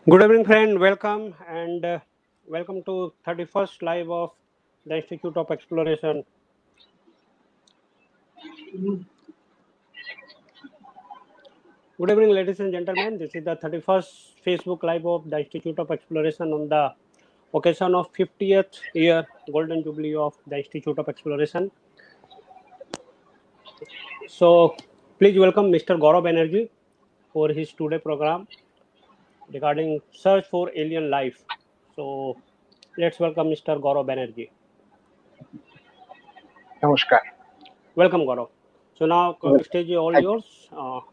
Good evening, friend. Welcome and welcome to 31st live of the Institute of Exploration. Good evening, ladies and gentlemen. This is the 31st Facebook live of the Institute of Exploration on the occasion of 50th year Golden Jubilee of the Institute of Exploration. So, please welcome Mr. Gaurav Banerjee for his today program regarding search for alien life. So, let's welcome Mr. Gaurav Banerjee. Namaskar. Welcome, Gaurav. So now Well, stage is all thank yours.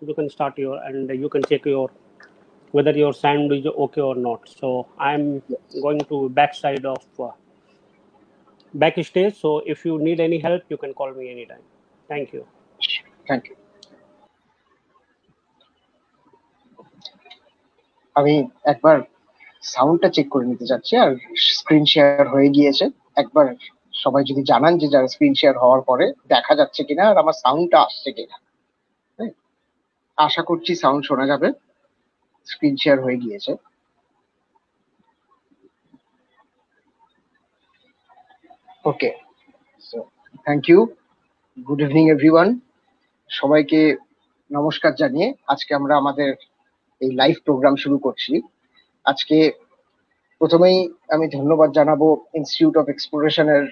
You can start your and you can check your whether your sound is okay or not. So I'm yes, going to backside of backstage. So if you need any help, you can call me anytime. Thank you. thank you. আমি একবার সাউন্ডটা check করে নিতে চাচ্ছি আর screen share হয়ে গিয়েছে। একবার সবাই যদি জানান যে যারা স্ক্রিন শেয়ার হওয়ার পরে দেখা যাচ্ছে কিনা আর আমার সাউন্ডটা আসছে কিনা। হ্যাঁ, আশা করছি সাউন্ড শোনা যাবে। স্ক্রিন শেয়ার হয়ে গিয়েছে। Okay, so thank you. Good evening everyone. সবাইকে নমস্কার জানিয়ে আজকে আমরা আমাদের এই লাইভ প্রোগ্রাম শুরু করছি। আজকে প্রথমেই আমি ধন্যবাদ জানাবো ইনস্টিটিউট অফ এক্সপ্লোরেশনের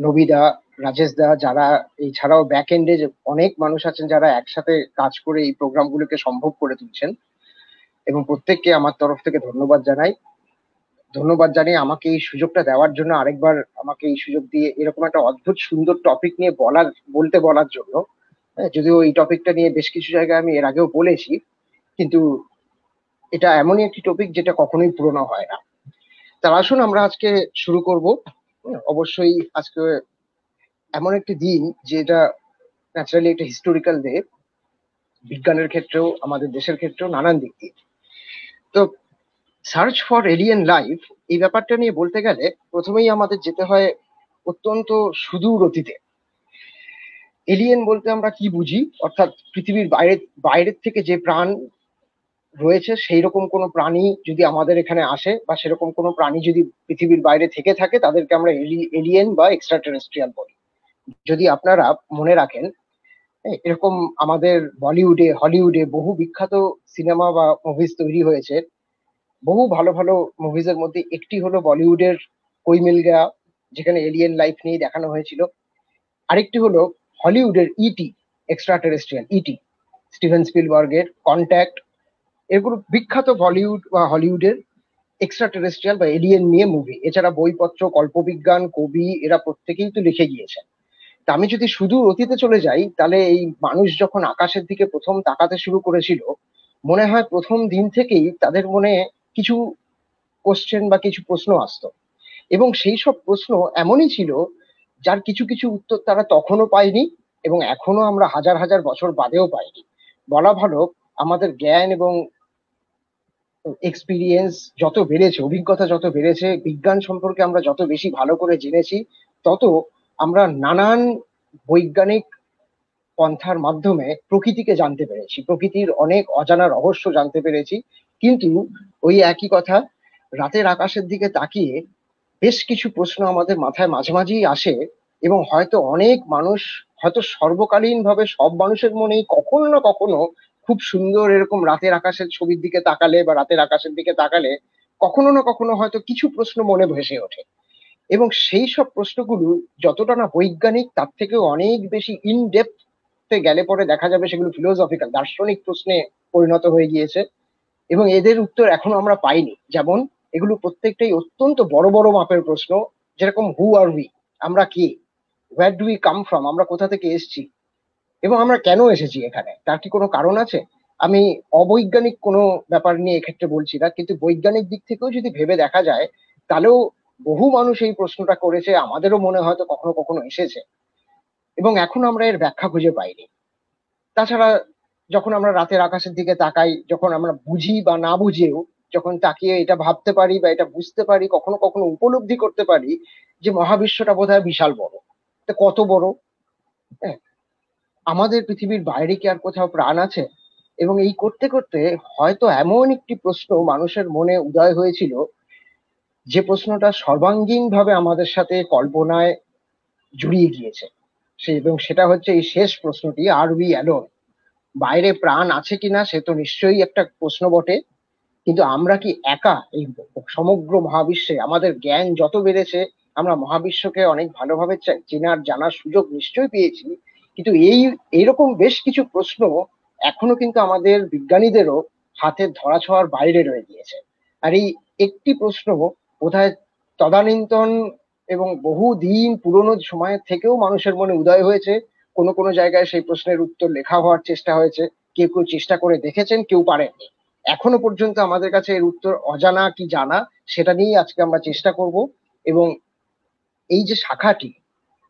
নবিদা, রাজেশ দা, যারা এছাড়াও ব্যাক এন্ডে অনেক মানুষ আছেন যারা একসাথে কাজ করে এই প্রোগ্রামগুলোকে সম্ভব করে তুলছেন, এবং প্রত্যেককে আমার তরফ থেকে ধন্যবাদ জানাই। ধন্যবাদ জানিয়ে আমাকে এই সুযোগটা দেওয়ার জন্য, আরেকবার আমাকে এই সুযোগ দিয়ে এরকম একটা অদ্ভুত সুন্দর টপিক নিয়ে বলার জন্য। যদিও এই টপিকটা নিয়ে বেশ কিছু জায়গায় আমি এর আগেও বলেছি, কিন্তু এটা এমনই একটি টপিক যেটা কখনোই পুরনো হয় না। তার আসুন আমরা আজকে শুরু করব। অবশ্যই আজকে এমন একটি দিন যেটা ন্যাচারালি একটা হিস্টোরিক্যাল ডে, বিজ্ঞানের ক্ষেত্রেও আমাদের দেশের ক্ষেত্রেও নানান দিক দিয়ে। তো সার্চ ফর এলিয়েন লাইফ এই ব্যাপারটা নিয়ে বলতে গেলে প্রথমেই আমাদের যেতে হয় অত্যন্ত সুদূর অতীতে। এলিয়েন বলতে আমরা কি বুঝি, অর্থাৎ পৃথিবীর বাইরের থেকে যে প্রাণ রয়েছে সেই রকম কোনো প্রাণী যদি আমাদের এখানে আসে, বা সেরকম কোনো প্রাণী যদি পৃথিবীর বাইরে থেকে থাকে, তাদেরকে আমরা এলিয়েন বা এক্সট্রা টেরেস্ট্রিয়াল বলি। যদি আপনারা মনে রাখেন, এরকম আমাদের বলিউডে, হলিউডে বহু বিখ্যাত সিনেমা বা মুভিজ তৈরি হয়েছে। বহু ভালো ভালো মুভিজ এর মধ্যে একটি হলো বলিউডের কোই মিল গয়া, যেখানে এলিয়েন লাইফ নিয়ে দেখানো হয়েছিল। আরেকটি হলো হলিউডের ইটি, এক্সট্রা টেরেস্ট্রিয়াল ইটি, স্টিভেন স্পিলবার্গের কন্ট্যাক্ট। এগুলো বিখ্যাত বলিউড বা হলিউডের এক্সট্রা টেরেস্ট্রিয়াল বা এলিয়েন নিয়ে মুভি। এছাড়া বইপত্র, কল্পবিজ্ঞান, কবি এরা প্রত্যেকেই তো লিখে গিয়েছেন। তা আমি যদি শুধু অতীতে চলে যাই, তাহলে এই মানুষ যখন আকাশের দিকে প্রথম তাকাতে শুরু করেছিল, মনে হয় প্রথম দিন থেকেই তাদের মনে কিছু কোশ্চেন বা কিছু প্রশ্ন আসতো, এবং সেই সব প্রশ্ন এমনই ছিল যার কিছু কিছু উত্তর তারা তখনও পায়নি, এবং এখনো আমরা হাজার হাজার বছর বাদেও পাইনি। বলা ভালো, আমাদের জ্ঞান এবং এক্সপিরিয়েন্স যত বেড়েছে, অভিজ্ঞতা যত বেড়েছে, বিজ্ঞান সম্পর্কে আমরা যত বেশি ভালো করে জেনেছি, তত আমরা নানান বৈজ্ঞানিক পন্থার মাধ্যমে প্রকৃতিকে জানতে পেরেছি, প্রকৃতির অনেক অজানা রহস্য জানতে পেরেছি। কিন্তু ওই একই কথা, রাতের আকাশের দিকে তাকিয়ে বেশ কিছু প্রশ্ন আমাদের মাথায় মাঝে মাঝেই আসে, এবং হয়তো অনেক মানুষ, হয়তো সর্বকালীন ভাবে সব মানুষের মনেই কখনো না কখনো খুব সুন্দর এরকম রাতের আকাশের ছবির দিকে তাকালে বা রাতের আকাশের দিকে তাকালে কখনো না কখনো হয়তো কিছু প্রশ্ন মনে ভেসে ওঠে। এবং সেই সব প্রশ্নগুলো যতটা না বৈজ্ঞানিক, তার থেকেও অনেক বেশি ইন ডেপথে গেলে পরে দেখা যাবে সেগুলো ফিলোসফিক্যাল, দার্শনিক প্রশ্নে পরিণত হয়ে গিয়েছে, এবং এদের উত্তর এখনো আমরা পাইনি। যেমন এগুলো প্রত্যেকটাই অত্যন্ত বড় বড় মাপের প্রশ্ন, যেরকম হু আর উই, আমরা কে, where do we come from, আমরা কোথা থেকে এসেছি, এবং আমরা কেন এসেছি এখানে, তার কি কোনো কারণ আছে। আমি অবৈজ্ঞানিক কোনো ব্যাপার নিয়ে এক্ষেত্রে বলছি না, কিন্তু বৈজ্ঞানিক দিক থেকেও যদি ভেবে দেখা যায়, তাহলেও বহু মানুষ এই প্রশ্নটা করেছে, আমাদেরও মনে হয়তো কখনো কখনো এসেছে, এবং এখন আমরা এর ব্যাখ্যা খুঁজে পাইনি। তাছাড়া যখন আমরা রাতের আকাশের দিকে তাকাই, যখন আমরা বুঝি বা না বুঝেও যখন তাকিয়ে এটা ভাবতে পারি বা এটা বুঝতে পারি, কখনো কখনো উপলব্ধি করতে পারি যে মহাবিশ্বটা বোধহয় বিশাল বড়। তো কত বড়! হ্যাঁ, আমাদের পৃথিবীর বাইরে কি আর কোথাও প্রাণ আছে? এবং এই করতে করতে হয়তো এমন একটি প্রশ্ন মানুষের মনে উদয় হয়েছিল, যে প্রশ্নটা সর্বাঙ্গীনভাবে আমাদের সাথে কল্পনায় জড়িয়ে গিয়েছে। এবং সেটা হচ্ছে এই শেষ প্রশ্নটি, আর উই অ্যালোন? বাইরে প্রাণ আছে কিনা সে তো নিশ্চয়ই একটা প্রশ্ন বটে, কিন্তু আমরা কি একা এই সমগ্র মহাবিশ্বে? আমাদের জ্ঞান যত বেড়েছে, আমরা মহাবিশ্বকে অনেক ভালোভাবে চেনার জানার সুযোগ নিশ্চয়ই পেয়েছি, কিন্তু এইরকম বেশ কিছু প্রশ্ন এখনো কিন্তু আমাদের বিজ্ঞানীদেরও হাতের ধরাছোঁয়ার বাইরে রয়ে গিয়েছে। আর এই একটি প্রশ্ন বোধহয় তদানীন্তন এবং বহুদিন পুরনো সময়ের থেকেও মানুষের মনে উদয় হয়েছে। কোনো কোনো জায়গায় সেই প্রশ্নের উত্তর লেখা হওয়ার চেষ্টা হয়েছে, কেউ কেউ চেষ্টা করে দেখেছেন, কেউ পারেননি। এখনো পর্যন্ত আমাদের কাছে এর উত্তর অজানা কি জানা, সেটা নিয়েই আজকে আমরা চেষ্টা করব। এবং এই যে শাখাটি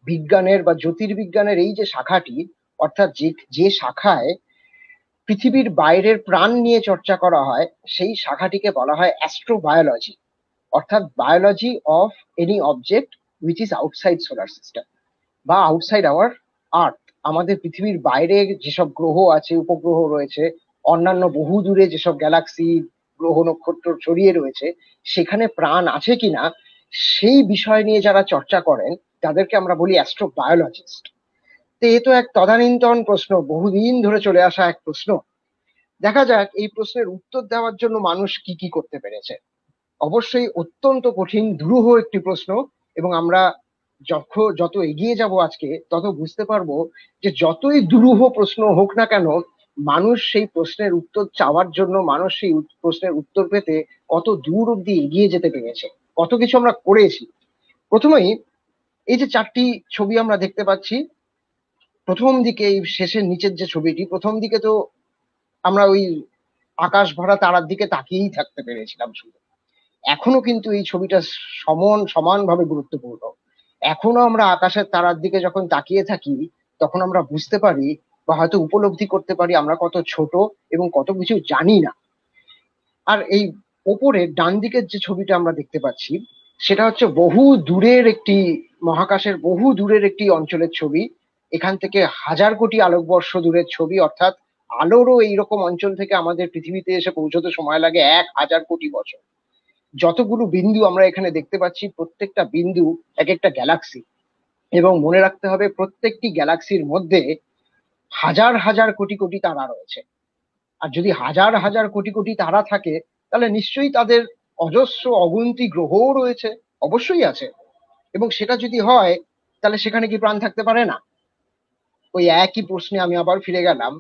বিজ্ঞানের বা জ্যোতির্বিজ্ঞানের, এই যে শাখাটি, অর্থাৎ যে শাখায় পৃথিবীর বাইরের প্রাণ নিয়ে চর্চা করা হয়, সেই শাখাটিকে বলা হয় অ্যাস্ট্রোবায়োলজি, অর্থাৎ biology of any object which is outside solar system বা আউটসাইড আওয়ার আর্থ। আমাদের পৃথিবীর বাইরে যেসব গ্রহ আছে, উপগ্রহ রয়েছে, অন্যান্য বহু দূরে যেসব গ্যালাক্সি, গ্রহ, নক্ষত্র ছড়িয়ে রয়েছে, সেখানে প্রাণ আছে কিনা সেই বিষয় নিয়ে যারা চর্চা করেন তাদেরকে আমরা বলি অ্যাস্ট্রোবায়োলজিস্ট। তো এ তো এক তদানীন্তন প্রশ্ন, বহুদিন ধরে চলে আসা এক প্রশ্ন। দেখা যাক এই প্রশ্নের উত্তর দেওয়ার জন্য মানুষ কি কি করতে পেরেছে। অবশ্যই অত্যন্ত কঠিন, দুরূহ একটি প্রশ্ন, এবং আমরা যত এগিয়ে যাব আজকে তত বুঝতে পারবো যে যতই দুরূহ প্রশ্ন হোক না কেন, মানুষ সেই প্রশ্নের উত্তর চাওয়ার জন্য, মানুষ সেই প্রশ্নের উত্তর পেতে কত দূর অব্দি এগিয়ে যেতে পেরেছে, কত কিছু আমরা করেছি। প্রথমেই এই যে চারটি ছবি আমরা দেখতে পাচ্ছি, প্রথম দিকে এই শেষের নিচের যে ছবিটি, প্রথম দিকে তো আমরা ওই আকাশ ভরা তারার দিকে তাকিয়েই থাকতে পেরেছিলাম শুধু। এখনো কিন্তু এই ছবিটা সমানভাবে গুরুত্বপূর্ণ। এখনো আমরা আকাশের তারার দিকে যখন তাকিয়ে থাকি, তখন আমরা বুঝতে পারি বা হয়তো উপলব্ধি করতে পারি আমরা কত ছোট এবং কত কিছু জানি না। আর এই ওপরে ডান দিকের যে ছবিটা আমরা দেখতে পাচ্ছি, সেটা হচ্ছে বহু দূরের একটি মহাকাশের বহু দূরের একটি অঞ্চলের ছবি। এখান থেকে হাজার কোটি আলোকবর্ষ দূরের ছবি, অর্থাৎ আলোরও এইরকম অঞ্চল থেকে আমাদের পৃথিবীতে এসে পৌঁছতে সময় লাগে 1,000 কোটি বছর। যতগুলো বিন্দু আমরা এখানে দেখতে পাচ্ছি, প্রত্যেকটা বিন্দু এক একটা গ্যালাক্সি, এবং মনে রাখতে হবে প্রত্যেকটি গ্যালাক্সির মধ্যে হাজার হাজার কোটি কোটি তারা রয়েছে। আর যদি হাজার হাজার কোটি কোটি তারা থাকে, তাহলে নিশ্চয়ই তাদের অজস্র অগুন্তি গ্রহও রয়েছে, অবশ্যই আছে। এবং সেটা যদি হয়, তাহলে সেখানে কি প্রাণ থাকতে পারে না? ওই একই প্রশ্নে আমি আবার ফিরে গেলাম।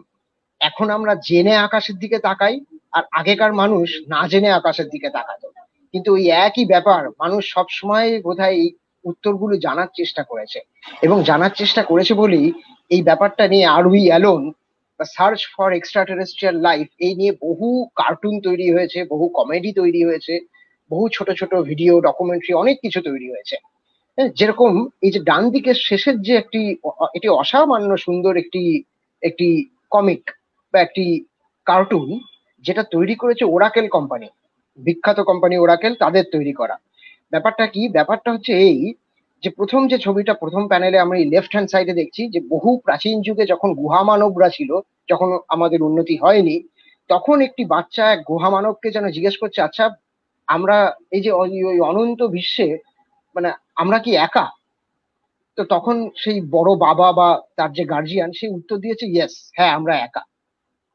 এখন আমরা জেনে আকাশের দিকে তাকাই, আর আগেকার মানুষ না জেনে আকাশের দিকে তাকাতো, কিন্তু ওই একই ব্যাপার, মানুষ সবসময় বোধহয় এই উত্তরগুলো জানার চেষ্টা করেছে। এবং জানার চেষ্টা করেছে বলেই এই ব্যাপারটা নিয়ে আর উই অ্যালোন বা search for extra terrestrial life, এই নিয়ে বহু কার্টুন তৈরি হয়েছে, বহু কমেডি তৈরি হয়েছে, বহু ছোট ছোট ভিডিও, ডকুমেন্টারি, অনেক কিছু তৈরি হয়েছে। যেরকম এই যে ডান দিকের শেষের যে এটি অসামান্য সুন্দর একটি একটি কমিক বা একটি কার্টুন, যেটা তৈরি করেছে ওরাকেল কোম্পানি, বিখ্যাত কোম্পানি ওরাকেল, তাদের তৈরি করা। ব্যাপারটা কি? ব্যাপারটা হচ্ছে এই যে প্রথম যে ছবিটা, প্রথম প্যানেলে আমরা এই লেফট হ্যান্ড সাইডে দেখছি যে বহু প্রাচীন যুগে যখন গুহা মানবরা ছিল, যখন আমাদের উন্নতি হয়নি, তখন একটি বাচ্চা এক গুহা মানবকে যেন জিজ্ঞেস করছে, আচ্ছা আমরা এই যে ওই অনন্ত বিশ্বে, মানে আমরা কি একা? তো তখন সেই বড় বাবা বা তার যে গার্জিয়ান, সেই উত্তর দিয়েছে, ইয়েস, হ্যাঁ আমরা একা।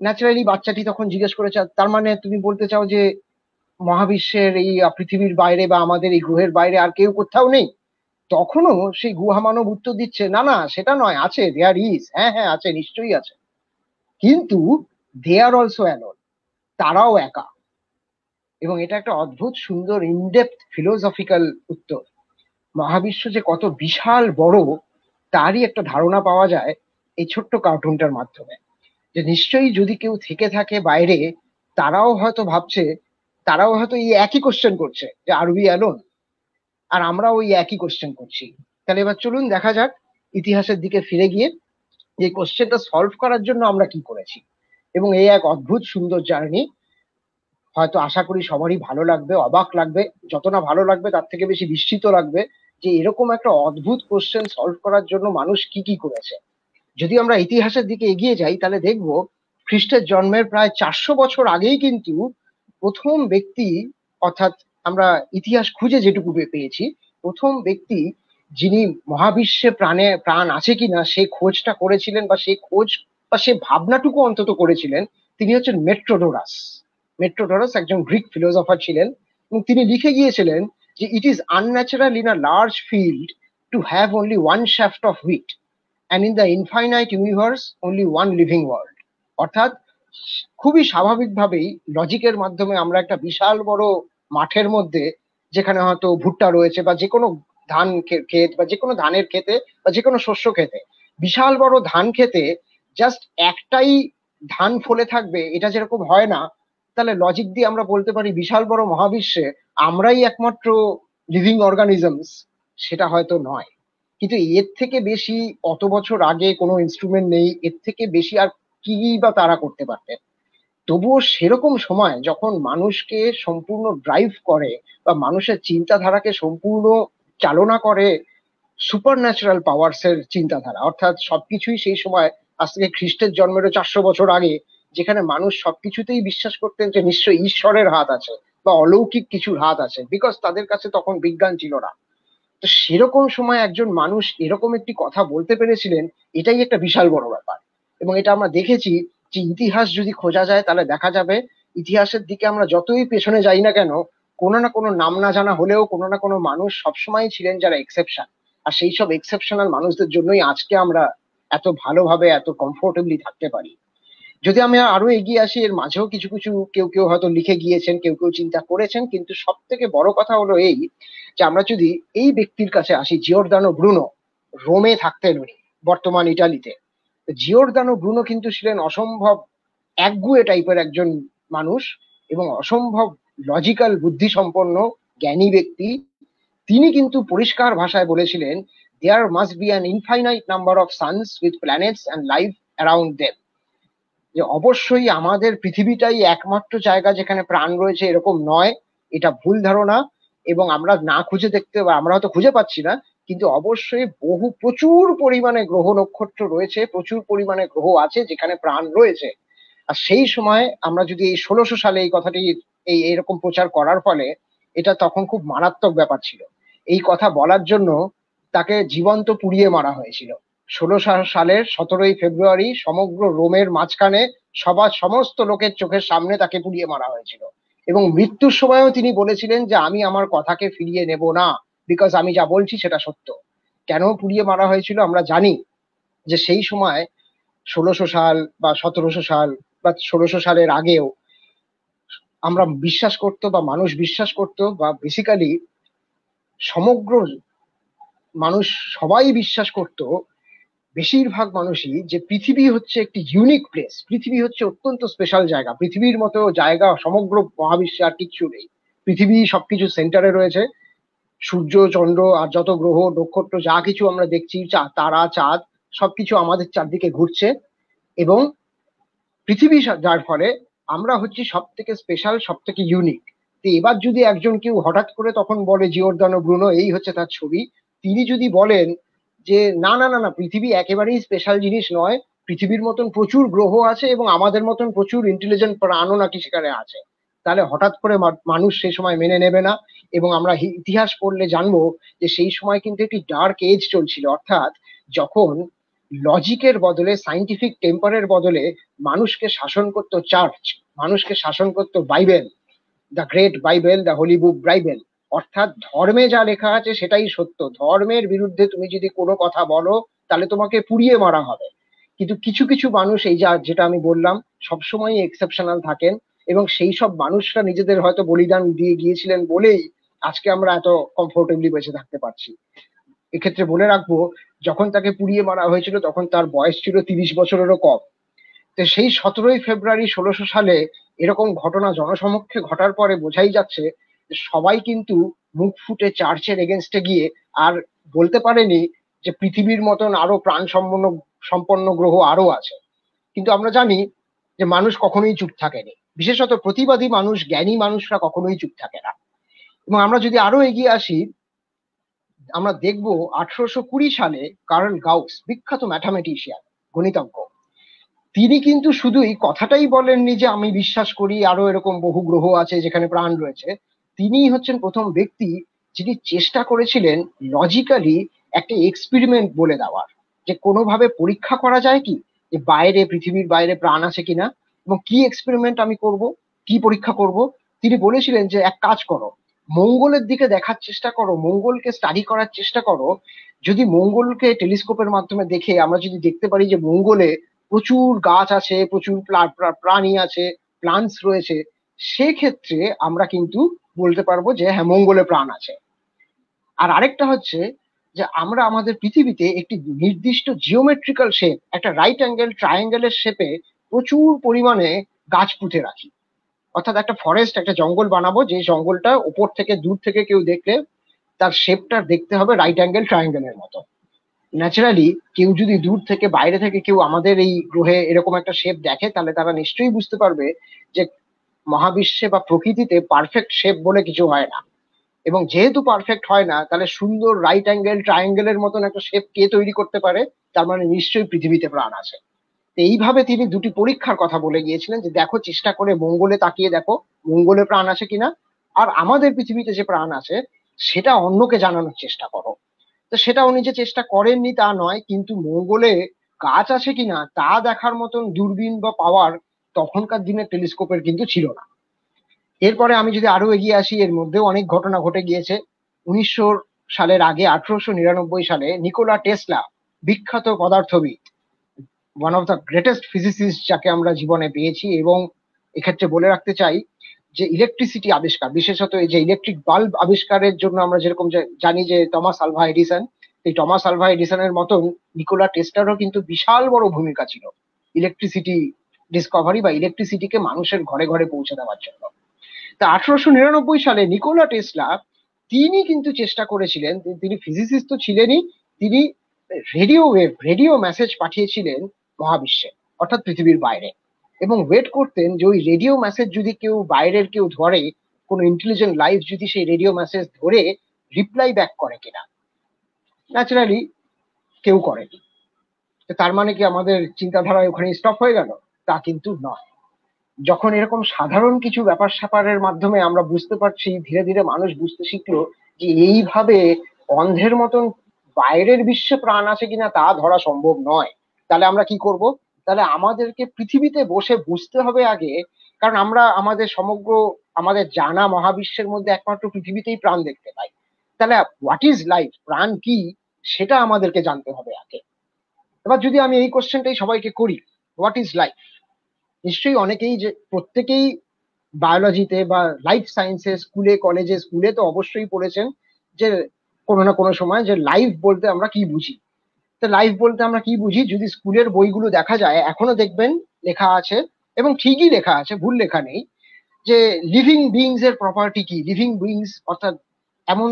ন্যাচারালি বাচ্চাটি তখন জিজ্ঞেস করেছে, তার মানে তুমি বলতে চাও যে মহাবিশ্বের এই পৃথিবীর বাইরে বা আমাদের এই গ্রহের বাইরে আর কেউ কোথাও নেই? তখনও সেই গুহা মানব উত্তর দিচ্ছে, না না সেটা নয়, আছে, দেয়ার ইজ, হ্যাঁ হ্যাঁ আছে, নিশ্চয়ই আছে, কিন্তু দে আর অলসো অ্যালোন, তারাও একা। এবং এটা একটা অদ্ভুত সুন্দর ইনডেপথ ফিলোসফিক্যাল উত্তর। মহাবিশ্ব যে কত বিশাল বড়, তারই একটা ধারণা পাওয়া যায় এই ছোট্ট কার্টুনটার মাধ্যমে। যে নিশ্চয়ই যদি কেউ থেকে থাকে বাইরে, তারাও হয়তো ভাবছে, তারাও হয়তো এই একই কোশ্চেন করছে যে আর উই অ্যালোন, আর আমরাও ওই একই কোশ্চেন করছি। তাহলে এবার চলুন দেখা যাক ইতিহাসের দিকে ফিরে গিয়ে এই কোশ্চেনটা সলভ করার জন্য আমরা কি করেছি। এবং এই এক অদ্ভুত সুন্দর জার্নি, হয়তো আশা করি সবারই ভালো লাগবে, অবাক লাগবে, যত না ভালো লাগবে তার থেকে বেশি বিস্মিত লাগবে যে এরকম একটা অদ্ভুত কোশ্চেন সলভ করার জন্য মানুষ কি কি করেছে। যদি আমরা ইতিহাসের দিকে এগিয়ে যাই, তাহলে দেখবো খ্রিস্টের জন্মের প্রায় 400 বছর আগেই কিন্তু প্রথম ব্যক্তি, অর্থাৎ আমরা ইতিহাস খুঁজে যেটুকু পেয়েছি, প্রথম ব্যক্তি যিনি মহাবিশ্বে প্রাণ আছে কিনা সে খোঁজটা করেছিলেন, বা সেই খোঁজ বা সে ভাবনাটুকু অন্তত করেছিলেন, তিনি হচ্ছেন মেট্রোডোরাস। মেট্রোডোরাস একজন গ্রিক ফিলোসফার ছিলেন, এবং তিনি লিখে গিয়েছিলেন যে it is unnatural in a large field to have only one shaft of wheat and in the infinite universe only one living world. অর্থাৎ খুবই স্বাভাবিকভাবেই লজিকের মাধ্যমে আমরা একটা বিশাল বড় মাঠের মধ্যে, যেখানে হয়তো ভুট্টা রয়েছে বা যে কোনো ধান ক্ষেত বা যে কোনো ধানের ক্ষেতে বা যে কোনো শস্য ক্ষেতে, বিশাল বড় ধান ক্ষেতে জাস্ট একটাই ধান ফলে থাকবে, এটা যেরকম হয় না, তাহলে লজিক দিয়ে আমরা বলতে পারি বিশাল বড় মহাবিশ্বে আমরাই একমাত্র লিভিং অর্গানিজমস, সেটা হয়তো নয়। কিন্তু এর থেকে বেশি অত বছর আগে কোনো ইনস্ট্রুমেন্ট নেই, এর থেকে বেশি আর কি বা তারা করতে পারতেন। তবুও সেরকম সময় যখন মানুষকে সম্পূর্ণ ড্রাইভ করে বা মানুষের চিন্তাধারাকে সম্পূর্ণ চালনা করে সুপার ন্যাচারাল পাওয়ার্স এর চিন্তাধারা, অর্থাৎ সবকিছুই সেই সময়, আজ থেকে খ্রিস্টের জন্মেরও 400 বছর আগে, যেখানে মানুষ সবকিছুতেই বিশ্বাস করতেন যে নিশ্চয়ই ঈশ্বরের হাত আছে বা অলৌকিক কিছুর হাত আছে, বিকজ তাদের কাছে তখন বিজ্ঞান ছিল না। তো সেরকম সময় একজন মানুষ এরকম একটি কথা বলতে পেরেছিলেন, এটাই একটা বিশাল বড় ব্যাপার। এবং এটা আমরা দেখেছি যে ইতিহাস যদি খোঁজা যায় তাহলে দেখা যাবে, ইতিহাসের দিকে আমরা যতই পেছনে যাই না কেন, কোনো না কোনো নাম না জানা হলেও কোনো না কোনো মানুষ সবসময় ছিলেন যারা এক্সেপশন। আর সেই সব এক্সেপশনাল মানুষদের জন্যই আজকে আমরা এত ভালোভাবে এত কমফোর্টেবলি থাকতে পারি। যদি আমি আরো এগিয়ে আসি, এর মাঝেও কিছু কিছু কেউ কেউ হয়তো লিখে গিয়েছেন, কেউ কেউ চিন্তা করেছেন, কিন্তু সব থেকে বড় কথা হলো এই যে আমরা যদি এই ব্যক্তির কাছে আসি, জিওরদানো ব্রুনো, রোমে থাকতেন উনি, বর্তমান ইটালিতে। জিওরদানো ব্রুনো কিন্তু ছিলেন অসম্ভব একগুঁয়ে টাইপের একজন মানুষ এবং অসম্ভব লজিক্যাল বুদ্ধিসম্পন্ন জ্ঞানী ব্যক্তি। তিনি কিন্তু পরিষ্কার ভাষায় বলেছিলেন, there must be an infinite number of suns with planets and life around them. যে অবশ্যই আমাদের পৃথিবীটাই একমাত্র জায়গা যেখানে প্রাণ রয়েছে এরকম নয়, এটা ভুল ধারণা। এবং আমরা না খুঁজে দেখতে, বা আমরা হয়তো খুঁজে পাচ্ছি না, কিন্তু অবশ্যই প্রচুর পরিমাণে গ্রহ নক্ষত্র রয়েছে, প্রচুর পরিমাণে গ্রহ আছে যেখানে প্রাণ রয়েছে। আর সেই সময় আমরা যদি এই 1600 সালে এই কথাটি এরকম প্রচার করার ফলে, এটা তখন খুব মারাত্মক ব্যাপার ছিল। এই কথা বলার জন্য তাকে জীবন্ত পুড়িয়ে মারা হয়েছিল 1600 সালের 17ই ফেব্রুয়ারি। সমগ্র রোমের মাঝখানে সমস্ত লোকের চোখের সামনে তাকে পুড়িয়ে মারা হয়েছিল। এবং মৃত্যুর সময়ও তিনি বলেছিলেন যে আমি আমার কথাকে ফিরিয়ে নেব না, বিকজ আমি যা বলছি সেটা সত্য। কেন পুড়িয়ে মারা হয়েছিল আমরা জানি, যে সেই সময় 1600 সাল বা 1700 সাল বা 1600 সালের আগেও আমরা বিশ্বাস করতো বা মানুষ বিশ্বাস করতো, বা বেসিক্যালি সমগ্র মানুষ সবাই বিশ্বাস করতো, বেশিরভাগ মানুষই, যে পৃথিবী হচ্ছে একটি ইউনিক প্লেস, পৃথিবী হচ্ছে অত্যন্ত স্পেশাল জায়গা, পৃথিবীর মতো জায়গা সমগ্র মহাবিশ্বে আর কিচ্ছু নেই। পৃথিবী সবকিছু সেন্টারে রয়েছে, সূর্য চন্দ্র আর যত গ্রহ নক্ষত্র যা কিছু আমরা দেখছি, তারা চাঁদ সবকিছু আমাদের চারদিকে ঘুরছে, এবং পৃথিবী যার ফলে আমরা হচ্ছি সব থেকে স্পেশাল, সব থেকে ইউনিক। তো এবার যদি একজন কেউ হঠাৎ করে তখন বলে, জিওরদানো ব্রুনো, এই হচ্ছে তার ছবি, তিনি যদি বলেন যে না না না না, পৃথিবী একেবারেই স্পেশাল জিনিস নয়, পৃথিবীর মতন প্রচুর গ্রহ আছে এবং আমাদের মতন প্রচুর ইন্টেলিজেন্ট প্রাণও নাকি সেখানে আছে, তাহলে হঠাৎ করে মানুষ সেই সময় মেনে নেবে না। এবং আমরা ইতিহাস পড়লে জানবো যে সেই সময় কিন্তু একটি ডার্ক এজ চলছিল, অর্থাৎ যখন লজিকের বদলে, সাইন্টিফিক টেম্পারের বদলে মানুষকে শাসন করতো চার্চ, মানুষকে শাসন করতো Bible, the great Bible, the Holi book Bible. অর্থাৎ ধর্মে যা লেখা আছে সেটাই সত্য, ধর্মের বিরুদ্ধে তুমি যদি কোনো কথা বলো তাহলে তোমাকে পুড়িয়ে মারা হবে। কিন্তু কিছু কিছু মানুষ, এই যেটা আমি বললাম, সবসময় এক্সেপশনাল থাকেন, এবং সেই সব মানুষরা নিজেদের হয়তো বলিদান দিয়ে গিয়েছিলেন বলেই আজকে আমরা এত কমফোর্টেবলি বেঁচে থাকতে পারছি। এক্ষেত্রে বলে রাখবো, যখন তাকে পুড়িয়ে মারা হয়েছিল তখন তার বয়স ছিল 30 বছরেরও কম। তো সেই 17ই ফেব্রুয়ারি 1600 সালে এরকম ঘটনা জনসমক্ষে ঘটার পরে বোঝাই যাচ্ছে যে সবাই কিন্তু মুখ ফুটে চার্চের এগেনস্টে গিয়ে আর বলতে পারেনি যে পৃথিবীর মতন আরো প্রাণ সম্পন্ন গ্রহ আরো আছে। কিন্তু আমরা জানি যে মানুষ কখনোই চুপ থাকেনি, বিশেষত প্রতিবাদী মানুষ, জ্ঞানী মানুষরা কখনোই চুপ থাকে না। এবং আমরা যদি আরো এগিয়ে আসি, আমরা দেখবো 1820 সালে কার্ল গাউস, বিখ্যাত ম্যাথামেটিশিয়ান, গণিতজ্ঞ, তিনি কিন্তু শুধু এই কথাটাই বলেননি যে আমি বিশ্বাস করি আরো এরকম বহু গ্রহ আছে যেখানে প্রাণ রয়েছে। তিনি হচ্ছেন প্রথম ব্যক্তি যিনি চেষ্টা করেছিলেন লজিক্যালি একটা এক্সপেরিমেন্ট বলে দেওয়ার, যে কোনোভাবে পরীক্ষা করা যায় কি যে বাইরে, পৃথিবীর বাইরে প্রাণ আছে কিনা, এবং কি এক্সপেরিমেন্ট আমি করব, কি পরীক্ষা করব। তিনি বলেছিলেন যে এক কাজ করো, মঙ্গলের দিকে দেখার চেষ্টা করো, মঙ্গলকে স্টাডি করার চেষ্টা করো। যদি মঙ্গলকে টেলিস্কোপের মাধ্যমে দেখে আমরা যদি দেখতে পারি যে মঙ্গলে প্রচুর গাছ আছে, প্রচুর প্রাণী আছে, প্লান্টস রয়েছে, সেক্ষেত্রে আমরা কিন্তু বলতে পারবো যে হ্যাঁ, মঙ্গলে প্রাণ আছে। আর আরেকটা হচ্ছে যে আমরা আমাদের পৃথিবীতে একটি নির্দিষ্ট জিওমেট্রিক্যাল শেপ, একটা রাইট অ্যাঙ্গেল ট্রায়াঙ্গেলের শেপে প্রচুর পরিমাণে গাছ পুঁতে রাখি। অর্থাৎ একটা ফরেস্ট, একটা জঙ্গল বানাবো, যে জঙ্গলটা উপর থেকে দূর থেকে কেউ দেখলে তার শেপটা দেখতে হবে রাইট অ্যাঙ্গেল ট্রায়াঙ্গেলের মতো। ন্যাচারালি কেউ যদি দূর থেকে, বাইরে থেকে কেউ আমাদের এই গ্রহে এরকম একটা শেপ দেখে, তাহলে তারা নিশ্চয়ই বুঝতে পারবে যে মহাবিশ্বে বা প্রকৃতিতে পারফেক্ট শেপ বলে কিছু হয় না। এবং যেহেতু পারফেক্ট হয় না, তাহলে সুন্দর রাইট অ্যাঙ্গেল ট্রায়াঙ্গেলের মতন একটা শেপ কে তৈরি করতে পারে? তার মানে নিশ্চয়ই পৃথিবীতে প্রাণ আছে। তো এইভাবে তিনি দুটি পরীক্ষার কথা বলে গিয়েছিলেন, যে দেখো, চেষ্টা করে মঙ্গলে তাকিয়ে দেখো মঙ্গলে প্রাণ আছে কিনা, আর আমাদের পৃথিবীতে যে প্রাণ আছে সেটা অন্যকে জানানোর চেষ্টা করো। তো সেটা উনি যে চেষ্টা করেননি তা নয়, কিন্তু মঙ্গলে গাছ আছে কিনা তা দেখার মতন দূরবীন বা পাওয়ার তখনকার দিনের টেলিস্কোপের কিন্তু ছিল না। এরপরে আমি যদি আরো এগিয়ে আসি, এর মধ্যেও অনেক ঘটনা ঘটে গিয়েছে। 1900 সালের আগে 1899 সালে নিকোলা টেসলা, বিখ্যাত পদার্থবিদ, one of the greatest physicist যাকে আমরা জীবনে পেয়েছি, এবং এক্ষেত্রে বলে রাখতে চাই যে ইলেকট্রিসিটি আবিষ্কার, বিশেষত এই যে ইলেকট্রিক বাল্ব আবিষ্কারের জন্য আমরা যেরকম জানি যে টমাস আলভা এডিসন, এই টমাস আলভা এডিসনের মতন নিকোলা টেসলারও কিন্তু বিশাল বড় ভূমিকা ছিল ইলেকট্রিসিটি ডিসকভারি বা ইলেকট্রিসিটিকে মানুষের ঘরে ঘরে পৌঁছে দেওয়ার জন্য। তা 1899 সালে নিকোলা টেসলা তিনি কিন্তু চেষ্টা করেছিলেন, তিনি ফিজিসিস্ট তো ছিলেনই, তিনি রেডিও ওয়েভ, রেডিও মেসেজ পাঠিয়েছিলেন মহাবিশ্বে, অর্থাৎ পৃথিবীর বাইরে, এবং ওয়েট করতেন যে ওই রেডিও মেসেজ যদি কেউ বাইরের কেউ ধরে, কোনো ইন্টেলিজেন্ট লাইফ যদি সেই রেডিও মেসেজ ধরে রিপ্লাই ব্যাক করে কিনা। ন্যাচারালি কেউ করেনি। তার মানে কি আমাদের চিন্তাধারা ওখানে স্টপ হয়ে গেল? তা কিন্তু নয়। যখন এরকম সাধারণ কিছু ব্যাপার স্যাপারের মাধ্যমে আমরা বুঝতে পারছি, ধীরে ধীরে মানুষ বুঝতে শিখলো যে এইভাবে অন্ধের মতন বাইরের বিশ্বে প্রাণ আছে কিনা তা ধরা সম্ভব নয়, তাহলে আমরা কি করব? তাহলে আমাদেরকে পৃথিবীতে বসে বুঝতে হবে আগে, কারণ আমরা আমাদের সমগ্র আমাদের জানা মহাবিশ্বের মধ্যে একমাত্র পৃথিবীতেই প্রাণ দেখতে পাই। তাহলে হোয়াট ইজ লাইফ, প্রাণ কি, সেটা আমাদেরকে জানতে হবে আগে। এবার যদি আমি এই কোশ্চেনটাই সবাইকে করি, হোয়াট ইজ লাইফ, নিশ্চয়ই অনেকেই, যে প্রত্যেকেই বায়োলজিতে বা লাইফ সায়েন্সে স্কুলে কলেজে, স্কুলে তো অবশ্যই পড়েছেন যে কোনো না কোনো সময়, যে লাইফ বলতে আমরা কি বুঝি। তো লাইফ বলতে আমরা কি বুঝি, যদি স্কুলের বইগুলো দেখা যায় এখনো দেখবেন লেখা আছে, এবং ঠিকই লেখা আছে, ভুল লেখা নেই, যে লিভিং বিংস এর প্রপার্টি কি, লিভিং বিংস অর্থাৎ এমন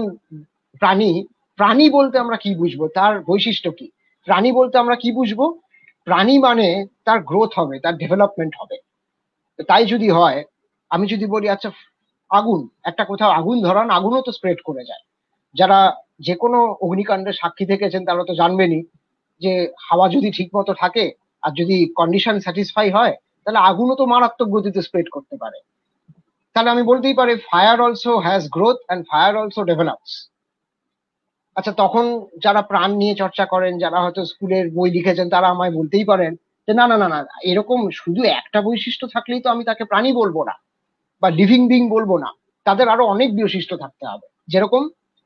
প্রাণী, প্রাণী বলতে আমরা কি বুঝবো, তার বৈশিষ্ট্য কি। প্রাণী বলতে আমরা কি বুঝবো? প্রাণী মানে তার গ্রোথ হবে, তার ডেভেলপমেন্ট হবে। তাই যদি হয়, আমি যদি বলি আচ্ছা, আগুন, একটা কোথাও আগুন ধরান, আগুনও তো স্প্রেড করে যায়। যারা যে কোনো অগ্নিকাণ্ডের সাক্ষী থেকেছেন তারা তো জানবেনই যে হাওয়া যদি ঠিক মতো থাকে আর যদি কন্ডিশন স্যাটিসফাই হয়, তাহলে আগুনও তো মারাত্মক গতিতে স্প্রেড করতে পারে। তাহলে আমি বলতেই পারি fire also has growth and fire also develops. আচ্ছা, তখন যারা প্রাণ নিয়ে চর্চা করেন, যারা হয়তো স্কুলের বই লিখেছেন, তারা আমায় বলতেই পারেন যে না না না না, এরকম শুধু একটা বৈশিষ্ট্য থাকলেই তো আমি তাকে প্রাণী বলবো না বা লিভিং বিং বলবো না, তাদের আরো অনেক বৈশিষ্ট্য থাকতে হবে। যেরকম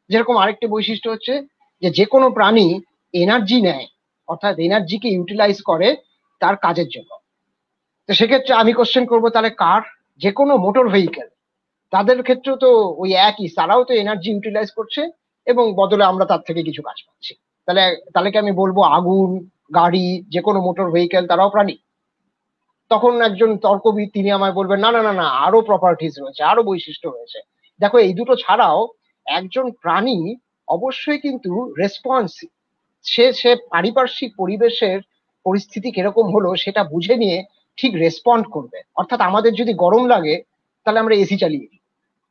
যেরকম আরেকটি বৈশিষ্ট্য হচ্ছে যে যে কোনো প্রাণী এনার্জি নেয়, অর্থাৎ এনার্জিকে ইউটিলাইজ করে তার কাজের জন্য। তো সেক্ষেত্রে আমি কোশ্চেন করবো, তাহলে কার, যে কোনো মোটর ভেহিকেল, তাদের ক্ষেত্রেও তো ওই একই, তারাও তো এনার্জি ইউটিলাইজ করছে এবং বদলে আমরা তার থেকে কিছু কাজ পাচ্ছি। তাহলে তাহলে কি আমি বলবো আগুন, গাড়ি, যে কোনো মোটর ভেহিকেল তারাও প্রাণী? তখন একজন তর্কবিদ তিনি আমায় বলবেন না না না না, আরো প্রপার্টিজ রয়েছে, আরো বৈশিষ্ট্য রয়েছে। দেখো, এই দুটো ছাড়াও একজন প্রাণী অবশ্যই কিন্তু রেসপন্স, সে সে পারিপার্শ্বিক পরিবেশের পরিস্থিতি কিরকম হলো সেটা বুঝে নিয়ে ঠিক রেসপন্ড করবে। অর্থাৎ আমাদের যদি গরম লাগে তাহলে আমরা এসি চালিয়ে দিই,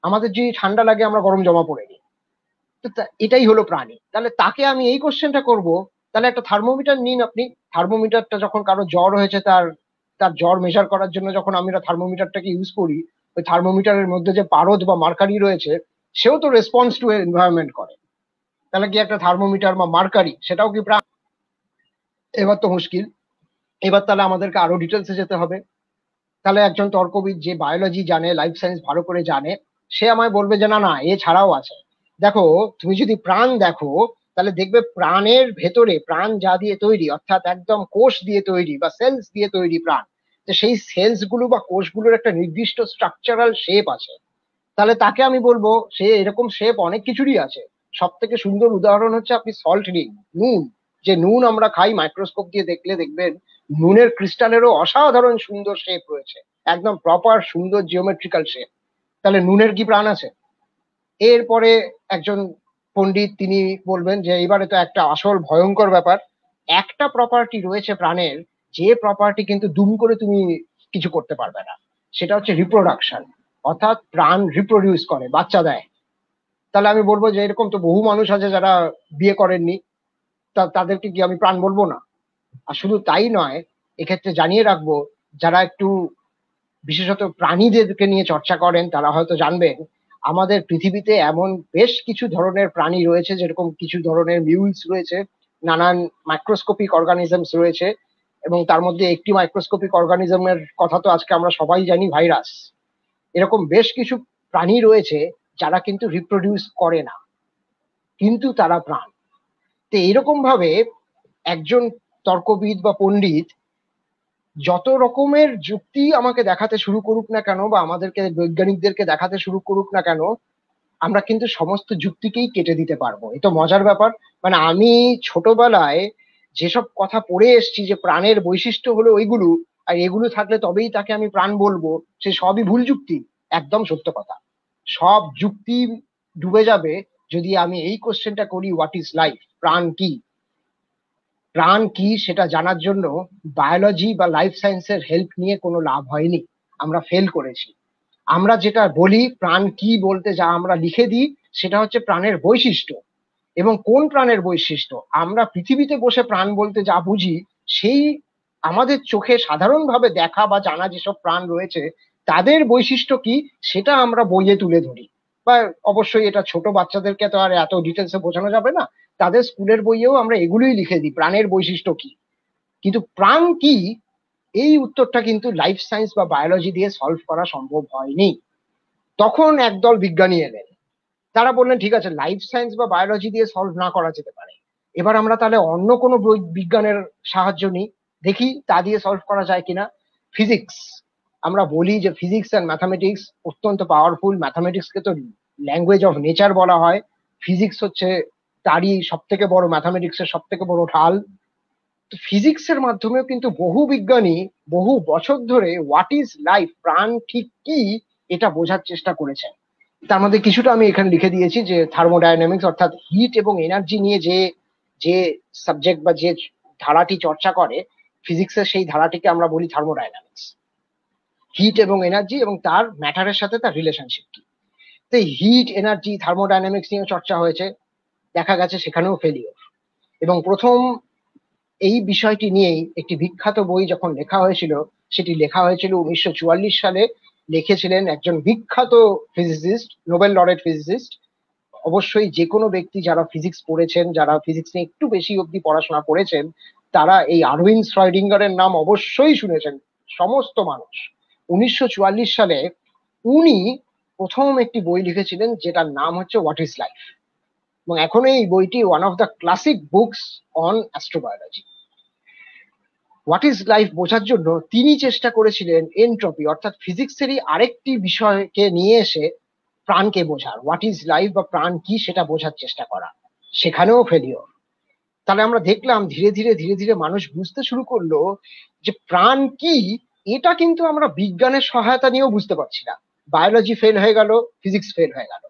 আমাদের যদি ঠান্ডা লাগে আমরা গরম জামা পরে নিই। তো এটাই হলো প্রাণী। তাহলে তাকে আমি এই কোশ্চেনটা করব, তাহলে একটা থার্মোমিটার নিন আপনি, থার্মোমিটারটা যখন কারো জ্বর হয়েছে তার তার জ্বর মেজার করার জন্য যখন আমরা থার্মোমিটারটাকে ইউজ করি, ওই থার্মোমিটারের মধ্যে যে পারদ বা মার্কারি রয়েছে সেও তো রেসপন্স টু এনভায়রনমেন্ট করে। তাহলে কি একটা থার্মোমিটার বা মার্কারি সেটাও কি প্রাণ? এবার তো মুশকিল। এবার তাহলে আমাদেরকে আরো ডিটেলসে যেতে হবে। তাহলে একজন তর্কবিদ যে বায়োলজি জানে, লাইফ সায়েন্স ভালো করে জানে, সে আমায় বলবে যে না না এছাড়াও আছে। দেখো, তুমি যদি প্রাণ দেখো তাহলে দেখবে প্রাণের ভেতরে, প্রাণ যা দিয়ে তৈরি, অর্থাৎ একদম কোষ দিয়ে তৈরি বা সেলস দিয়ে তৈরি প্রাণ, তো সেই সেলস গুলো বা কোষগুলোর একটা নির্দিষ্ট স্ট্রাকচারাল শেপ আছে। তাহলে তাকে আমি বলবো সে এরকম শেপ অনেক কিছুরই আছে। সব থেকে সুন্দর উদাহরণ হচ্ছে আপনি সল্ট নিন, নুন। যে নুন আমরা খাই, মাইক্রোস্কোপ দিয়ে দেখলে দেখবেন নুনের ক্রিস্টালেরও অসাধারণ সুন্দর শেপ রয়েছে, একদম প্রপার সুন্দর জিওমেট্রিক্যাল শেপ। তাহলে নুনের কি প্রাণ আছে? এরপরে একজন পণ্ডিত তিনি বলবেন যে এবারে তো একটা আসল ভয়ঙ্কর ব্যাপার, একটা প্রপার্টি রয়েছে প্রাণের, যে প্রপার্টি কিন্তু দুম করে তুমি কিছু করতে পারবে না, সেটা হচ্ছে রিপ্রোডাকশন। অর্থাৎ প্রাণ রিপ্রোডিউস করে, বাচ্চা দেয়। তাহলে আমি বলবো যে এরকম তো বহু মানুষ আছে যারা বিয়ে করেননি, তাদেরকে কি আমি প্রাণ বলবো না? আর শুধু তাই নয়, এক্ষেত্রে জানিয়ে রাখবো, যারা একটু বিশেষত প্রাণীদেরকে নিয়ে চর্চা করেন তারা হয়তো জানবেন আমাদের পৃথিবীতে এমন বেশ কিছু ধরনের প্রাণী রয়েছে, যেরকম কিছু ধরনের মিউলস রয়েছে, নানান মাইক্রোস্কোপিক অর্গানিজমস রয়েছে, এবং তার মধ্যে একটি মাইক্রোস্কোপিক অর্গানিজমের কথা তো আজকে আমরা সবাই জানি, ভাইরাস। এরকম বেশ কিছু প্রাণী রয়েছে যারা কিন্তু রিপ্রোডিউস করে না, কিন্তু তারা প্রাণ। তো এইরকম ভাবে একজন তর্কবিদ বা পণ্ডিত যত রকমের যুক্তি আমাকে দেখাতে শুরু করুক না কেন, বা আমাদেরকে বৈজ্ঞানিকদেরকে দেখাতে শুরু করুক না কেন, আমরা কিন্তু সমস্ত যুক্তিকেই কেটে দিতে পারবো। এ তো মজার ব্যাপার। মানে আমি ছোটবেলায় যেসব কথা পড়ে এসেছি যে প্রাণের বৈশিষ্ট্য হলো ওইগুলো, আর এগুলো থাকলে তবেই তাকে আমি প্রাণ বলবো, সে সবই ভুল যুক্তি। একদম সত্য কথা। সব যুক্তি ডুবে যাবে যদি আমি এই কোশ্চেনটা করি, হোয়াট ইজ লাইফ, প্রাণ কি? প্রাণ কি সেটা জানার জন্য বায়োলজি বা লাইফ সায়েন্সের হেল্প নিয়ে কোনো লাভ হয়নি, আমরা ফেল করেছি। আমরা যেটা বলি প্রাণ কি বলতে, যা আমরা লিখে দিই সেটা হচ্ছে প্রাণের বৈশিষ্ট্য। এবং কোন প্রাণের বৈশিষ্ট্য? আমরা পৃথিবীতে বসে প্রাণ বলতে যা বুঝি, সেই আমাদের চোখে সাধারণভাবে দেখা বা জানা যেসব প্রাণ রয়েছে তাদের বৈশিষ্ট্য কি সেটা আমরা বইয়ে তুলে ধরি। বা অবশ্যই এটা ছোট বাচ্চাদেরকে তো আর এত ডিটেলসে বোঝানো যাবে না, তাদের স্কুলের বইয়েও আমরা এগুলোই লিখে দিই, প্রাণের বৈশিষ্ট্য কি। কিন্তু প্রাণ কি, এই উত্তরটা কিন্তু লাইফ সায়েন্স বা বায়োলজি দিয়ে সলভ করা সম্ভব হয়নি। তখন একদল বিজ্ঞানী এলেন, তারা বললেন ঠিক আছে, লাইফ সায়েন্স বা বায়োলজি দিয়ে সলভ না করা যেতে পারে, এবার আমরা তাহলে অন্য কোনো বিজ্ঞানের সাহায্য নিই, দেখি তা দিয়ে সলভ করা যায় কিনা। ফিজিক্স। আমরা বলি যে ফিজিক্স অ্যান্ড ম্যাথামেটিক্স অত্যন্ত পাওয়ারফুল, ম্যাথামেটিক্সকে তো ল্যাঙ্গুয়েজ অফ নেচার বলা হয়, ফিজিক্স হচ্ছে তারই সব থেকে বড়, ম্যাথামেটিক্সের সব থেকে বড় ঢাল। ফিজিক্সের মাধ্যমেও কিন্তু বহু বিজ্ঞানী বহু বছর ধরে হোয়াট ইজ লাইফ, প্রাণ ঠিক কি, এটা বোঝার চেষ্টা করেছেন। তার মধ্যে কিছুটা আমি এখানে লিখে দিয়েছি, যে থার্মোডাইনামিক্স অর্থাৎ হিট এবং এনার্জি নিয়ে যে যে সাবজেক্ট বা যে ধারাটি চর্চা করে ফিজিক্সের, সেই ধারাটিকে আমরা বলি থার্মোডাইনামিক্স। হিট এবং এনার্জি এবং তার ম্যাটারের সাথে তার রিলেশনশিপ কি। তো হিট, এনার্জি, থার্মোডাইনামিক্স নিয়ে চর্চা হয়েছে, দেখা গেছে সেখানেও ফেলিওর। এবং প্রথম এই বিষয়টি নিয়েই একটি বিখ্যাত বই যখন লেখা হয়েছিল, সেটি লেখা হয়েছিল 1944 সালে। লিখেছিলেন একজন বিখ্যাত ফিজিসিস্ট, নোবেল লরেট ফিজিসিস্ট। অবশ্যই যে কোনো ব্যক্তি যারা ফিজিক্স পড়েছেন, যারা ফিজিক্স নিয়ে একটু বেশি অবধি পড়াশোনা করেছেন, তারা এই আরউইন শ্রয়ডিঙ্গারের নাম অবশ্যই শুনেছেন, সমস্ত মানুষ। 1944 সালে উনি প্রথম একটি বই লিখেছিলেন যেটার নাম হচ্ছে হোয়াট ইজ লাইফ, এবং এখন এই বইটি one of the classic books on astrobiology. What is life বোঝার জন্য তিনি চেষ্টা করেছিলেন এনট্রপি অর্থাৎ ফিজিক্সেরই আরেকটি বিষয়কে নিয়ে এসে প্রাণকে বোঝার, হোয়াট ইজ লাইফ বা প্রাণ কি সেটা বোঝার চেষ্টা করা, সেখানেও ফেলিওর। তাহলে আমরা দেখলাম ধীরে ধীরে ধীরে ধীরে মানুষ বুঝতে শুরু করলো যে প্রাণ কি, এটা কিন্তু আমরা বিজ্ঞানের সহায়তা নিয়েও বুঝতে পারছি না। বায়োলজি ফেল হয়ে গেল, ফিজিক্স ফেল হয়ে গেল,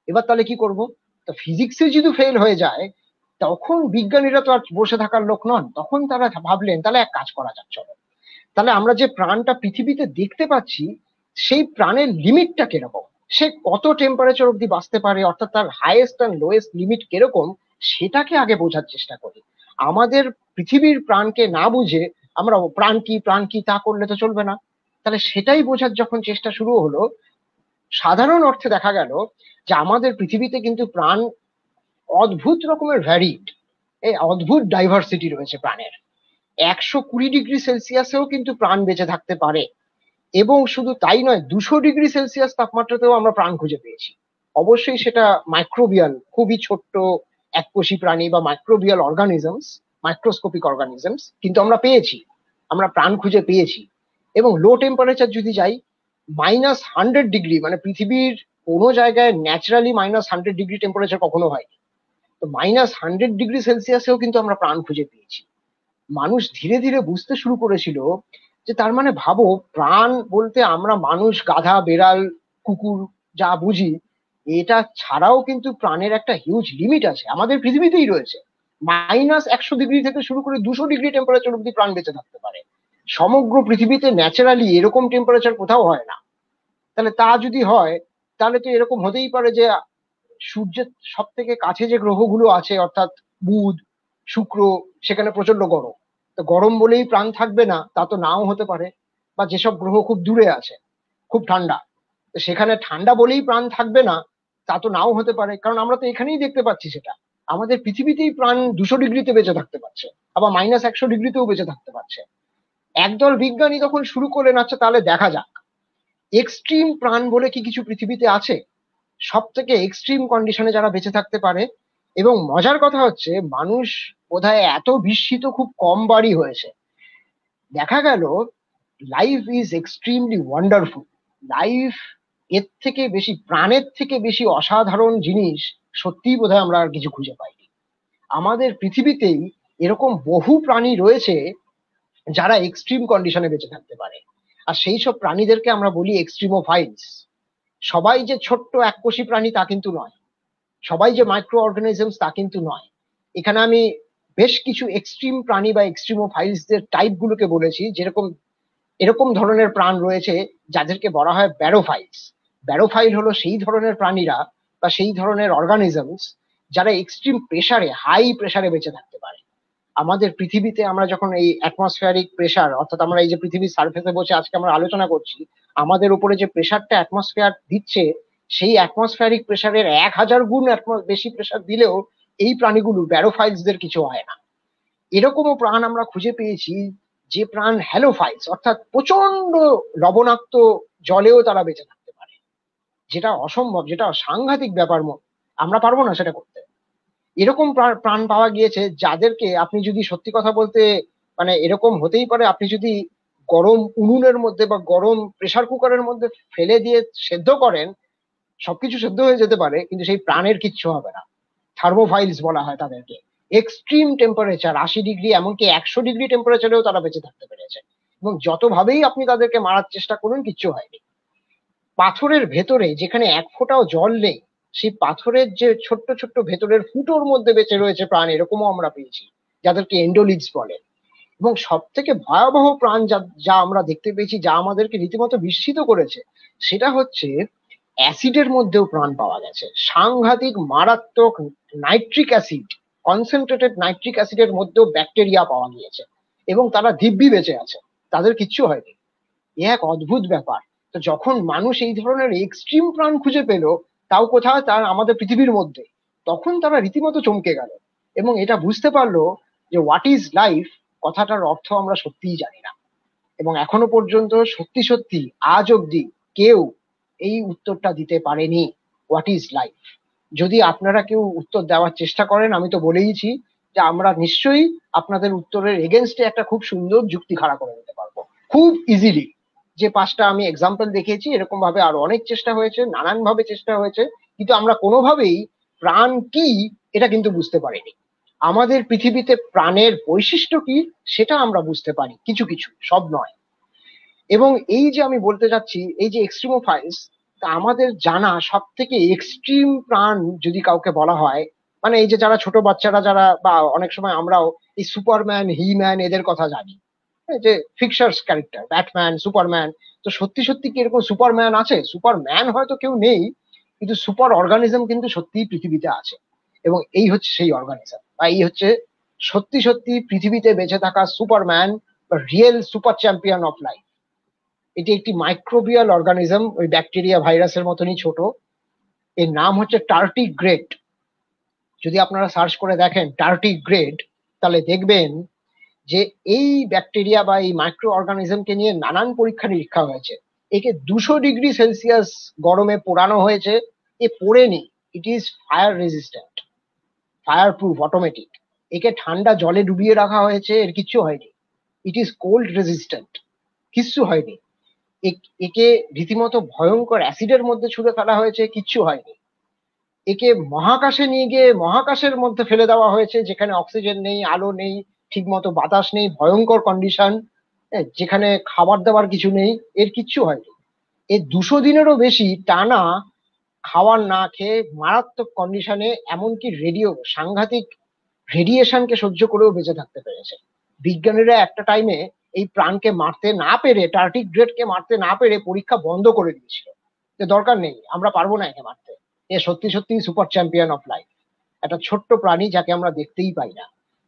এবার তাহলে কি করব? তো ফিজিক্সে যদি ফেল হয়ে যায়, তখন বিজ্ঞানীরা তো আর বসে থাকার লোক নন, তখন তারা ভাবলেন তাহলে এক কাজ করা যাক, চলো তাহলে আমরা যে প্রাণটা পৃথিবীতে দেখতে পাচ্ছি সেই প্রাণের লিমিটটা কিরকম, সে কত টেম্পারেচার অব্দি বাঁচতে পারে, অর্থাৎ তার হাইয়েস্ট অ্যান্ড লোয়েস্ট লিমিট কিরকম, সেটাকে আগে বোঝার চেষ্টা করি। আমাদের পৃথিবীর প্রাণকে না বুঝে আমরা প্রাণ কি প্রাণ কি তা করলে তো চলবে না। তাহলে সেটাই বোঝার যখন চেষ্টা শুরু হলো, সাধারণ অর্থে দেখা গেল যে আমাদের পৃথিবীতে কিন্তু প্রাণ অদ্ভুত রকমের ভ্যারিড, এই অদ্ভুত ডাইভার্সিটি রয়েছে প্রাণের। 120°C কিন্তু প্রাণ বেঁচে থাকতে পারে, এবং শুধু তাই নয়, 200°C তাপমাত্রাতেও আমরা প্রাণ খুঁজে পেয়েছি। অবশ্যই সেটা মাইক্রোবিয়াল, খুবই ছোট্ট এককোষী প্রাণী বা মাইক্রোবিয়াল অর্গানিজমস, মাইক্রোস্কোপিক অর্গানিজমস, কিন্তু আমরা পেয়েছি, আমরা প্রাণ খুঁজে পেয়েছি। এবং লো টেম্পারেচার যদি যাই, -100°, মানে পৃথিবীর কোনো জায়গায় ন্যাচারালি -100° টেম্পারেচার কখনো হয়নি, তো -100°C কিন্তু আমরা প্রাণ খুঁজে পেয়েছি। মানুষ ধীরে ধীরে বুঝতে শুরু করেছিল যে তার মানে ভাবো, প্রাণ বলতে আমরা মানুষ, গাধা, বেড়াল, কুকুর যা বুঝি, এটা ছাড়াও কিন্তু প্রাণের একটা হিউজ লিমিট আছে, আমাদের পৃথিবীতেই রয়েছে। -100° থেকে শুরু করে 200° টেম্পারেচার অব্দি প্রাণ বেঁচে থাকতে পারে। সমগ্র পৃথিবীতে ন্যাচারালি এরকম টেম্পারেচার কোথাও হয় না। তাহলে তা যদি হয়, তাহলে তো এরকম হতেই পারে যে সূর্যের সব থেকে কাছে যে গ্রহগুলো আছে, অর্থাৎ বুধ, শুক্র, সেখানে প্রচন্ড গরম, তো গরম বলেই প্রাণ থাকবে না তা তো নাও হতে পারে। বা যেসব গ্রহ খুব দূরে আছে, খুব ঠান্ডা, তো সেখানে ঠান্ডা বলেই প্রাণ থাকবে না তা তো নাও হতে পারে, কারণ আমরা তো এখানেই দেখতে পাচ্ছি সেটা। আমাদের পৃথিবীতেই প্রাণ 200°তে বেঁচে থাকতে পারছে, আবার -100°তেও বেঁচে থাকতে পারছে। একদল বিজ্ঞানী তখন শুরু করলেন, আচ্ছা তাহলে দেখা যাক এক্সট্রিম প্রাণ বলে কি কিছু পৃথিবীতে আছে, সব থেকে এক্সট্রিম কন্ডিশনে যারা বেঁচে থাকতে পারে। এবং মজার কথা হচ্ছে, মানুষ বোধহয় এত বিস্মিত খুব কম বারই হয়েছে। দেখা গেল life is extremely wonderful. Life এর থেকে বেশি, প্রাণের থেকে বেশি অসাধারণ জিনিস সত্যিই বোধহয় আমরা আর কিছু খুঁজে পাইনি। আমাদের পৃথিবীতেই এরকম বহু প্রাণী রয়েছে যারা এক্সট্রিম কন্ডিশনে বেঁচে থাকতে পারে, আর সেই সব প্রাণীদেরকে আমরা বলি এক্সট্রিমোফাইলস। সবাই যে ছোট্ট এককোষী প্রাণী তা কিন্তু নয়, সবাই যে মাইক্রো অর্গানিজমস তা কিন্তু নয়। এখানে আমি বেশ কিছু এক্সট্রিম প্রাণী বা এক্সট্রিমোফাইলসদের টাইপ গুলোকে বলেছি, যেরকম এরকম ধরনের প্রাণ রয়েছে যাদেরকে বলা হয় ব্যারোফাইলস। ব্যারোফাইল হলো সেই ধরনের প্রাণীরা বা সেই ধরনের অর্গানিজমস যারা এক্সট্রিম প্রেসারে, হাই প্রেসারে বেঁচে থাকতে পারে। আমাদের পৃথিবীতে আমরা যখন এই অ্যাটমসফিয়ারিক প্রেসার, অর্থাৎ আমরা এই যে পৃথিবীর সার্ফেসে বসে আজকে আমরা আলোচনা করছি, আমাদের উপরে যে প্রেসারটা অ্যাটমসফিয়ার দিচ্ছে, সেই অ্যাটমসফিয়ারিক প্রেসারের 1000 গুণ বেশি প্রেসার দিলেও এই প্রাণীগুলো, ব্যারোফাইলসদের কিছু হয় না। এরকমও প্রাণ আমরা খুঁজে পেয়েছি যে প্রাণ হ্যালোফাইলস, অর্থাৎ প্রচন্ড লবণাক্ত জলেও তারা বেঁচে থাকতে পারে, যেটা অসম্ভব, যেটা সাংঘাতিক ব্যাপার, আমরা পারবো না সেটা করতে। এরকম প্রাণ পাওয়া গিয়েছে যাদেরকে আপনি যদি সত্যি কথা বলতে, মানে এরকম হতেই পারে, আপনি যদি গরম উনুনের মধ্যে বা গরম প্রেসার কুকারের মধ্যে ফেলে দিয়ে সেদ্ধ করেন, সবকিছু সেদ্ধ হয়ে যেতে পারে, কিন্তু সেই প্রাণের কিচ্ছু হবে না। থার্মোফাইলস বলা হয় তাদেরকে। এক্সট্রিম টেম্পারেচার 80°, এমনকি 100° টেম্পারেচারেও তারা বেঁচে থাকতে পেরেছে, এবং যতভাবেই আপনি তাদেরকে মারার চেষ্টা করুন কিচ্ছু হয়নি। পাথরের ভেতরে যেখানে এক ফোঁটাও জল নেই, সেই পাথরের যে ছোট্ট ছোট্ট ভেতরের ফুটোর মধ্যে বেঁচে রয়েছে প্রাণ, এরকমও আমরা পেয়েছি, যাদেরকে এন্ডোলিডস বলে। এবং সব থেকে ভয়াবহ প্রাণ যা আমরা দেখতে পেয়েছি, যা আমাদেরকে রীতিমতো বিস্মিত করেছে, সেটা হচ্ছে অ্যাসিডের মধ্যেও প্রাণ পাওয়া গেছে। সাংঘাতিক মারাত্মক নাইট্রিক অ্যাসিড, কনসেন্ট্রেটেড নাইট্রিক অ্যাসিডের মধ্যেও ব্যাকটেরিয়া পাওয়া গিয়েছে, এবং তারা দিব্যি বেঁচে আছে, তাদের কিচ্ছু হয়নি। এ এক অদ্ভুত ব্যাপার। তো যখন মানুষ এই ধরনের এক্সট্রিম প্রাণ খুঁজে পেল, তাও কোথাও তার আমাদের পৃথিবীর মধ্যে, তখন তারা রীতিমতো চমকে গেল এবং এটা বুঝতে পারলো যে হোয়াট ইজ লাইফ কথাটার অর্থ আমরা সত্যিই জানি না। এবং এখনো পর্যন্ত সত্যি সত্যি আজ অব্দি কেউ এই উত্তরটা দিতে পারেনি, হোয়াট ইজ লাইফ। যদি আপনারা কেউ উত্তর দেওয়ার চেষ্টা করেন, আমি তো বলেইছি যে আমরা নিশ্চয়ই আপনাদের উত্তরের এগেনস্টে একটা খুব সুন্দর যুক্তি খাড়া করে দিতে পারবো খুব ইজিলি। যে 5টা আমি এক্সাম্পল দেখিয়েছি, এরকম ভাবে আরো অনেক চেষ্টা হয়েছে, নানান ভাবে চেষ্টা হয়েছে, কিন্তু আমরা কোনোভাবেই প্রাণ কি এটা কিন্তু বুঝতে পারিনি। আমাদের পৃথিবীতে প্রাণের বৈশিষ্ট্য কি সেটা আমরা বুঝতে পারি কিছু কিছু, সব নয়। এবং এই যে আমি বলতে যাচ্ছি, এই যে এক্সট্রিমোফাইলস, তা আমাদের জানা সব থেকে এক্সট্রিম প্রাণ যদি কাউকে বলা হয়, মানে এই যে যারা ছোট বাচ্চারা, যারা বা অনেক সময় আমরাও এই সুপারম্যান, হিম্যান এদের কথা জানি, যে ফিকশার্স ক্যারেক্টার, ব্যাটম্যান, সুপারম্যান। তো সত্যি সত্যি কি এরকম সুপারম্যান আছে? সুপারম্যান হয়তো কেউ নেই, কিন্তু সুপার অর্গানিজম কিন্তু সত্যিই পৃথিবীতে আছে, এবং এই হচ্ছে সেই অর্গানিজম, বা এই হচ্ছে সত্যি সত্যি পৃথিবীতে বেঁচে থাকা সুপারম্যান বা real super champion of life. এটি একটি মাইক্রোবিয়াল অর্গানিজম, ওই ব্যাকটেরিয়া ভাইরাসের মতনই ছোট। এর নাম হচ্ছে টার্টিগ্রেড। যদি আপনারা সার্চ করে দেখেন টার্টিগ্রেড, তাহলে দেখবেন যে এই ব্যাকটেরিয়া বা এই মাইক্রো অর্গানিজমকে নিয়ে নানান পরীক্ষা নিরীক্ষা হয়েছে। একে 200 ডিগ্রি সেলসিয়াস গরমে পোড়ানো হয়েছে, এ পোড়েনি। It is fire resistant, fireproof, automatic. একে ঠান্ডা জলে ডুবিয়ে রাখা হয়েছে, এর কিচ্ছু হয়নি। ইট ইজ কোল্ড রেজিস্ট্যান্ট, কিচ্ছু হয়নি। একে রীতিমতো ভয়ঙ্কর অ্যাসিডের মধ্যে ছুড়ে ফেলা হয়েছে, কিচ্ছু হয়নি। একে মহাকাশে নিয়ে গিয়ে মহাকাশের মধ্যে ফেলে দেওয়া হয়েছে, যেখানে অক্সিজেন নেই, আলো নেই, ঠিক মতো বাতাস নেই, ভয়ঙ্কর কন্ডিশন, যেখানে খাবার দাবার কিছু নেই, এর কিচ্ছু হয়নি। এর 200 দিনেরও বেশি টানা খাবার না খেয়ে মারাত্মক কন্ডিশনে, এমনকি সাংঘাতিক রেডিয়েশনকে সহ্য করেও বেঁচে থাকতে পেরেছে। বিজ্ঞানীরা একটা টাইমে এই প্রাণকে মারতে না পেরে, টার্টিগ্রেডকে মারতে না পেরে পরীক্ষা বন্ধ করে দিয়েছিল, যে দরকার নেই, আমরা পারবো না একে মারতে, এ সত্যি সত্যি সুপার চ্যাম্পিয়ন অফ লাইফ, একটা ছোট্ট প্রাণী যাকে আমরা দেখতেই পাই না।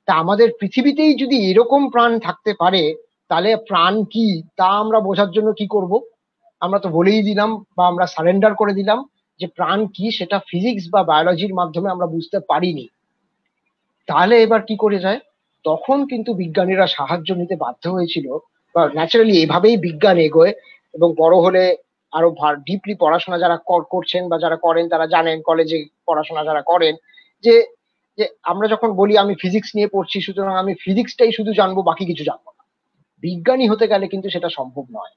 তা আমাদের পৃথিবীতেই যদি এরকম প্রাণ থাকতে পারে, তাহলে প্রাণ কি তা আমরা বোঝার জন্য কি করব? আমরা তো বলেই দিলাম বা আমরা সারেন্ডার করে দিলাম যে প্রাণ কি সেটা ফিজিক্স বা বায়োলজির মাধ্যমে আমরা বুঝতে পারিনি। তাহলে এবার কি করে যায়? তখন কিন্তু বিজ্ঞানীরা সাহায্য নিতে বাধ্য হয়েছিল, বা ন্যাচারালি এভাবেই বিজ্ঞান এগোয়। এবং বড় হলে আরো ডিপলি পড়াশোনা যারা করছেন বা যারা করেন তারা জানেন, কলেজে পড়াশোনা যারা করেন, যে যে আমরা যখন বলি আমি ফিজিক্স নিয়ে পড়ছি, সুতরাং আমি ফিজিক্সটাই শুধু জানবো, বাকি কিছু জানবো না। বিজ্ঞানী হতে গেলে কিন্তু সেটা সম্ভব নয়।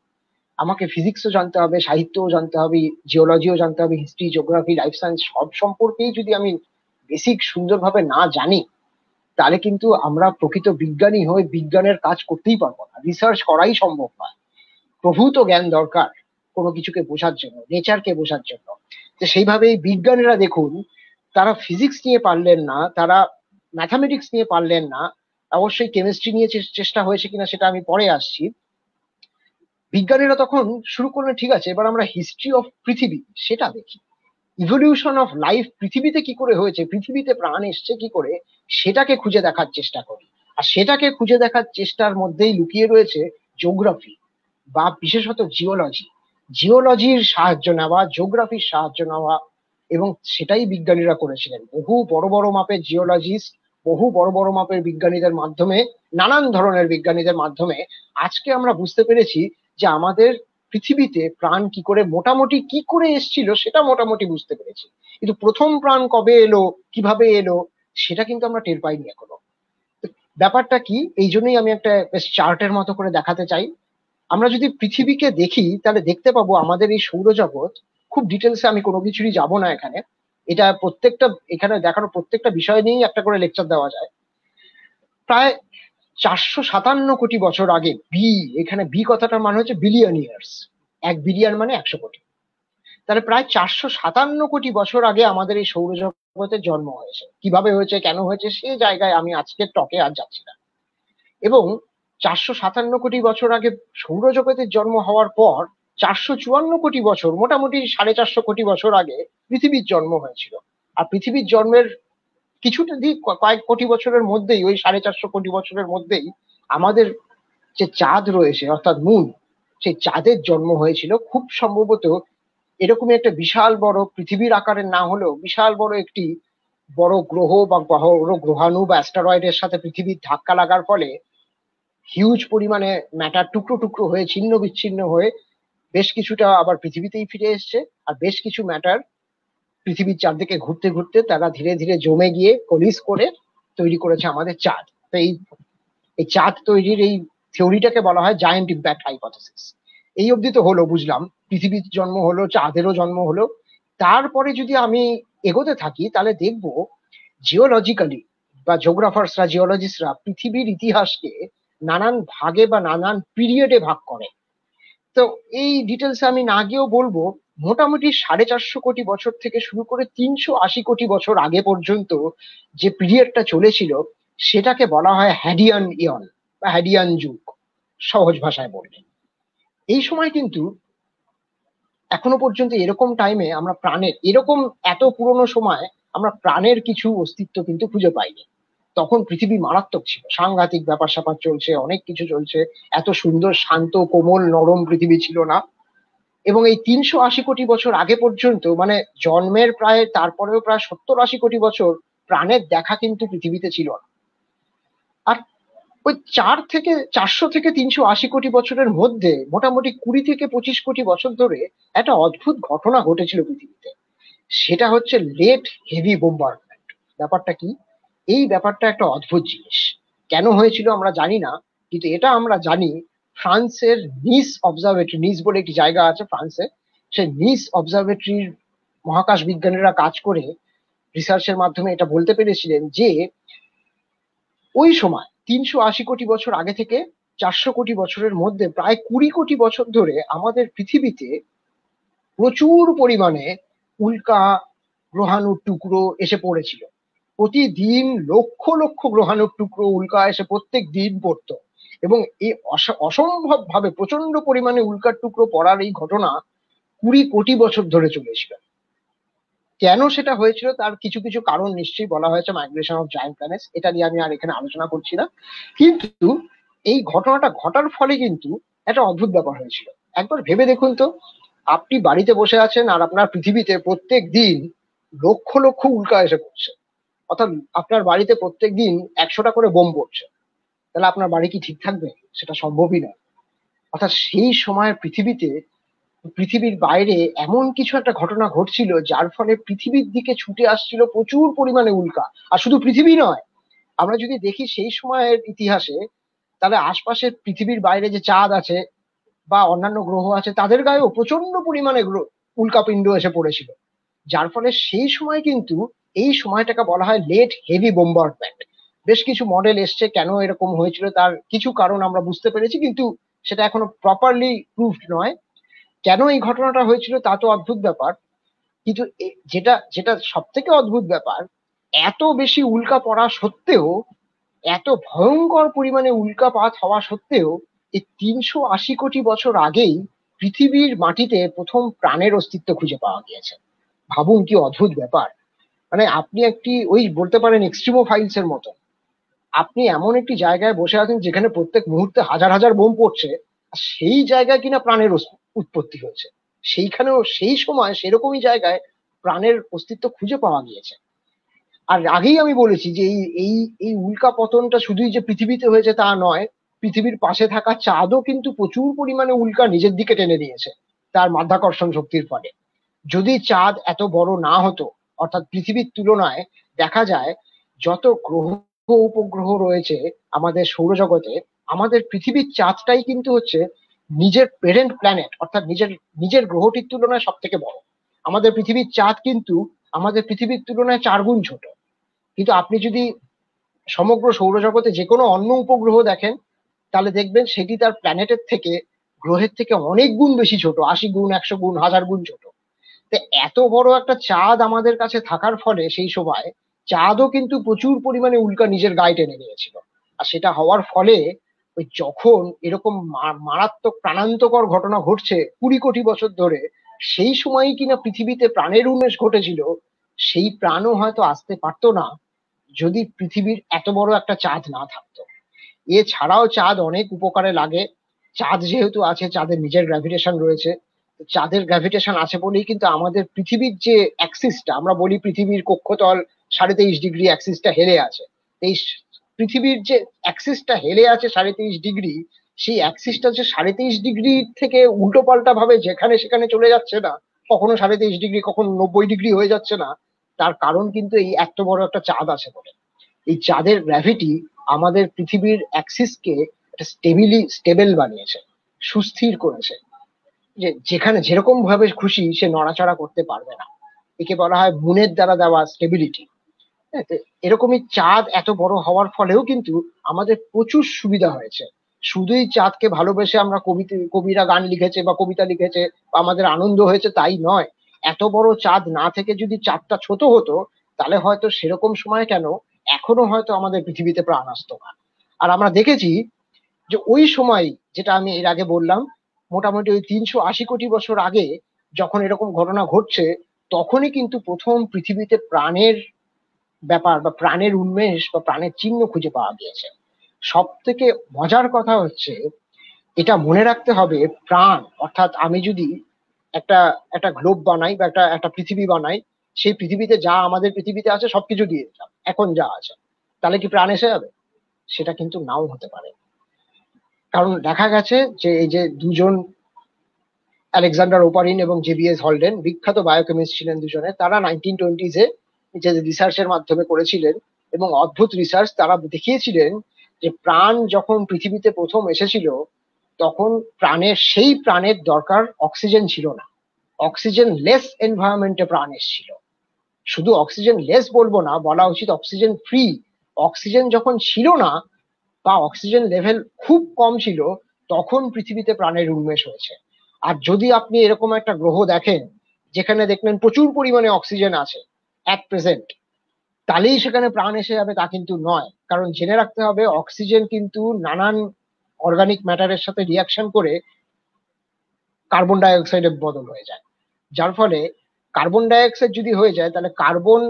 আমাকে ফিজিক্সও জানতে হবে, সাহিত্যও জানতে হবে, জিওলজিও জানতে হবে, হিস্ট্রি, জিওগ্রাফি, লাইফ সায়েন্স সব সম্পর্কেই যদি আমি বেসিক সুন্দরভাবে না জানি, তাহলে কিন্তু আমরা প্রকৃত বিজ্ঞানী হয়ে বিজ্ঞানের কাজ করতেই পারবো না, রিসার্চ করাই সম্ভব নয়। প্রভূত জ্ঞান দরকার কোনো কিছুকে বোঝার জন্য, নেচারকে বোঝার জন্য। তো সেইভাবেই বিজ্ঞানীরা দেখুন, তারা ফিজিক্স নিয়ে পারলেন না, তারা ম্যাথামেটিক্স নিয়ে পারলেন না, অবশ্যই কেমিস্ট্রি নিয়ে চেষ্টা হয়েছে কিনা সেটা আমি পরে আসছি। বিজ্ঞানীরা তখন শুরু করলেন, ঠিক আছে এবার আমরা হিস্ট্রি অফ পৃথিবী সেটা দেখি, ইভলিউশন অফ লাইফ পৃথিবীতে কি করে হয়েছে, পৃথিবীতে প্রাণ এসছে কি করে, সেটাকে খুঁজে দেখার চেষ্টা করি। আর সেটাকে খুঁজে দেখার চেষ্টার মধ্যেই লুকিয়ে রয়েছে জিওগ্রাফি বা বিশেষত জিওলজি। জিওলজির সাহায্য নেওয়া, জিওগ্রাফির সাহায্য নেওয়া, এবং সেটাই বিজ্ঞানীরা করেছিলেন। বহু বড় বড় মাপের জিওলজিস্ট, বহু বড় বড় মাপের বিজ্ঞানীদের মাধ্যমে, নানান ধরনের বিজ্ঞানীদের মাধ্যমে আজকে আমরা বুঝতে পেরেছি যে আমাদের পৃথিবীতে প্রাণ কি করে, মোটামুটি কি করে এসেছিল সেটা মোটামুটি বুঝতে পেরেছি। কিন্তু প্রথম প্রাণ কবে এলো, কিভাবে এলো, সেটা কিন্তু আমরা টের পাইনি এখনো। ব্যাপারটা কি, এই জন্যই আমি একটা বেশ চার্টের মতো করে দেখাতে চাই। আমরা যদি পৃথিবীকে দেখি তাহলে দেখতে পাবো আমাদের এই সৌরজগৎ, খুব ডিটেলসে আমি কোনো কিছুরই যাব না এখানে, এটা প্রত্যেকটা এখানে দেখানো প্রত্যেকটা বিষয় নিয়েই একটা করে লেকচার দেওয়া যায়। প্রায় 457 কোটি বছর আগে, এখানে বি কথাটার মানে হচ্ছে বিলিয়ন ইয়ার্স, 1 বিলিয়ন মানে 100 কোটি, তাহলে প্রায় 457 কোটি বছর আগে আমাদের এই সৌরজগতের জন্ম হয়েছে। কিভাবে হয়েছে, কেন হয়েছে, সে জায়গায় আমি আজকের টকে আর যাচ্ছি না। এবং 457 কোটি বছর আগে সৌরজগতের জন্ম হওয়ার পর 454 কোটি বছর, মোটামুটি 450 কোটি বছর আগে পৃথিবীর জন্ম হয়েছিল। আর পৃথিবীর জন্মের কিছুটা দিক কয়েক কোটি বছরের মধ্যেই, ওই 450 কোটি বছরের মধ্যেই আমাদের যে চাঁদ রয়েছে অর্থাৎ মুন, সেই চাঁদের জন্ম হয়েছিল। খুব সম্ভবত এরকমই একটা বিশাল বড়, পৃথিবীর আকারের না হলেও বিশাল বড় একটি বড় গ্রহ বা বড় গ্রহাণু বা অ্যাস্টেরয়েডের সাথে পৃথিবীর ধাক্কা লাগার ফলে হিউজ পরিমাণে ম্যাটার টুকরো টুকরো হয়ে, ছিন্ন বিচ্ছিন্ন হয়ে বেশ কিছুটা আবার পৃথিবীতেই ফিরে এসছে, আর বেশ কিছু ম্যাটার পৃথিবীর চারদিকে ঘুরতে ঘুরতে তারা ধীরে ধীরে জমে গিয়ে কলিজ করে তৈরি করেছে আমাদের চাঁদ। তো এই চাঁদ তৈরির এই থিওরিটাকে বলা হয় জায়ান্ট ইম্প্যাক্ট হাইপোথেসিস। এই অবধি তো হলো, বুঝলাম পৃথিবীর জন্ম হলো, চাঁদেরও জন্ম হলো। তারপরে যদি আমি এগোতে থাকি তাহলে দেখবো জিওলজিক্যালি বা জিওগ্রাফার্সরা, জিওলজিস্টরা পৃথিবীর ইতিহাসকে নানান ভাগে বা নানান পিরিয়ডে ভাগ করে। তো এই ডিটেলস আমি না গিয়েও বলবো, মোটামুটি 450 কোটি বছর থেকে শুরু করে 380 কোটি বছর আগে পর্যন্ত যে পিরিয়ডটা চলেছিল সেটাকে বলা হয় হ্যাডিয়ান ইয়ন বা হ্যাডিয়ান যুগ, সহজ ভাষায় বললে। এই সময় কিন্তু এখনো পর্যন্ত এরকম টাইমে আমরা প্রাণের, এরকম এত পুরনো সময় আমরা প্রাণের কিছু অস্তিত্ব কিন্তু খুঁজে পাইনি। তখন পৃথিবী মারাত্মক ছিল, সাংঘাতিক ব্যাপার স্যাপার চলছে, অনেক কিছু চলছে, এত সুন্দর শান্ত কোমল নরম পৃথিবী ছিল না। এবং এই 380 কোটি বছর আগে পর্যন্ত, মানে জন্মের প্রায় তারপরেও প্রায় 70-80 কোটি বছর প্রাণের দেখা কিন্তু পৃথিবীতে ছিল না। আর ওই 400 থেকে 380 কোটি বছরের মধ্যে মোটামুটি 20 থেকে 25 কোটি বছর ধরে একটা অদ্ভুত ঘটনা ঘটেছিল পৃথিবীতে। সেটা হচ্ছে লেট হেভি বোম্বার্ডমেন্ট। ব্যাপারটা কি? এই ব্যাপারটা একটা অদ্ভুত জিনিস। কেন হয়েছিল আমরা জানি না, কিন্তু এটা আমরা জানি ফ্রান্সের নিস অবজারভেটরি, নিস বলে একটি জায়গা আছে ফ্রান্সে, সেই নিস অবজারভেটরির মহাকাশ বিজ্ঞানীরা কাজ করে রিসার্চের মাধ্যমে এটা বলতে পেরেছিলেন যে ওই সময় 380 কোটি বছর আগে থেকে 400 কোটি বছরের মধ্যে প্রায় 20 কোটি বছর ধরে আমাদের পৃথিবীতে প্রচুর পরিমাণে উল্কা গ্রহাণুর টুকরো এসে পড়েছিল। প্রতিদিন লক্ষ লক্ষ গ্রহাণুর টুকরো উল্কা এসে প্রত্যেক দিন পড়তো, এবং এই অসম্ভব ভাবে প্রচন্ড পরিমাণে উল্কার টুকরো পড়ার এই ঘটনা 20 কোটি বছর ধরে চলেছিল। কেন সেটা হয়েছিল তার কিছু কিছু কারণ নিশ্চয়ই বলা হয়েছে, মাইগ্রেশন অফ জায়ান্ট প্ল্যানেটস, এটা নিয়ে আমি আর এখানে আলোচনা করছি না। কিন্তু এই ঘটনাটা ঘটার ফলে কিন্তু একটা অদ্ভুত ব্যাপার হয়েছিল। একবার ভেবে দেখুন তো, আপনি বাড়িতে বসে আছেন আর আপনার পৃথিবীতে প্রত্যেক দিন লক্ষ লক্ষ উল্কা এসে পড়ছে, অর্থাৎ আপনার বাড়িতে প্রত্যেক দিন 100টা করে বোম পড়ছে, তাহলে আপনার বাড়ি কি ঠিক থাকবে? সেটা সম্ভবই নয়। অর্থাৎ সেই সময় পৃথিবীর বাইরে এমন কিছু একটা ঘটনা ঘটছিল যার ফলে পৃথিবীর দিকে ছুটে আসছিল প্রচুর পরিমাণে উল্কা। আর শুধু পৃথিবী নয়, আমরা যদি দেখি সেই সময়ের ইতিহাসে, তাহলে আশপাশের পৃথিবীর বাইরে যে চাঁদ আছে বা অন্যান্য গ্রহ আছে তাদের গায়েও প্রচন্ড পরিমাণে উল্কাপিণ্ড এসে পড়েছিল। যার ফলে সেই সময় কিন্তু এই সময়টাকে বলা হয় লেট হেভি বোম্বার্ডমেন্ট। বেশ কিছু মডেল এসছে কেন এরকম হয়েছিল তার কিছু কারণ আমরা বুঝতে পেরেছি, কিন্তু সেটা এখনো প্রপারলি প্রুভড নয়। কেন এই ঘটনাটা হয়েছিল তা তো অদ্ভুত ব্যাপার, কিন্তু যেটা যেটা সব থেকে অদ্ভুত ব্যাপার, এত বেশি উল্কা পড়া সত্ত্বেও, এত ভয়ঙ্কর পরিমাণে উল্কাপাত হওয়া সত্ত্বেও এই 380 কোটি বছর আগেই পৃথিবীর মাটিতে প্রথম প্রাণের অস্তিত্ব খুঁজে পাওয়া গিয়েছে। ভাবুন কি অদ্ভুত ব্যাপার। মানে আপনি একটি ওই বলতে পারেন এক্সট্রিমোফাইলস এর মতো, আপনি এমন একটি জায়গায় বসে আছেন যেখানে প্রত্যেক মুহূর্তে হাজার হাজার বোম পড়ছে, আর সেই জায়গায় কিনা প্রাণের উৎপত্তি হয়েছে। সেইখানেও সেই সময় সেরকমই জায়গায় প্রাণের অস্তিত্ব খুঁজে পাওয়া গিয়েছে। আর আগেই আমি বলেছি যে এই এই এই উল্কা পতনটা শুধুই যে পৃথিবীতে হয়েছে তা নয়, পৃথিবীর পাশে থাকা চাঁদও কিন্তু প্রচুর পরিমাণে উল্কা নিজের দিকে টেনে নিয়েছে তার মাধ্যাকর্ষণ শক্তির ফলে। যদি চাঁদ এত বড় না হতো, অর্থাৎ পৃথিবীর তুলনায় দেখা যায় যত গ্রহ উপগ্রহ রয়েছে আমাদের সৌরজগতে, আমাদের পৃথিবীর চাঁদটাই কিন্তু হচ্ছে নিজের পেরেন্ট প্ল্যানেট, অর্থাৎ নিজের নিজের গ্রহটির তুলনায় সব থেকে বড়। আমাদের পৃথিবীর চাঁদ কিন্তু আমাদের পৃথিবীর তুলনায় 4 গুণ ছোট। কিন্তু আপনি যদি সমগ্র সৌরজগতে যে কোনো অন্য উপগ্রহ দেখেন, তাহলে দেখবেন সেটি তার প্ল্যানেটের থেকে, গ্রহের থেকে অনেক গুণ বেশি ছোট, 80 গুণ, 100 গুণ, 1000 গুণ ছোট। তো এত বড় একটা চাঁদ আমাদের কাছে থাকার ফলে সেই সময় চাঁদও কিন্তু প্রচুর পরিমাণে উল্কা নিজের গায়ে টেনে নিয়েছিল। আর সেটা হওয়ার ফলে ওই যখন এরকম মারাত্মক প্রাণান্তকর ঘটনা ঘটছে 20 কোটি বছর ধরে, সেই সময়ই কিনা পৃথিবীতে প্রাণের উন্মেষ ঘটেছিল। সেই প্রাণও হয়তো আসতে পারতো না যদি পৃথিবীর এত বড় একটা চাঁদ না থাকতো। এছাড়াও চাঁদ অনেক উপকারে লাগে। চাঁদ যেহেতু আছে, চাঁদের নিজের গ্র্যাভিটেশন রয়েছে। চাঁদের গ্র্যাভিটেশন আছে বলেই কিন্তু আমাদের পৃথিবীর যে অ্যাক্সিসটা, আমরা বলি পৃথিবীর কক্ষতল 23.5 ডিগ্রি অ্যাক্সিসটা হেলে আছে। এই পৃথিবীর যে অ্যাক্সিসটা হেলে আছে 23.5 ডিগ্রি, সেই অ্যাক্সিসটা যে 23.5 ডিগ্রি থেকে উল্টো পাল্টা ভাবে যেখানে সেখানে চলে যাচ্ছে না, কখনো 23.5 ডিগ্রি কখনো 90 ডিগ্রি হয়ে যাচ্ছে না, তার কারণ কিন্তু এই এত বড় একটা চাঁদ আছে বলে। এই চাঁদের গ্র্যাভিটি আমাদের পৃথিবীর অ্যাক্সিসকে একটা স্টেবল বানিয়েছে, সুস্থির করেছে, যে যেখানে যেরকম ভাবে খুশি সে নড়াচড়া করতে পারবে না। একে বলা হয় মুনের দ্বারা দেওয়া স্টেবিলিটি। এরকমই চাঁদ এত বড় হওয়ার ফলেও কিন্তু আমাদের প্রচুর সুবিধা হয়েছে। শুধুই চাঁদকে ভালোবেসে আমরা কবিরা গান লিখেছে বা কবিতা লিখেছে বা আমাদের আনন্দ হয়েছে তাই নয়। এত বড় চাঁদ না থেকে যদি চাঁদটা ছোট হতো, তাহলে হয়তো সেরকম সময় কেন এখনো হয়তো আমাদের পৃথিবীতে প্রাণ আসতো না। আর আমরা দেখেছি যে ওই সময়, যেটা আমি এর আগে বললাম, মোটামুটি ওই 380 কোটি বছর আগে যখন এরকম ঘটনা ঘটছে, তখনই কিন্তু প্রথম পৃথিবীতে প্রাণের ব্যাপার বা প্রাণের উন্মেষ বা প্রাণের চিহ্ন খুঁজে পাওয়া গিয়েছে। সব থেকে মজার কথা হচ্ছে, এটা মনে রাখতে হবে, প্রাণ অর্থাৎ আমি যদি একটা একটা গ্লোব বানাই বা একটা পৃথিবী বানাই, সেই পৃথিবীতে যা আমাদের পৃথিবীতে আছে সবকিছু দিয়ে দিলাম, এখন যা আছে, তাহলে কি প্রাণ এসে যাবে? সেটা কিন্তু নাও হতে পারে। কারণ দেখা গেছে যে এই যে দুজন আলেকজান্ডার ওপারিন এবং জেবিএস হলডেন, বিখ্যাত বায়োকেমিস্ট ছিলেন দুজনে, তারা 1920s যে রিসার্চের মাধ্যমে করেছিলেন এবং অদ্ভুত রিসার্চ, তারা দেখিয়েছিলেন যে প্রাণ যখন পৃথিবীতে প্রথম এসেছিল তখন সেই প্রাণের দরকার অক্সিজেন ছিল না, অক্সিজেন লেস এনভায়রনমেন্টে প্রাণ এসেছিল। শুধু অক্সিজেন লেস বলবো না, বলা উচিত অক্সিজেন ফ্রি। অক্সিজেন যখন ছিল না বা অক্সিজেন লেভেল খুব কম ছিল, তখন পৃথিবীতে প্রাণের উন্মেষ হয়েছে। আর যদি আপনি এরকম একটা গ্রহ দেখেন যেখানে দেখলেন প্রচুর পরিমাণে অক্সিজেন আছে অ্যাট প্রেজেন্ট, তাহলেই সেখানে প্রাণ এসে যাবে তা কিন্তু নয়। কারণ জেনে রাখতে হবে, অক্সিজেন কিন্তু নানান অর্গানিক ম্যাটারের সাথে রিয়াকশন করে কার্বন ডাই অক্সাইডে বদল হয়ে যায়, যার ফলে কার্বন ডাই অক্সাইড যদি হয়ে যায় তাহলে কার্বন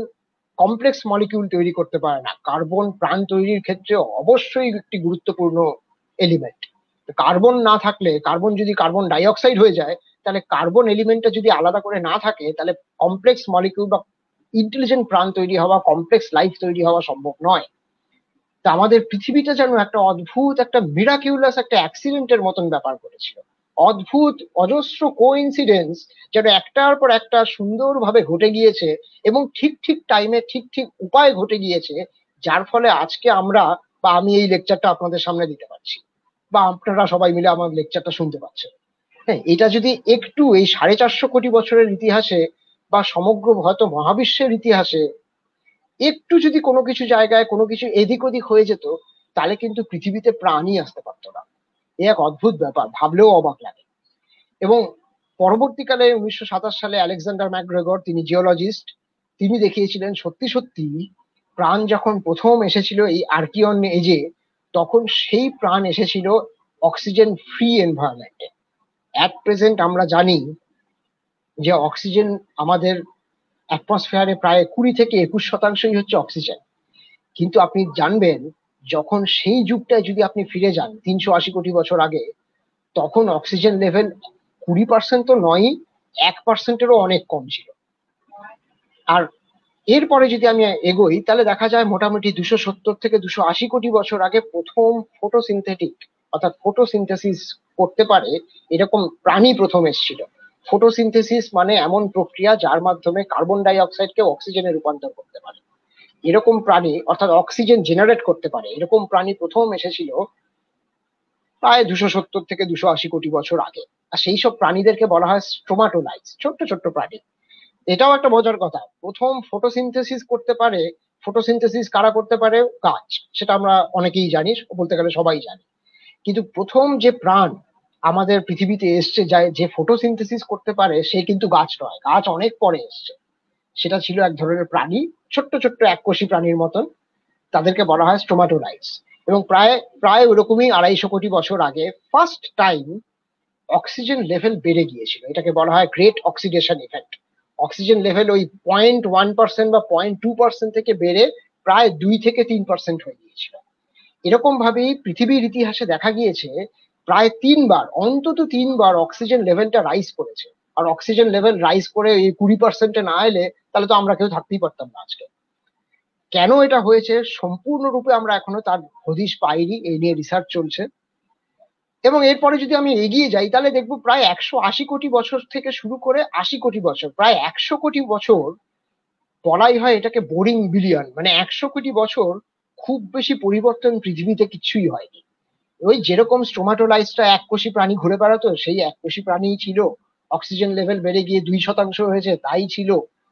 কমপ্লেক্স মলিকিউল তৈরি করতে পারে না। কার্বন প্রাণ তৈরির ক্ষেত্রে অবশ্যই একটি গুরুত্বপূর্ণ এলিমেন্ট। কার্বন না থাকলে, কার্বন যদি কার্বন ডাই অক্সাইড হয়ে যায়, তাহলে কার্বন এলিমেন্টটা যদি আলাদা করে না থাকে, তাহলে কমপ্লেক্স মলিকিউল বা ইন্টেলিজেন্ট প্রাণ তৈরি হওয়া, কমপ্লেক্স লাইফ তৈরি হওয়া সম্ভব নয়। তা আমাদের পৃথিবীটা যেন একটা অদ্ভুত, একটা মিরাকিউলাস, একটা অ্যাক্সিডেন্টের মতন ব্যাপার করেছিল। অদ্ভুত অজস্র কোইন্সিডেন্স যেন একটার পর একটা সুন্দরভাবে ঘটে গিয়েছে এবং ঠিক ঠিক টাইমে ঠিক ঠিক উপায় ঘটে গিয়েছে, যার ফলে আজকে আমরা বা আমি এই লেকচারটা আপনাদের সামনে দিতে পারছি বা আপনারা সবাই মিলে আমার লেকচারটা শুনতে পাচ্ছেন। হ্যাঁ, এটা যদি একটু এই 450 কোটি বছরের ইতিহাসে বা সমগ্র হয়তো মহাবিশ্বের ইতিহাসে একটু যদি কোনো কিছু জায়গায় কোনো কিছু এদিক ওদিক হয়ে যেত, তাহলে কিন্তু পৃথিবীতে প্রাণই আসতে পারতো না। এ এক অদ্ভুত ব্যাপার, ভাবলেও অবাক লাগে। এবং পরবর্তীকালে 1927 সালে আলেকজান্ডার ম্যাকগ্রেগর, তিনি জিওলজিস্ট, তিনি দেখিয়েছিলেন সত্যি সত্যি প্রাণ যখন প্রথম এসেছিল এই আর্কিয়ন এজে, তখন সেই প্রাণ এসেছিল অক্সিজেন ফ্রি এনভায়রনমেন্টে। অ্যাট প্রেজেন্ট আমরা জানি যে অক্সিজেন আমাদের অ্যাটমসফিয়ারে প্রায় 20 থেকে 21% হচ্ছে অক্সিজেন। কিন্তু আপনি জানবেন, যখন সেই যুগটায় যদি আপনি ফিরে যান 380 কোটি বছর আগে, তখন অক্সিজেন লেভেল 20% তো নয়, 1%-এরও অনেক কম ছিল। আর এরপরে যদি আমি এগোই, তাহলে দেখা যায় মোটামুটি 270 থেকে 280 কোটি বছর আগে প্রথম ফটোসিনথেটিক অর্থাৎ ফটোসিনথেসিস করতে পারে এরকম প্রাণী প্রথম এসেছিল। ফটোসিনথেসিস মানে এমন প্রক্রিয়া যার মাধ্যমে কার্বন ডাই অক্সাইডকে অক্সিজেনে রূপান্তর করতে পারে, এরকম প্রাণী অর্থাৎ অক্সিজেন জেনারেট করতে পারে, এরকম প্রাণী প্রথম এসেছিল প্রায় 270 থেকে 280 কোটি বছর আগে। আর সেই সব প্রাণীদেরকে বলা হয় স্ট্রোমাটোলাইটস, ছোট্ট ছোট্ট প্রাণী। এটাও একটা মজার কথা, প্রথম ফটোসিনথেসিস করতে পারে, ফটোসিনথেসিস কারা করতে পারে? গাছ। সেটা আমরা অনেকেই জানি, বলতে গেলে সবাই জানি। কিন্তু প্রথম যে প্রাণ আমাদের পৃথিবীতে এসছে যে ফটোসিনথেসিস করতে পারে, সে কিন্তু গাছ নয়, গাছ অনেক পরে এসছে। সেটা ছিল এক ধরনের প্রাণী, ছোট্ট ছোট্ট এককোষী প্রাণীর মতন, তাদেরকে বলা হয় স্ট্রোমাটোলাইটস। এবং প্রায় প্রায় ওরকমই 250 কোটি বছর আগে ফার্স্ট টাইম অক্সিজেন লেভেল বেড়ে গিয়েছিল, এটাকে বলা হয় great oxidation effect. Oxygen level ওই 0.1% বা 0.2% থেকে বেড়ে প্রায় 2 থেকে 3% হয়ে গিয়েছিল। এরকম ভাবেই পৃথিবীর ইতিহাসে দেখা গিয়েছে প্রায় 3বার, অন্তত 3বার অক্সিজেন লেভেলটা রাইজ করেছে। আর অক্সিজেন লেভেল রাইজ করে এই 20%-এ না এলে তাহলে তো আমরা কেউ থাকতেই পারতাম না আজকে। কেন এটা হয়েছে সম্পূর্ণরূপে আমরা এখনো তার হদিশ পাইনি, এই নিয়ে রিসার্চ চলছে। এবং এরপরে যদি আমি এগিয়ে যাই, তাহলে দেখবো প্রায় 180 কোটি বছর থেকে শুরু করে 80 কোটি বছর, প্রায় 100 কোটি বছর, বলাই হয় এটাকে বোরিং বিলিয়ন, মানে 100 কোটি বছর খুব বেশি পরিবর্তন পৃথিবীতে কিছুই হয়নি। ওই যেরকম স্ট্রোমাটোলাইটসটা এককোষী প্রাণী ঘুরে বেড়াতো, সেই এককোষী প্রাণীই ছিল। অক্সিজেন লেভেল বেড়ে গিয়ে 2% হয়েছে, তাই ছিল।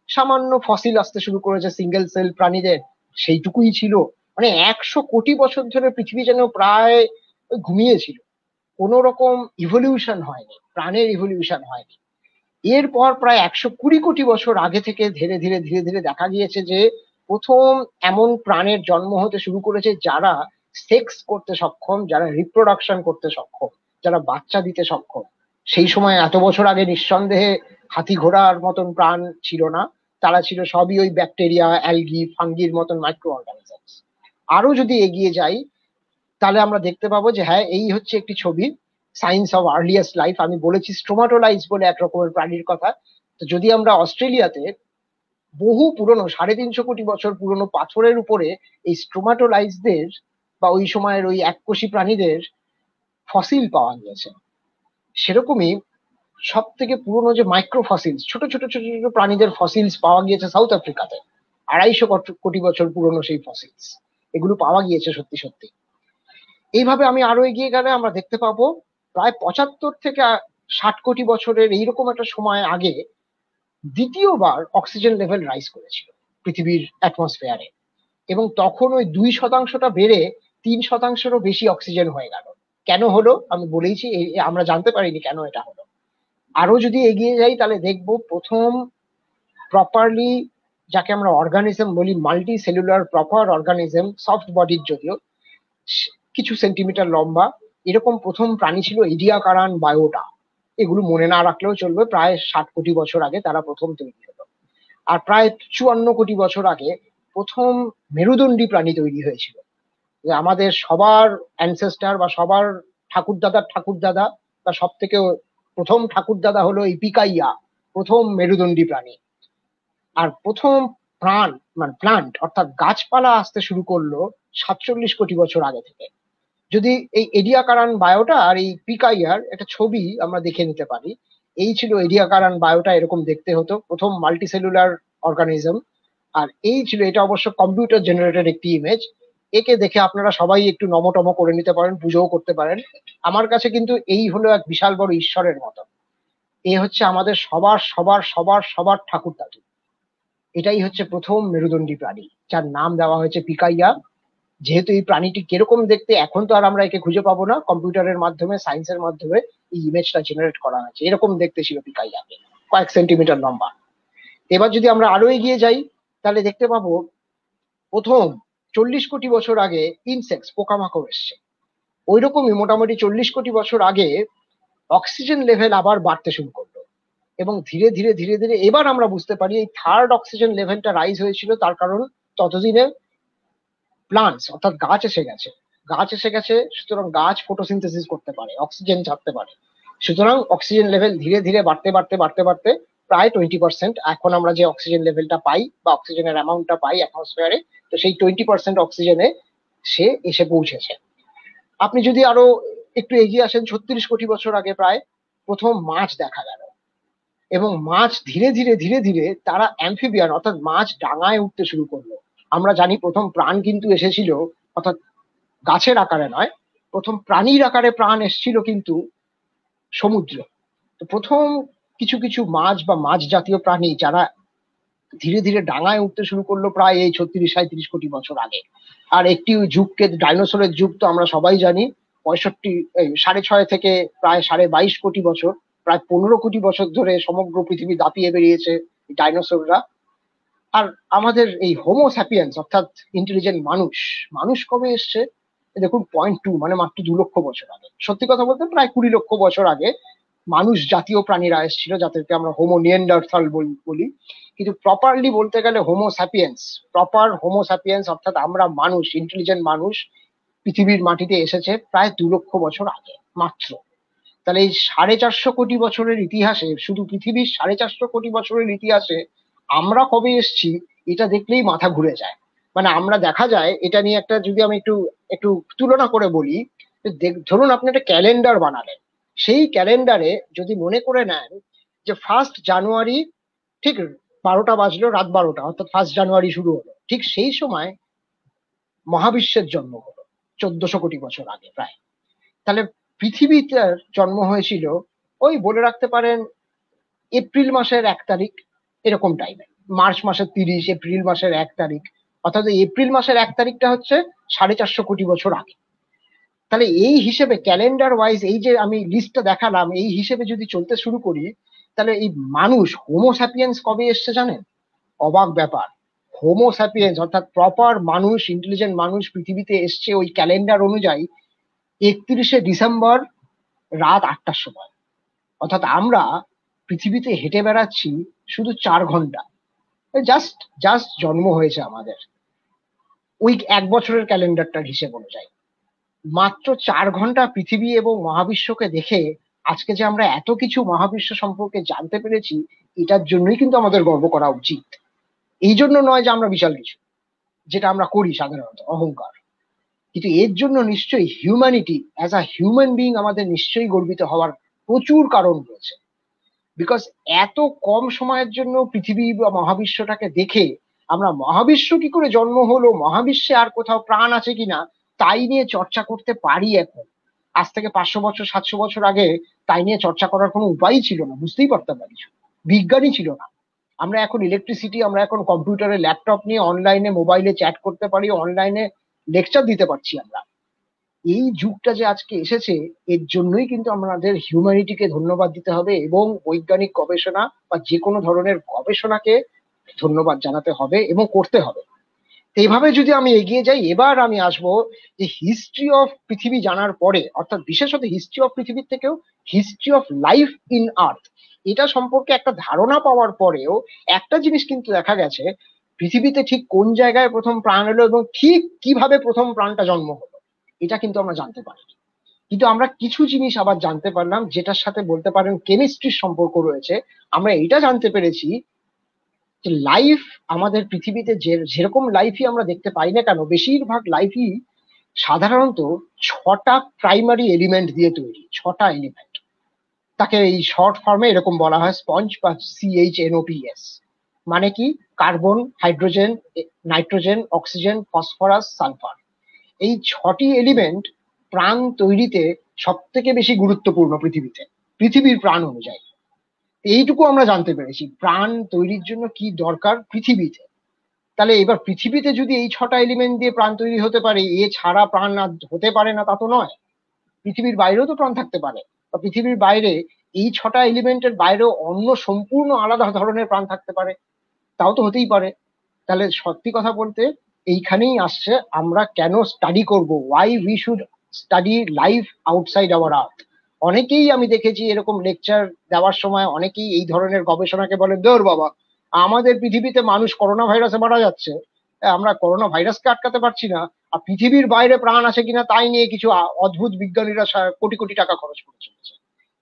সামান্য ফসিল আসতে শুরু করেছে সিঙ্গেল সেল প্রাণীদের, সেইটুকুই ছিল। মানে 100 কোটি বছর ধরে পৃথিবী যেন প্রায় ঘুমিয়েছিল, কোন রকম ইভলিউশন হয়নি, প্রাণের ইভলিউশন হয়নি। এরপর প্রায় 120 কোটি বছর আগে থেকে ধীরে ধীরে ধীরে ধীরে দেখা গিয়েছে যে প্রথম এমন প্রাণের জন্ম হতে শুরু করেছে যারা সেক্স করতে সক্ষম, যারা রিপ্রোডাকশন করতে সক্ষম, যারা বাচ্চা দিতে সক্ষম। সেই সময় এত বছর আগে নিঃসন্দেহে হাতি ঘোড়ার মতন প্রাণ ছিল না, তারা ছিল সবই ওই ব্যাকটেরিয়া, অ্যালগি, ফাঙ্গির মতন মাইক্রো অর্গানিজমস। আরো যদি এগিয়ে যাই তাহলে আমরা দেখতে পাবো যে হ্যাঁ, এই হচ্ছে একটি ছবি সায়েন্স অফ আর্লিয়েস্ট লাইফ। আমি বলেছি স্ট্রোমাটোলাইজ বলে এক রকমের প্রাণীর কথা। তো যদি আমরা অস্ট্রেলিয়াতে বহু পুরনো 350 কোটি বছর পুরনো পাথরের উপরে এই স্ট্রোমাটোলাইজদের বা ওই সময়ের ওই এককোষী প্রাণীদের ফসিল পাওয়া গিয়েছে, সেরকমই সব থেকে পুরনো যে মাইক্রো ফসিলস, ছোট ছোট ছোট ছোট প্রাণীদের ফসিলস পাওয়া গিয়েছে সাউথ আফ্রিকাতে। 250 কোটি বছর পুরনো সেই ফসিলস, এগুলো পাওয়া গিয়েছে সত্যি সত্যি। এইভাবে আমি আরো এগিয়ে গেলে আমরা দেখতে পাবো প্রায় 75 থেকে 60 কোটি বছরের এইরকম একটা সময় আগে দ্বিতীয়বার অক্সিজেন লেভেল রাইজ করেছিল পৃথিবীর অ্যাটমসফেয়ারে, এবং তখন ওই 2%টা বেড়ে 3%-এরও বেশি অক্সিজেন হয়ে গেল। কেন হলো আমি বলেইছি, আমরা জানতে পারিনি কেন এটা হলো। আরো যদি এগিয়ে যাই তাহলে দেখবো প্রথম প্রপারলি, যাকে আমরা অর্গানিজম বলি, multi cellular proper organism, soft বডির যদিও, কিছু সেন্টিমিটার লম্বা, এরকম প্রথম প্রাণী ছিল এডিয়াকারান বায়োটা। এগুলো মনে না রাখলেও চলবে, প্রায় 60 কোটি বছর আগে তারা প্রথম তৈরি হলো। আর প্রায় 54 কোটি বছর আগে প্রথম মেরুদণ্ডী প্রাণী তৈরি হয়েছিল। আমাদের সবার অ্যানসেস্টার বা সবার ঠাকুরদাদা বা সব থেকে প্রথম ঠাকুরদাদা হলো এই পিকাইয়া, প্রথম মেরুদণ্ডী প্রাণী। আর প্রথম প্লান্ট অর্থাৎ গাছপালা আসতে শুরু করলো 47 কোটি বছর আগে থেকে। যদি এই এডিয়াকারান বায়োটা আর এই পিকাইয়ার একটা ছবি আমরা দেখে নিতে পারি, এই ছিল এডিয়াকারান বায়োটা, এরকম দেখতে হতো, প্রথম মাল্টিসেলুলার অর্গানিজম। আর এই ছিল, এটা অবশ্য কম্পিউটার জেনারেটেড একটি ইমেজ। একে দেখে আপনারা সবাই একটু নমটম করে নিতে পারেন, পুজোও করতে পারেন। আমার কাছে কিন্তু এই হলো এক বিশাল বড় ঈশ্বরের মতো। এ হচ্ছে আমাদের সবার সবার সবার সবার ঠাকুর দাদু। এটাই হচ্ছে প্রথম মেরুদণ্ডী প্রাণী, যার নাম দেওয়া হয়েছে পিকাইয়া। যেহেতু এই প্রাণীটি কিরকম দেখতে এখন তো আর আমরা একে খুঁজে পাবো না, কম্পিউটারের মাধ্যমে, সায়েন্সের মাধ্যমে এই ইমেজটা জেনারেট করা হয়েছে। এরকম দেখতে ছিল পিকাইয়াকে, কয়েক সেন্টিমিটার লম্বা। এবার যদি আমরা আরো এগিয়ে যাই তাহলে দেখতে পাবো প্রথম 40 কোটি বছর আগে ইনসেক্টস, পোকামাকড় এসছে। ওই রকমই মোটামুটি 40 কোটি বছর আগে অক্সিজেন লেভেল আবার বাড়তে শুরু করলো, এবং ধীরে ধীরে ধীরে ধীরে এবার আমরা বুঝতে পারি এই থার্ড অক্সিজেন লেভেলটা রাইজ হয়েছিল, তার কারণ ততদিনে প্লান্টস অর্থাৎ গাছ এসে গেছে। সুতরাং গাছ ফটোসিনথেসিস করতে পারে, অক্সিজেন ছাড়তে পারে। সুতরাং অক্সিজেন লেভেল ধীরে ধীরে বাড়তে বাড়তে বাড়তে বাড়তে প্রায় 20%, এখন আমরা যে অক্সিজেন লেভেলটা পাই বা অক্সিজেনের অ্যামাউন্টটা পাই অ্যাটমসফিয়ারে, তো সেই 20% অক্সিজেনে সে এসে পৌঁছেছে। আপনি যদি আরো একটু এগিয়ে আসেন 36 কোটি বছর আগে প্রায় প্রথম মাছ দেখা গেল, এবং মাছ ধীরে ধীরে ধীরে ধীরে তারা অ্যামফিবিয়ান অর্থাৎ মাছ ডাঙায় উঠতে শুরু করলো। আমরা জানি প্রথম প্রাণ কিন্তু এসেছিল, অর্থাৎ গাছের আকারে নয়, প্রথম প্রাণীর আকারে প্রাণ এসেছিল কিন্তু সমুদ্রে। তো প্রথম কিছু কিছু মাছ বা মাছ জাতীয় প্রাণী যারা ধীরে ধীরে ডাঙায় উঠতে শুরু করলো প্রায় এই 36-37 কোটি বছর আগে। আর একটি যুগকে, ডাইনোসরের যুগ তো আমরা সবাই জানি, 6.5 থেকে প্রায় 22.5 কোটি বছর, প্রায় 15 কোটি বছর ধরে সমগ্র পৃথিবী দাপিয়ে বেরিয়েছে ডাইনোসররা। আর আমাদের এই হোমো স্যাপিয়েন্স অর্থাৎ ইন্টেলিজেন্ট মানুষ কবে এসছে দেখুন, 0.2 মানে মাত্র 2 লক্ষ বছর আগে। সত্যি কথা বলতে প্রায় 20 লক্ষ বছর আগে মানুষ জাতীয় প্রাণীরা এসেছিল, যাদেরকে আমরা হোমো নিয়ান্ডারথাল বলি। কিন্তু প্রপারলি বলতে গেলে প্রপার হোমো স্যাপিয়েন্স অর্থাৎ আমরা মানুষ, ইন্টেলিজেন্ট মানুষ পৃথিবীর মাটিতে এসেছে প্রায় 2 লক্ষ বছর আগে মাত্র। তাহলে এই 450 কোটি বছরের ইতিহাসে, শুধু পৃথিবীর 450 কোটি বছরের ইতিহাসে আমরা কবে এসেছি এটা দেখলেই মাথা ঘুরে যায়। মানে আমরা দেখা যায় এটা নিয়ে একটা, যদি আমি একটু তুলনা করে বলি, ধরুন আপনি একটা ক্যালেন্ডার বানালেন, সেই ক্যালেন্ডারে যদি মনে করে নেন যে 1 জানুয়ারি ঠিক 12টা বাজলো, রাত 12টা, অর্থাৎ 1 জানুয়ারি শুরু হলো, ঠিক সেই সময় মহাবিশ্বের জন্ম হলো 1400 কোটি বছর আগে প্রায়। তাহলে পৃথিবীতে জন্ম হয়েছিল ওই বলে রাখতে পারেন এপ্রিল মাসের 1 তারিখ এরকম টাইমে, মার্চ মাসের 30, এপ্রিল মাসের 1 তারিখ, অর্থাৎ এপ্রিল মাসের 1 তারিখটা হচ্ছে 450 কোটি বছর আগে। তাহলে এই হিসেবে ক্যালেন্ডার ওয়াইজ এই যে আমি লিস্টটা দেখালাম, এই হিসেবে যদি চলতে শুরু করি, তাহলে এই মানুষ হোমো স্যাপিয়েন্স কবে এসছে জানেন? অবাক ব্যাপার, হোমো স্যাপিয়েন্স অর্থাৎ প্রপার মানুষ, ইন্টেলিজেন্ট মানুষ পৃথিবীতে এসছে ওই ক্যালেন্ডার অনুযায়ী 31শে ডিসেম্বর রাত 8টার সময়। অর্থাৎ আমরা পৃথিবীতে হেঁটে বেড়াচ্ছি শুধু 4 ঘন্টা, জাস্ট জাস্ট জন্ম হয়েছে আমাদের ওই 1 বছরের ক্যালেন্ডারটার হিসেব অনুযায়ী। মাত্র 4 ঘন্টা পৃথিবী এবং মহাবিশ্বকে দেখে আজকে যে আমরা এত কিছু মহাবিশ্ব সম্পর্কে জানতে পেরেছি, এটার জন্যই কিন্তু আমাদের গর্ব করা উচিত। এই জন্য নয় যে আমরা বিশাল কিছু, যেটা আমরা করি সাধারণত অহংকার, কিন্তু এর জন্য নিশ্চয়ই humanity as a human being আমাদের নিশ্চয়ই গর্বিত হওয়ার প্রচুর কারণ রয়েছে। বিকজ এত কম সময়ের জন্য পৃথিবী বা মহাবিশ্বটাকে দেখে আমরা মহাবিশ্ব কি করে জন্ম হলো, মহাবিশ্বে আর কোথাও প্রাণ আছে কিনা তাই নিয়ে চর্চা করতে পারি এখন। আজ থেকে 500 বছর 700 বছর আগে তাই নিয়ে চর্চা করার কোনো উপায়ই ছিল না, বুঝতেই পারতাম না, কিছু বিজ্ঞানই ছিল না। আমরা এখন ইলেকট্রিসিটি, আমরা এখন কম্পিউটারে ল্যাপটপ নিয়ে অনলাইনে মোবাইলে চ্যাট করতে পারি, অনলাইনে লেকচার দিতে পারছি আমরা। এই যুগটা যে আজকে এসেছে এর জন্যই কিন্তু আমাদের হিউম্যানিটিকে ধন্যবাদ দিতে হবে এবং বৈজ্ঞানিক গবেষণা বা যে কোনো ধরনের গবেষণাকে ধন্যবাদ জানাতে হবে এবং করতে হবে। এইভাবে যদি আমি এগিয়ে যাই, এবার আমি আসবো যে হিস্ট্রি অফ পৃথিবী জানার পরে, অর্থাৎ বিশেষত হিস্ট্রি অফ পৃথিবীর থেকেও হিস্ট্রি অফ লাইফ ইন আর্থ, এটা সম্পর্কে একটা ধারণা পাওয়ার পরেও একটা জিনিস কিন্তু দেখা গেছে, পৃথিবীতে ঠিক কোন জায়গায় প্রথম প্রাণ এলো এবং ঠিক কিভাবে প্রথম প্রাণটা জন্ম হলো এটা কিন্তু আমরা জানতে পারি। কিন্তু আমরা কিছু জিনিস আবার জানতে পারলাম যেটার সাথে বলতে পারেন কেমিস্ট্রির সম্পর্ক রয়েছে। আমরা এটা জানতে পেরেছি যে লাইফ আমাদের পৃথিবীতে যেরকম লাইফই আমরা দেখতে পাই না কেন, বেশিরভাগ লাইফই সাধারণত 6টা প্রাইমারি এলিমেন্ট দিয়ে তৈরি। 6টা এলিমেন্ট, তাকে এই শর্ট ফর্মে এরকম বলা হয় স্পঞ্জ বা CHNOPS। মানে কি? Carbon, hydrogen, nitrogen, oxygen, phosphorus, sulphur. এই 6টি এলিমেন্ট প্রাণ তৈরিতে সব থেকে বেশি গুরুত্বপূর্ণ পৃথিবীতে, পৃথিবীর প্রাণ অনুযায়ী। এইটুকু আমরা জানতে পেরেছি প্রাণ তৈরির জন্য কি দরকার পৃথিবীতে। তাহলে এবার পৃথিবীতে যদি এই 6টা এলিমেন্ট দিয়ে প্রাণ তৈরি হতে পারে, এ ছাড়া প্রাণ আর হতে পারে না তা তো নয়। পৃথিবীর বাইরেও তো প্রাণ থাকতে পারে, বা পৃথিবীর বাইরে এই 6টা এলিমেন্টের বাইরেও অন্য সম্পূর্ণ আলাদা ধরনের প্রাণ থাকতে পারে, তাও তো হতেই পারে। তাহলে সত্যি কথা বলতে এইখানেই আসছে আমরা কেন স্টাডি করব, why we should study life outside our Earth. অনেকেই আমি দেখেছি এরকম লেকচার দেওয়ার সময় অনেকেই এই ধরনের গবেষণাকে বলে, দৌর বাবা, আমাদের পৃথিবীতে মানুষ করোনা ভাইরাসে মারা যাচ্ছে, আমরা করোনা ভাইরাসকে আটকাতে পারছি না, আর পৃথিবীর বাইরে প্রাণ আছে কিনা তাই নিয়ে কিছু অদ্ভুত বিজ্ঞানীরা কোটি কোটি টাকা খরচ করে চলেছে।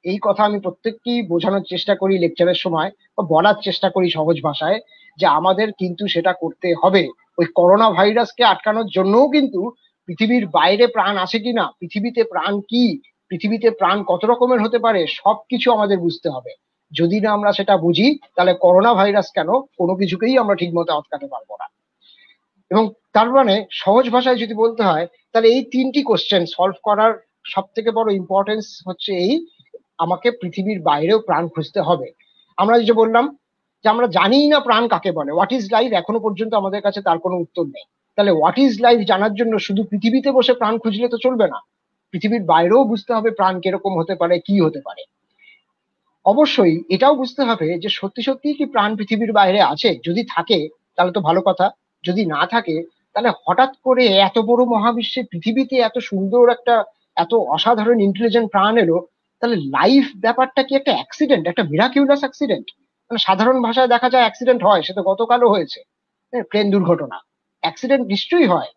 এই কথা আমি প্রত্যেককেই বোঝানোর চেষ্টা করি লেকচারের সময়, বা বলার চেষ্টা করি সহজ ভাষায়, যে আমাদের কিন্তু সেটা করতে হবে। ওই করোনা ভাইরাসকে আটকানোর জন্যও কিন্তু পৃথিবীর বাইরে প্রাণ আছে কিনা, পৃথিবীতে প্রাণ কি, পৃথিবীতে প্রাণ কত রকমের হতে পারে, সবকিছু আমাদের বুঝতে হবে। যদি না আমরা সেটা বুঝি তাহলে করোনা ভাইরাস কেন, কোনো কিছুকেই আমরা ঠিক মতো আটকাতে পারবো না। এবং তার মানে সহজ ভাষায় যদি বলতে হয়, তাহলে এই 3টি কোশ্চেন সলভ করার সব থেকে বড় ইম্পর্টেন্স হচ্ছে এই, আমাকে পৃথিবীর বাইরেও প্রাণ খুঁজতে হবে। আমরা যে বললাম যে আমরা জানিই না প্রাণ কাকে বলে, হোয়াট ইজ লাইফ, এখনো পর্যন্ত আমাদের কাছে তার কোনো উত্তর নেই। তাহলে হোয়াট ইজ লাইফ জানার জন্য শুধু পৃথিবীতে বসে প্রাণ খুঁজলে তো চলবে না, পৃথিবীর বাইরেও বুঝতে হবে প্রাণ কিরকম হতে পারে, কি হতে পারে। অবশ্যই এটাও বুঝতে হবে যে সত্যি সত্যি কি প্রাণ পৃথিবীর বাইরে আছে, যদি থাকে তাহলে তো ভালো কথা, যদি না থাকে তাহলে হঠাৎ করে এত বড় মহাবিশ্বে পৃথিবীতে এত সুন্দর একটা, এত অসাধারণ ইন্টেলিজেন্ট প্রাণ এলো, তাহলে লাইফ ব্যাপারটা কি একটা অ্যাক্সিডেন্ট, একটা মিরাকিউলাস অ্যাক্সিডেন্ট? মানে সাধারণ ভাষায় দেখা যায় অ্যাক্সিডেন্ট হয়, সেটা গতকালও হয়েছে, ট্রেন দুর্ঘটনা, অ্যাক্সিডেন্ট নিশ্চয়ই হয়,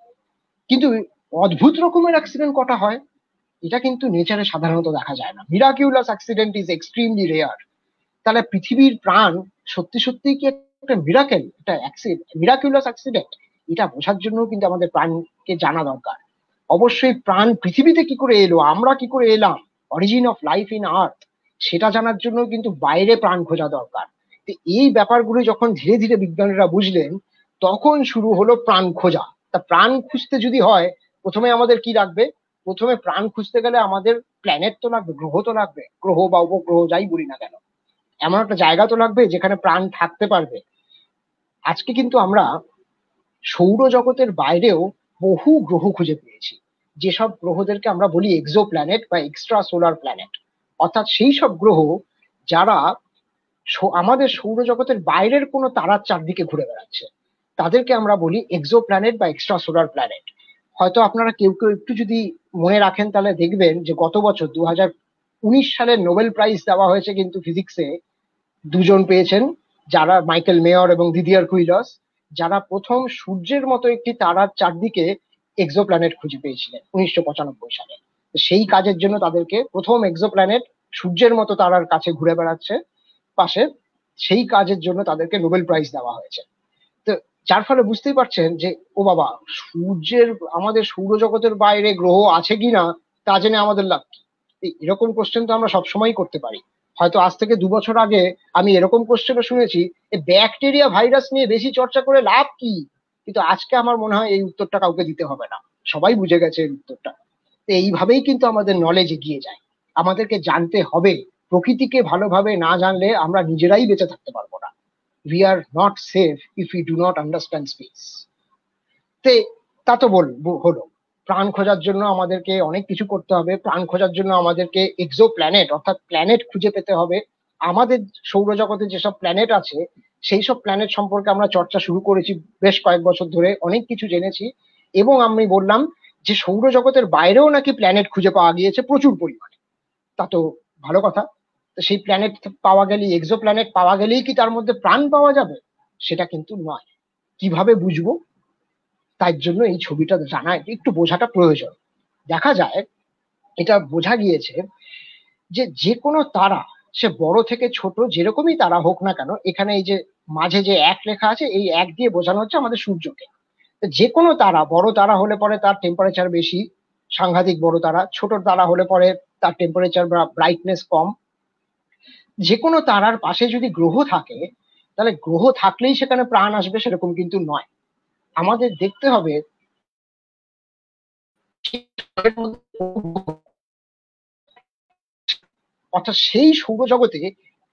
কিন্তু অদ্ভুত রকমের অ্যাক্সিডেন্ট কটা হয় এটা কিন্তু নেচারে সাধারণত দেখা যায় না। মিরাকিউলাস অ্যাক্সিডেন্ট ইজ এক্সট্রিমলি রেয়ার। তাহলে পৃথিবীর প্রাণ সত্যি সত্যি কি একটা মিরাকেল, একটা মিরাকিউলাস অ্যাক্সিডেন্ট? এটা বোঝার জন্য কিন্তু আমাদের প্রাণকে জানা দরকার। অবশ্যই প্রাণ পৃথিবীতে কি করে এলো, আমরা কি করে এলাম, অরিজিন অফ লাইফ ইন আর্থ, সেটা জানার জন্য কিন্তু বাইরে প্রাণ খোঁজা দরকার। তো এই ব্যাপারগুলো যখন ধীরে ধীরে বিজ্ঞানীরা বুঝলেন, তখন শুরু হলো প্রাণ খোঁজা। তা প্রাণ খুঁজতে যদি হয় প্রথমে আমাদের কি লাগবে? প্রথমে প্রাণ খুঁজতে গেলে আমাদের প্ল্যানেট তো লাগবে, গ্রহ তো লাগবে, গ্রহ বা উপগ্রহ যাই বলি না কেন, এমন একটা জায়গা তো লাগবে যেখানে প্রাণ থাকতে পারবে। আজকে কিন্তু আমরা সৌরজগতের বাইরেও বহু গ্রহ খুঁজে পেয়েছি, যেসব গ্রহদেরকে আমরা বলি এক্সো প্ল্যানেট বা এক্সট্রা সোলার প্ল্যানেট, অর্থাৎ সেই সব গ্রহ যারা আমাদের সৌরজগতের বাইরের কোনো তারার চারদিকে ঘুরে বেড়াচ্ছে, তাদেরকে আমরা বলি এক্সো প্ল্যানেট বা এক্সট্রা সোলার প্ল্যানেট। হয়তো আপনারা কেউ কেউ একটু যদি মনে রাখেন তাহলে দেখবেন যে গত বছর 2019 সালে নোবেল প্রাইজ দেওয়া হয়েছে কিন্তু ফিজিক্সে, দুজন পেয়েছেন, যারা মাইকেল মেয়র এবং দিদিয়ার কুইলস, যারা প্রথম সূর্যের মতো একটি তারার চারদিকে এক্সোপ্ল্যানেট খুঁজে পেয়েছিলেন 1995 সালে। সেই কাজের জন্য তাদেরকে প্রথম এক্সোপ্ল্যানেট সূর্যের মতো তারার কাছে ঘুরে বেড়াচ্ছে পাশে, সেই কাজের জন্য তাদেরকে নোবেল প্রাইজ দেওয়া হয়েছে। তো যার ফলে বুঝতেই পারছেন যে ও বাবা, সূর্যের আমাদের সৌরজগতের বাইরে গ্রহ আছে কিনা তা জেনে আমাদের লাভ কি? এরকম কোশ্চেন তো আমরা সবসময় করতে পারি। হয়তো আজ থেকে 2 বছর আগে আমি এরকম কোশ্চেনও শুনেছি, ব্যাকটেরিয়া ভাইরাস নিয়ে বেশি চর্চা করে লাভ কি? কিন্তু আজকে আমার মনে হয় এই উত্তরটা কাউকে দিতে হবে না, সবাই বুঝে গেছে এই উত্তরটা। তো এইভাবেই কিন্তু আমাদের নলেজ এগিয়ে যায়। আমাদেরকে জানতে হবে, প্রকৃতিকে ভালোভাবে না জানলে আমরা নিজেরাই বেঁচে থাকতে পারবো না। We are not safe if we do not understand space. তা তো হলো, প্রাণ খোঁজার জন্য আমাদেরকে অনেক কিছু করতে হবে। প্রাণ খোঁজার জন্য আমাদেরকে এক্সো প্ল্যানেট অর্থাৎ প্ল্যানেট খুঁজে পেতে হবে। আমাদের সৌরজগতে যেসব প্ল্যানেট আছে সেই সব প্ল্যানেট সম্পর্কে আমরা চর্চা শুরু করেছি বেশ কয়েক বছর ধরে, অনেক কিছু জেনেছি। এবং আমি বললাম যে সৌরজগতের বাইরেও নাকি প্ল্যানেট খুঁজে পাওয়া গিয়েছে প্রচুর পরিমাণে। তা তো ভালো কথা। তো সেই প্ল্যানেট পাওয়া গেলেই, এক্সো প্ল্যানেট পাওয়া গেলেই কি তার মধ্যে প্রাণ পাওয়া যাবে? সেটা কিন্তু নয়। কিভাবে বুঝবো? তার জন্য এই ছবিটা জানা, একটু বোঝাটা প্রয়োজন। দেখা যায়, এটা বোঝা গিয়েছে যে যে কোনো তারা, সে বড় থেকে ছোট যেরকমই তারা হোক না কেন, এখানে এই যে মাঝে যে এক লেখা আছে, এই এক দিয়ে বোঝানো হচ্ছে আমাদের সূর্যকে। যে কোনো তারা, বড় তারা হলে পরে তার টেম্পারেচার বেশি, সাংঘাতিক বড় তারা; ছোট তারা হলে পরে তার টেম্পারেচার বা ব্রাইটনেস কম। যে কোনো তারার পাশে যদি গ্রহ থাকে, তাহলে গ্রহ থাকলেই সেখানে প্রাণ আসবে সেরকম কিন্তু নয়। আমাদের দেখতে হবে অর্থাৎ সেই সৌরজগতে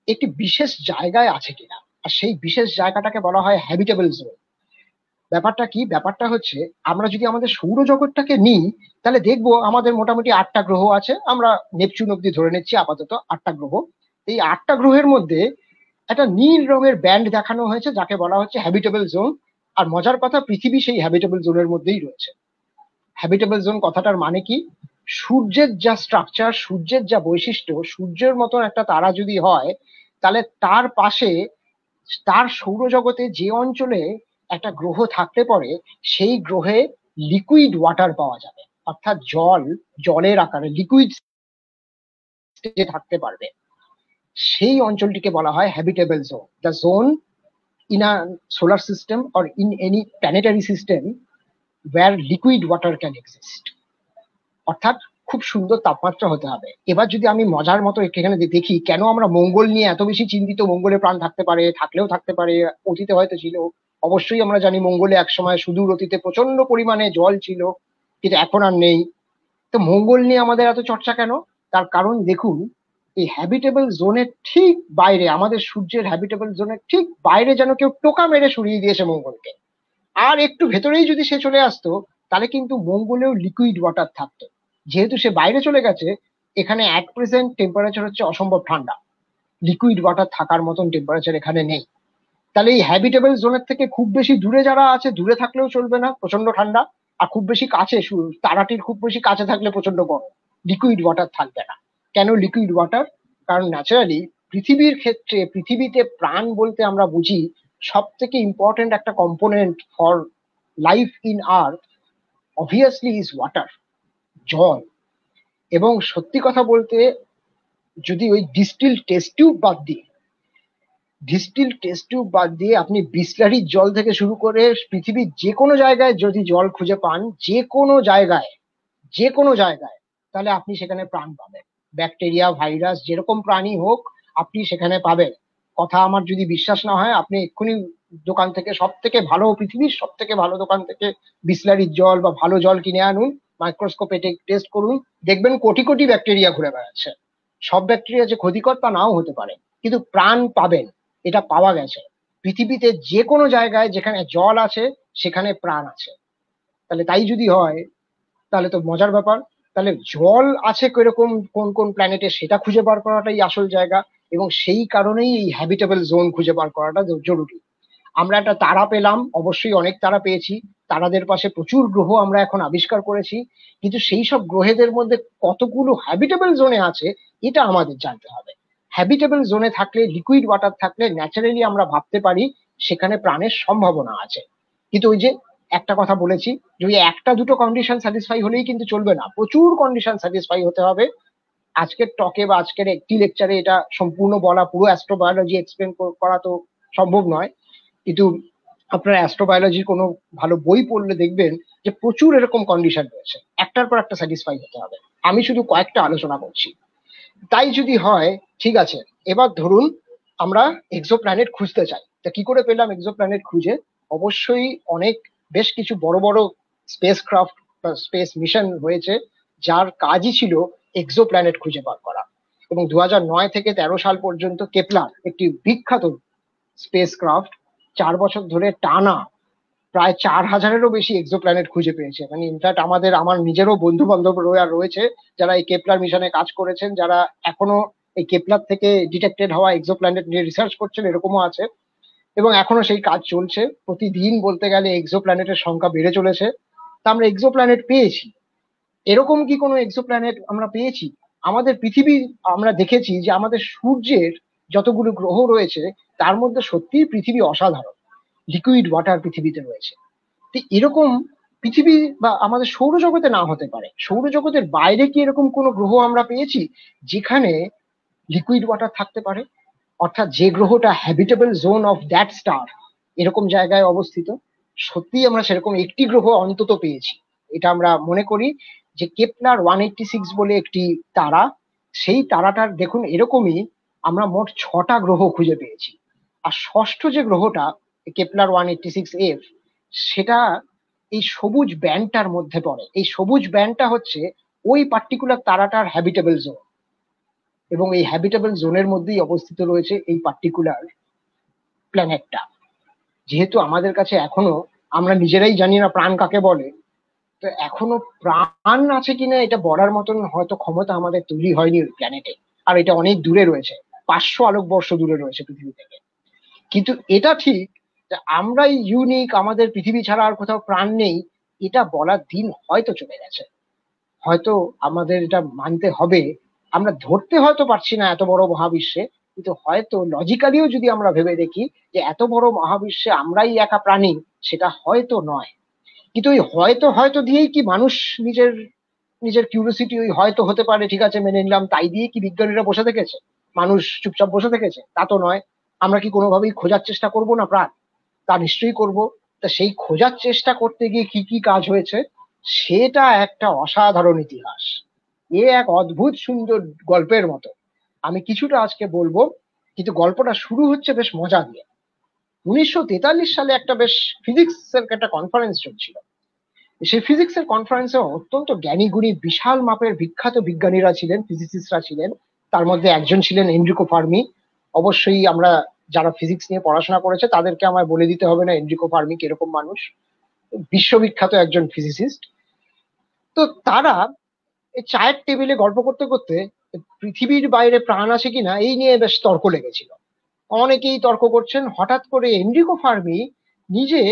একটি বিশেষ জায়গায় আছে কিনা, আর সেই বিশেষ জায়গাটাকে বলা হয় হ্যাবিটেবল জোন। ব্যাপারটা কি? ব্যাপারটা হচ্ছে, আমরা যদি আমাদের সৌরজগৎটাকে নিই তাহলে দেখবো আমাদের মোটামুটি 8টা গ্রহ আছে। আমরা নেপচুন অব্দি ধরে নিচ্ছি আপাতত 8টা গ্রহ। এই 8টা গ্রহের মধ্যে একটা নীল রঙের ব্যান্ড দেখানো হয়েছে যাকে বলা হচ্ছে হ্যাবিটেবল জোন। আর মজার কথা, পৃথিবী সেই হ্যাবিটেবল জোনের মধ্যেই রয়েছে। হ্যাবিটেবল জোন কথাটার মানে কি? সূর্যের যা স্ট্রাকচার, সূর্যের যা বৈশিষ্ট্য, সূর্যের মতন একটা তারা যদি হয়, তাহলে তার পাশে, তার সৌরজগতে যে অঞ্চলে একটা গ্রহ থাকলে পরে সেই গ্রহে লিকুইড ওয়াটার পাওয়া যাবে, অর্থাৎ জলের আকারে লিকুইড স্টেজে থাকতে পারবে। সেই অঞ্চলটিকে বলা হয় habitable zone. The zone in a solar system or in any planetary system where liquid water can exist। অর্থাৎ খুব সুন্দর তাপমাত্রা হতে হবে। এবার যদি আমি মজার মতো এখানে দেখি, কেন আমরা মঙ্গল নিয়ে এত বেশি চিন্তিত? মঙ্গলে প্রাণ থাকতে পারে, থাকলেও থাকতে পারে, অতীতে হয়তো ছিল। অবশ্যই আমরা জানি মঙ্গলে একসময় সুদূর অতীতে প্রচন্ড পরিমাণে জল ছিল, কিন্তু এখন আর নেই। তো মঙ্গল নিয়ে আমাদের এত চর্চা কেন? তার কারণ দেখুন, এই হ্যাবিটেবল জোনের ঠিক বাইরে, আমাদের সূর্যের হ্যাবিটেবল জোনের ঠিক বাইরে যেন কেউ টোকা মেরে সরিয়ে দিয়েছে মঙ্গলকে। আর একটু ভেতরেই যদি সে চলে আসতো, তাহলে কিন্তু মঙ্গলেও লিকুইড ওয়াটার থাকতো। যেহেতু সে বাইরে চলে গেছে, এখানে অ্যাট প্রেজেন্ট টেম্পারেচার হচ্ছে অসম্ভব ঠান্ডা, লিকুইড ওয়াটার থাকার মতন টেম্পারেচার এখানে নেই। তাহলে এই হ্যাবিটেবল জোনের থেকে খুব বেশি দূরে যারা আছে, দূরে থাকলেও চলবে না, প্রচন্ড ঠান্ডা। আর খুব বেশি কাছে, তারাটির খুব বেশি কাছে থাকলে প্রচন্ড গরম, লিকুইড ওয়াটার থাকবে না। কেন লিকুইড ওয়াটার? কারণ ন্যাচারালি পৃথিবীর ক্ষেত্রে, পৃথিবীতে প্রাণ বলতে আমরা বুঝি সব থেকে ইম্পর্টেন্ট একটা component for life in earth obviously is water, জল। এবং সত্যি কথা বলতে, যদি ওই ডিস্টিল টেস্ট টিউব বাদ দিয়ে আপনি বিসলারির জল থেকে শুরু করে পৃথিবীর যে কোনো জায়গায় যদি জল খুঁজে পান, যে কোনো জায়গায়, তাহলে আপনি সেখানে প্রাণ পাবেন। ব্যাকটেরিয়া, ভাইরাস, যেরকম প্রাণী হোক আপনি সেখানে পাবেন। কথা আমার যদি বিশ্বাস না হয়, আপনি এক্ষুনি দোকান থেকে, পৃথিবীর সব থেকে ভালো দোকান থেকে বিসলারির জল বা ভালো জল কিনে আনুন, মাইক্রোস্কোপে টেস্ট করুন, দেখবেন কোটি কোটি ব্যাকটেরিয়া ঘুরে বেড়াচ্ছে। সব ব্যাকটেরিয়া যে ক্ষতিকর তা নাও হতে পারে, কিন্তু প্রাণ পাবেন, এটা পাওয়া গেছে। পৃথিবীতে যে কোনো জায়গায় যেখানে জল আছে সেখানে প্রাণ আছে। তাহলে তাই যদি হয়, তাহলে তো মজার ব্যাপার। তাহলে জল আছে কিরকম, কোন কোন প্ল্যানেটে, সেটা খুঁজে বার করাটাই আসল জায়গা। এবং সেই কারণেই এই হ্যাবিটেবল জোন খুঁজে বার করাটা জরুরি। আমরা একটা তারা পেলাম, অবশ্যই অনেক তারা পেয়েছি, তারাদের পাশে প্রচুর গ্রহ আমরা এখন আবিষ্কার করেছি, কিন্তু সেই সব গ্রহেদের মধ্যে কতগুলো হ্যাবিটেবল জোনে আছে এটা আমাদের জানতে হবে। হ্যাবিটেবল জোনে থাকলে, লিকুইড ওয়াটার থাকলে ন্যাচারালি আমরা ভাবতে পারি সেখানে প্রাণের সম্ভাবনা আছে। কিন্তু ওই যে একটা কথা বলেছি, যে ওই একটা দুটো কন্ডিশন স্যাটিসফাই হলেই কিন্তু চলবে না, প্রচুর কন্ডিশন স্যাটিসফাই হতে হবে। আজকের টকে বা আজকের একটি লেকচারে এটা সম্পূর্ণ বলা, পুরো অ্যাস্ট্রোবায়োলজি এক্সপ্লেন করা তো সম্ভব নয়, কিন্তু আপনারা অ্যাস্ট্রোবায়োলজির কোনো ভালো বই পড়লে দেখবেন যে প্রচুর এরকম কন্ডিশন রয়েছে, একটার পর একটা স্যাটিসফাই হতে হবে। আমি শুধু কয়েকটা আলোচনা করছি। তাই যদি হয়, ঠিক আছে, এবার ধরুন আমরা এক্সোপ্ল্যানেট খুঁজতে চাই, তা কি করে পেলাম এক্সোপ্ল্যানেট খুঁজে? অবশ্যই অনেক বেশ কিছু বড় বড় স্পেস ক্রাফট বা স্পেস মিশন হয়েছে যার কাজই ছিল এক্সোপ্ল্যানেট খুঁজে বার করা। এবং 2009 থেকে 13 সাল পর্যন্ত কেপলার, একটি বিখ্যাত স্পেস ক্রাফট, 4 বছর ধরে টানা প্রায় 4000-এরও বেশি এক্সোপ্ল্যানেট খুঁজে পেয়েছে। মানে ইনফ্যাক্ট আমার নিজেরও বন্ধু বান্ধব রয়েছে যারা এই কেপলার মিশনে কাজ করেছেন, যারা এখনো এই কেপলার থেকে ডিটেক্টেড হওয়া এক্সোপ্ল্যানেট নিয়ে রিসার্চ করছেন, এরকমও আছে। এবং এখনো সেই কাজ চলছে, প্রতিদিন বলতে গেলে এক্সোপ্ল্যানেটের সংখ্যা বেড়ে চলেছে। তা আমরা এক্সোপ্ল্যানেট পেয়েছি। এরকম কি কোনো এক্সোপ্ল্যানেট আমরা পেয়েছি? আমাদের পৃথিবী, আমরা দেখেছি যে আমাদের সূর্যের যতগুলো গ্রহ রয়েছে তার মধ্যে সত্যিই পৃথিবী অসাধারণ, লিকুইড ওয়াটার পৃথিবীতে রয়েছে। তো এরকম পৃথিবী বা আমাদের সৌরজগতে না হতে পারে, সৌরজগতের বাইরে কি এরকম কোনো গ্রহ আমরা পেয়েছি যেখানে লিকুইড ওয়াটার থাকতে পারে? অর্থাৎ যে গ্রহটা habitable zone of that star এরকম জায়গায় অবস্থিত। সত্যি আমরা সেরকম একটি গ্রহ অন্তত পেয়েছি। এটা আমরা মনে করি যে কেপলার 186 বলে একটি তারা, সেই তারাটার দেখুন এরকমই আমরা মোট 6টা গ্রহ খুঁজে পেয়েছি। আর ষষ্ঠ যে গ্রহটা কেপলার 186F, সেটা এই সবুজ ব্যান্ডটার মধ্যে পড়ে। এই সবুজ ব্যান্ডটা হচ্ছে ওই পার্টিকুলার তারাটার হ্যাবিটেবল জোন, এবং এই হ্যাবিটেবল জোনের মধ্যেই অবস্থিত রয়েছে এই পার্টিকুলার প্ল্যানেটটা। যেহেতু আমাদের কাছে এখনো আমরা নিজেরাই জানি না প্রাণ কাকে বলে, তো এখনো প্রাণ আছে কিনা এটা বলার মতন হয়তো ক্ষমতা আমাদের তৈরি হয়নি ওই প্ল্যানেটে। আর এটা অনেক দূরে রয়েছে, 500 আলোকবর্ষ দূরে রয়েছে পৃথিবী থেকে। কিন্তু এটা ঠিক যে আমরাই ইউনিক, আমাদের পৃথিবী ছাড়া আর কোথাও প্রাণ নেই, এটা বলার দিন হয়তো চলে গেছে। হয়তো আমাদের এটা মানতে হবে। আমরা ধরতে হয়তো পারছি না এত বড় মহাবিশ্বে, কিন্তু হয়তো লজিক্যালিও যদি আমরা ভেবে দেখি যে এত বড় মহাবিশ্বে আমরাই একা প্রাণী, সেটা হয়তো নয়। কিন্তু ওই হয়তো হয়তো দিয়েই কি মানুষ নিজের নিজের কিউরিওসিটি, ওই হয়তো হতে পারে ঠিক আছে মেনে নিলাম, তাই দিয়ে কি বিজ্ঞানীরা বসে থেকেছে, মানুষ চুপচাপ বসে থেকেছে? তা তো নয়। আমরা কি কোনোভাবেই খোঁজার চেষ্টা করব না প্রাণ? তা নিশ্চয়ই করব। তা সেই খোঁজার চেষ্টা করতে গিয়ে কি কি কাজ হয়েছে, সেটা একটা অসাধারণ ইতিহাস। এ এক অদ্ভুত সুন্দর গল্পের মতো। আমি কিছুটা আজকে বলবো, কিন্তু গল্পটা শুরু হচ্ছে বেশ মজা দিয়ে। 1943 সালে একটা বেশ ফিজিক্সের একটা কনফারেন্স চলছিল। সেই ফিজিক্সের কনফারেন্সে অত্যন্ত জ্ঞানী গুণী বিশাল মাপের বিখ্যাত বিজ্ঞানীরা ছিলেন, ফিজিসিস্টরা ছিলেন। তার মধ্যে একজন ছিলেন এনরিকো ফার্মি। অবশ্যই আমরা যারা ফিজিক্স নিয়ে পড়াশোনা করেছে তাদেরকে আমায় বলে দিতে হবে না এনরিকো ফার্মি কিরকম মানুষ, বিশ্ববিখ্যাত একজন ফিজিসিস্ট। তো তারা এই চায়ের টেবিলে গল্প করতে করতে পৃথিবীর বাইরে প্রাণ আছে কিনা এই নিয়ে বেশ তর্ক লেগেছিল। অনেকেই তর্ক করছেন, হঠাৎ করে এনরিকো ফার্মি নিজে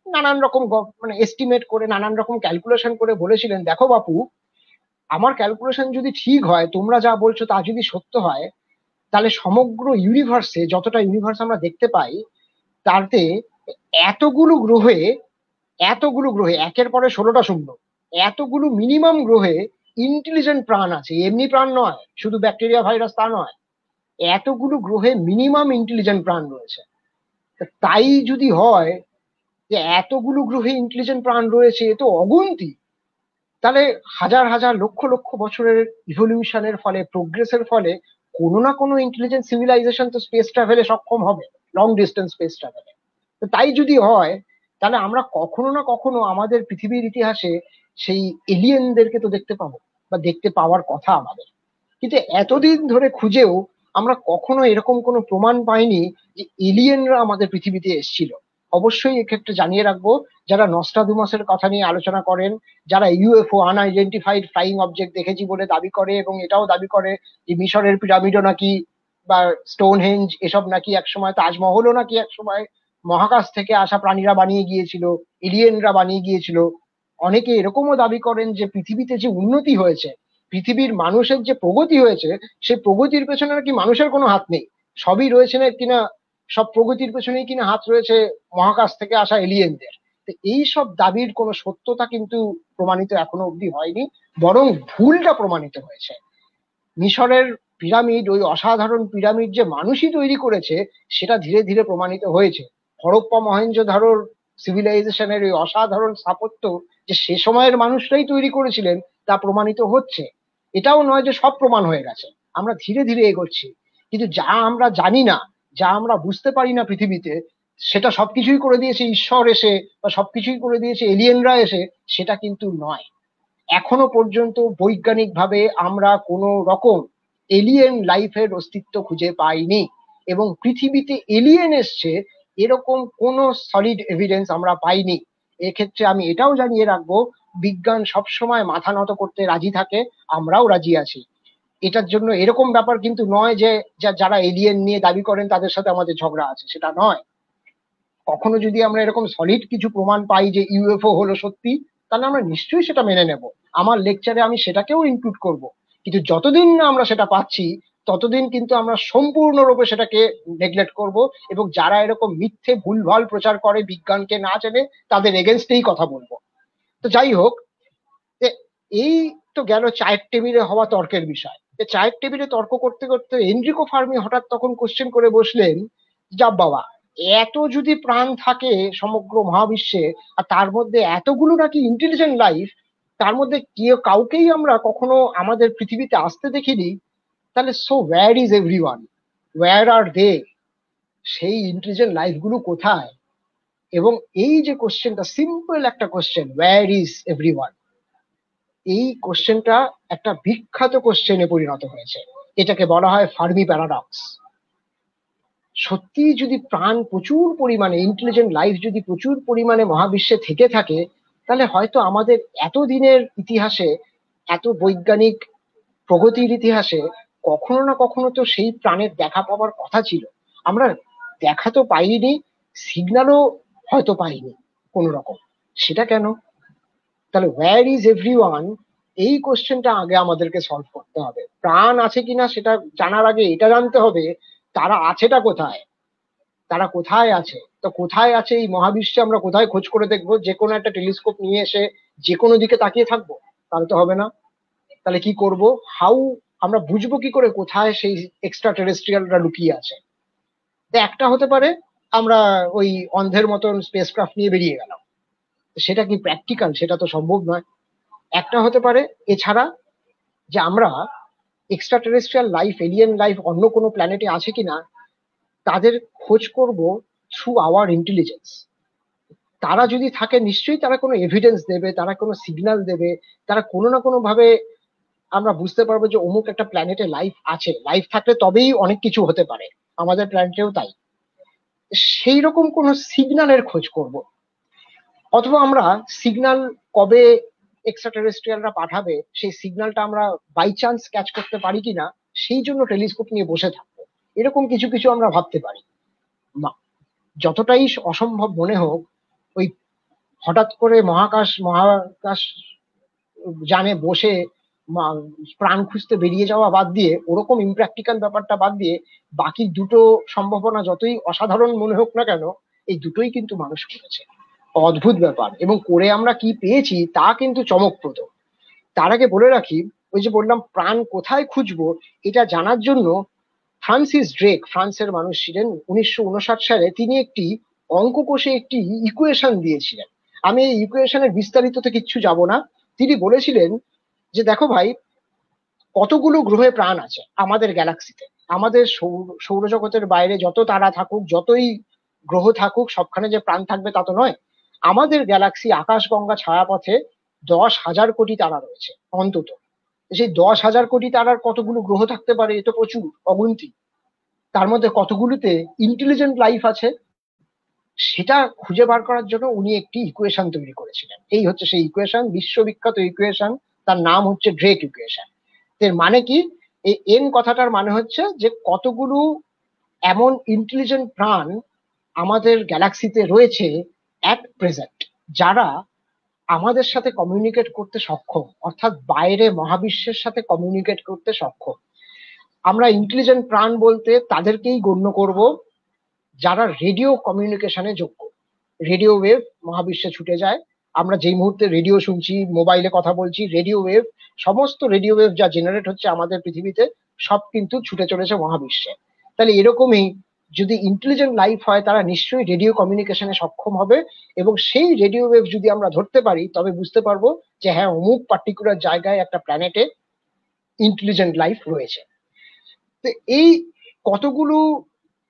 নানান রকম মানে এস্টিমেট করে, নানান রকম ক্যালকুলেশন করে বলেছিলেন, দেখো বাপু, আমার ক্যালকুলেশন যদি ঠিক হয়, তোমরা যা বলছো তা যদি সত্য হয়, তাহলে সমগ্র ইউনিভার্সে, যতটা ইউনিভার্স আমরা দেখতে পাই, তাতে এতগুলো গ্রহে একের পরে 16টা শূন্য, এতগুলো মিনিমাম গ্রহে ইন্টেলিজেন্ট প্রাণ আছে। এমনি প্রাণ নয়, শুধু ব্যাকটেরিয়া ভাইরাস তা নয়, এতগুলো গ্রহে মিনিমাম ইন্টেলিজেন্ট প্রাণ রয়েছে। তাই যদি হয় যে এতগুলো গ্রহে ইন্টেলিজেন্ট প্রাণ রয়েছে, এ তো অগুন্তি, তাহলে হাজার হাজার লক্ষ লক্ষ বছরের ইভলিউশনের ফলে, প্রোগ্রেসের ফলে কোনো না কোনো ইন্টেলিজেন্ট সিভিলাইজেশন তো স্পেস ট্রাভেলে সক্ষম হবে, লং ডিস্টেন্স স্পেস ট্রাভেলে। তো তাই যদি হয়, তাহলে আমরা কখনো না কখনো আমাদের পৃথিবীর ইতিহাসে সেই এলিয়েনদেরকে তো দেখতে পাবো, বা দেখতে পাওয়ার কথা আমাদের। কিন্তু এতদিন ধরে খুঁজেও আমরা কখনো এরকম কোনো প্রমাণ পাইনি যে এলিয়েনরা আমাদের পৃথিবীতে এসেছিল। অবশ্যই এক্ষেত্রে জানিয়ে রাখবো, যারা নস্ট্রাডামুসের কথা নিয়ে আলোচনা করেন, যারা ইউএফও আনআইডেন্টিফাইড ফ্লাইং অবজেক্ট দেখেছি বলে দাবি করে, এবং এটাও দাবি করে যে মিশরের পিরামিডও নাকি, বা স্টোনহেঞ্জ এসব নাকি একসময়, তাজমহলও নাকি একসময় মহাকাশ থেকে আসা প্রাণীরা বানিয়ে গিয়েছিল, এলিয়েনরা বানিয়ে গিয়েছিল। অনেকে এরকমও দাবি করেন যে পৃথিবীতে যে উন্নতি হয়েছে, পৃথিবীর মানুষের যে প্রগতি হয়েছে সেই প্রগতির পেছনে নাকি মানুষের কোনো হাত নেই, সবই রয়েছে না কিনা, সব প্রগতির পেছনেই কিনা হাত রয়েছে মহাকাশ থেকে আসা এলিয়েনদের। তো এই সব দাবির কোনো সত্যতা কিন্তু প্রমাণিত এখনো অব্দি হয়নি, বরং ভুলটা প্রমাণিত হয়েছে। মিশরের পিরামিড, ওই অসাধারণ পিরামিড যে মানুষই তৈরি করেছে সেটা ধীরে ধীরে প্রমাণিত হয়েছে। হরপ্পা মহেঞ্জোদারোর সিভিলাইজেশনের ওই অসাধারণ স্থাপত্য যে সে সময়ের মানুষরাই তৈরি করেছিলেন তা প্রমাণিত হচ্ছে। এটাও নয় যে সব প্রমাণ হয়ে গেছে, আমরা ধীরে ধীরে এগোচ্ছি। কিন্তু যা আমরা জানি না, যা আমরা বুঝতে পারি না পৃথিবীতে, সেটা সবকিছুই করে দিয়েছে ঈশ্বর এসে, বা সবকিছুই করে দিয়েছে এলিয়েনরা এসে, সেটা কিন্তু নয়। এখনো পর্যন্ত বৈজ্ঞানিক ভাবে আমরা কোনো রকম এলিয়েন লাইফের অস্তিত্ব খুঁজে পাইনি, এবং পৃথিবীতে এলিয়েন এসছে এরকম কোনো সলিড এভিডেন্স আমরা পাইনি। এক্ষেত্রে আমি এটাও জানিয়ে রাখবো, বিজ্ঞান সবসময় মাথা নত করতে রাজি থাকে, আমরাও রাজি আছি। এটার জন্য এরকম ব্যাপার কিন্তু নয় যে যারা এলিয়েন নিয়ে দাবি করেন তাদের সাথে আমাদের ঝগড়া আছে, সেটা নয়। কখনো যদি আমরা এরকম সলিড কিছু প্রমাণ পাই যে ইউএফও হলো সত্যি, তাহলে আমরা নিশ্চয়ই সেটা মেনে নেব, আমার লেকচারে আমি সেটাকেও ইনক্লুড করব। কিন্তু যতদিন না আমরা সেটা পাচ্ছি ততদিন কিন্তু আমরা সম্পূর্ণরূপে সেটাকে নেগলেক্ট করব, এবং যারা এরকম মিথ্যে ভুলভাল প্রচার করে বিজ্ঞানকে না জেনে, তাদের এগেনস্টেই কথা বলবো। তো যাই হোক, এই তো গেল চায়ের টেবিলে হওয়া তর্কের বিষয়। চায়ের টেবিলে তর্ক করতে করতে এনরিকো ফার্মি হঠাৎ তখন কোশ্চেন করে বসলেন, যা বাবা, এত যদি প্রাণ থাকে সমগ্র মহাবিশ্বে, আর তার মধ্যে এতগুলো নাকি ইন্টেলিজেন্ট লাইফ, তার মধ্যে কাউকেই আমরা কখনো আমাদের পৃথিবীতে আসতে দেখিনি, তাহলে so where is everyone, where are they, সেই ইন্টেলিজেন্ট লাইফ গুলো কোথায়? এবং এই যে কোশ্চেনটা, সিম্পল একটা কোশ্চেন, ওয়্যার ইজ এভরিওয়ান, এই কোশ্চেনটা একটা বিখ্যাত কোশ্চেনে পরিণত হয়েছে। এটাকে বলা হয় ফার্মি প্যারাডক্স। সত্যি যদি প্রাণ প্রচুর পরিমাণে, ইন্টেলিজেন্ট লাইফ যদি প্রচুর পরিমাণে মহাবিশ্বে থেকে থাকে, তাহলে হয়তো আমাদের এতদিনের ইতিহাসে, এত বৈজ্ঞানিক প্রগতির ইতিহাসে কখনো না কখনো তো সেই প্রাণের দেখা পাওয়ার কথা ছিল। আমরা দেখা তো পাইনি, সিগন্যালও হয়তো পাইনি কোনো রকম, সেটা কেন? তাহলে ওয়্যার ইজ এভরিওয়ান, এই কোশ্চেনটা আগে আমাদেরকে সলভ করতে হবে। প্রাণ আছে কিনা সেটা জানার আগে এটা জানতে হবে তারা আছেটা কোথায়, তারা কোথায় আছে। তো কোথায় আছে এই মহাবিশ্বে আমরা কোথায় খোঁজ করে দেখবো? যে কোনো একটা টেলিস্কোপ নিয়ে এসে যে কোনো দিকে তাকিয়ে থাকবো? তাহলে তো হবে না। তাহলে কি করব? হাউ আমরা বুঝবো কি করে কোথায় সেই এক্সট্রা টেরেস্ট্রিয়ালরা লুকিয়ে আছে? তো একটা হতে পারে আমরা ওই অন্ধের মতন স্পেসক্রাফট নিয়ে বেরিয়ে গেলাম, সেটা কি প্র্যাকটিক্যাল? সেটা তো সম্ভব নয়। একটা হতে পারে এছাড়া যে আমরা extra terrestrial life, alien life অন্য কোনো প্ল্যানেটে আছে কিনা তাদের খোঁজ করব থ্রু আওয়ার ইন্টেলিজেন্স। তারা যদি থাকে নিশ্চয়ই তারা কোনো এভিডেন্স দেবে, তারা কোনো সিগন্যাল দেবে, তারা কোনো না কোনো ভাবে আমরা বুঝতে পারবো যে অমুক একটা প্ল্যানেটে লাইফ আছে। লাইফ থাকলে তবেই অনেক কিছু হতে পারে, আমাদের প্ল্যানেটেও তাই। সেই রকম কোনো সিগন্যালের খোঁজ করব। অথবা আমরা সিগন্যাল কবে এক্সট্রা টেরেস্ট্রিয়ালরা পাঠাবে সেই সিগন্যালটা আমরা বাই চান্স ক্যাচ করতে পারি কিনা সেই জন্য টেলিস্কোপ নিয়ে বসে থাকবো, এরকম কিছু কিছু আমরা ভাবতে পারি। যতটাই অসম্ভব মনে হোক, ওই হঠাৎ করে মহাকাশ যানে বসে প্রাণ খুঁজতে বেরিয়ে যাওয়া বাদ দিয়ে, ওরকম ইমপ্র্যাকটিক্যাল ব্যাপারটা বাদ দিয়ে, বাকি দুটো সম্ভাবনা যতই অসাধারণ মনে হোক না কেন, এই দুটোই কিন্তু মানুষ করেছে। অদ্ভুত ব্যাপার, এবং করে আমরা কি পেয়েছি তা কিন্তু চমকপ্রদ। তার আগে বলে রাখি, ওই যে বললাম প্রাণ কোথায় খুঁজবো, এটা জানার জন্য ফ্রান্সিস ড্রেক, ফ্রান্সের মানুষ ছিলেন, 1959 সালে তিনি একটি অঙ্ক কোষে একটি ইকুয়েশন দিয়েছিলেন। আমি এই ইকুয়েশনের বিস্তারিততে কিচ্ছু যাব না। তিনি বলেছিলেন যে দেখো ভাই, কতগুলো গ্রহে প্রাণ আছে আমাদের গ্যালাক্সিতে, আমাদের সৌরজগতের বাইরে যত তারা থাকুক, যতই গ্রহ থাকুক, সবখানে যে প্রাণ থাকবে তা তো নয়। আমাদের গ্যালাক্সি আকাশগঙ্গা ছায়াপথে 10,000 কোটি তারা রয়েছে অন্তত। সেই 10,000 কোটি তারার কতগুলো গ্রহ থাকতে পারে? এ তো প্রচুর, অগুন্তি। তার মধ্যে কতগুলোতে ইন্টেলিজেন্ট লাইফ আছে সেটা খুঁজে বার করার জন্য উনি একটি ইকুয়েশন তৈরি করেছিলেন। এই হচ্ছে সেই ইকুয়েশন, বিশ্ববিখ্যাত ইকুয়েশন, তার নাম হচ্ছে ড্রেক ইকুয়েশন। এর মানে কি? এই এন কথাটার মানে হচ্ছে যে কতগুলো এমন ইন্টেলিজেন্ট প্রাণ আমাদের গ্যালাক্সিতে রয়েছে অ্যাট প্রেজেন্ট, যারা আমাদের সাথে কমিউনিকেট করতে সক্ষম, অর্থাৎ বাইরে মহাবিশ্বের সাথে কমিউনিকেট করতে সক্ষম। আমরা ইন্টেলিজেন্ট প্রাণ বলতে তাদেরকেই গণ্য করব যারা রেডিও কমিউনিকেশনে যোগ্য। রেডিও ওয়েভ মহাবিশ্বে ছুটে যায়। আমরা যেই মুহূর্তে রেডিও শুনছি, মোবাইলে কথা বলছি, রেডিও ওয়েভ, সমস্ত রেডিও ওয়েভ যা জেনারেট হচ্ছে আমাদের পৃথিবীতে, সব কিন্তু ছুটে চলেছে মহাবিশ্বে। তাহলে এরকমই যদি ইন্টেলিজেন্ট লাইফ হয়, তারা নিশ্চয়ই রেডিও কমিউনিকেশনে সক্ষম হবে, এবং সেই রেডিও ওয়েভ যদি আমরা ধরতে পারি তবে বুঝতে পারবো যে হ্যাঁ, অমুক পার্টিকুলার জায়গায় একটা প্ল্যানেটে ইন্টেলিজেন্ট লাইফ রয়েছে। তো এই কতগুলো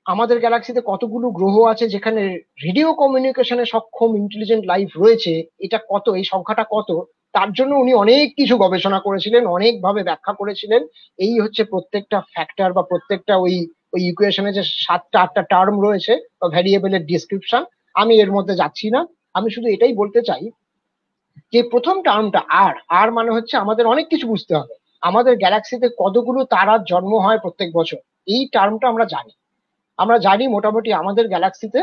আমাদের গ্যালাক্সিতে কতগুলো গ্রহ আছে যেখানে রেডিও কমিউনিকেশনে সক্ষম ইন্টেলিজেন্ট লাইফ রয়েছে, এটা কত, এই সংখ্যাটা কত, তার জন্য উনি অনেক কিছু গবেষণা করেছিলেন, অনেকভাবে ব্যাখ্যা করেছিলেন। এই হচ্ছে প্রত্যেকটা ফ্যাক্টর বা প্রত্যেকটা ওই ওই ইকুয়েশনে যে 7টা-8টা টার্ম রয়েছে বা ভ্যারিয়েবলের ডিসক্রিপশন, আমি এর মধ্যে যাচ্ছি না। আমি শুধু এটাই বলতে চাই যে প্রথম টার্মটা আর, আর মানে হচ্ছে আমাদের অনেক কিছু বুঝতে হবে। আমাদের গ্যালাক্সিতে কতগুলো তারার জন্ম হয় প্রত্যেক বছর, এই টার্মটা আমরা জানি। আমরা জানি মোটামুটি আমাদের গ্যালাক্সিতে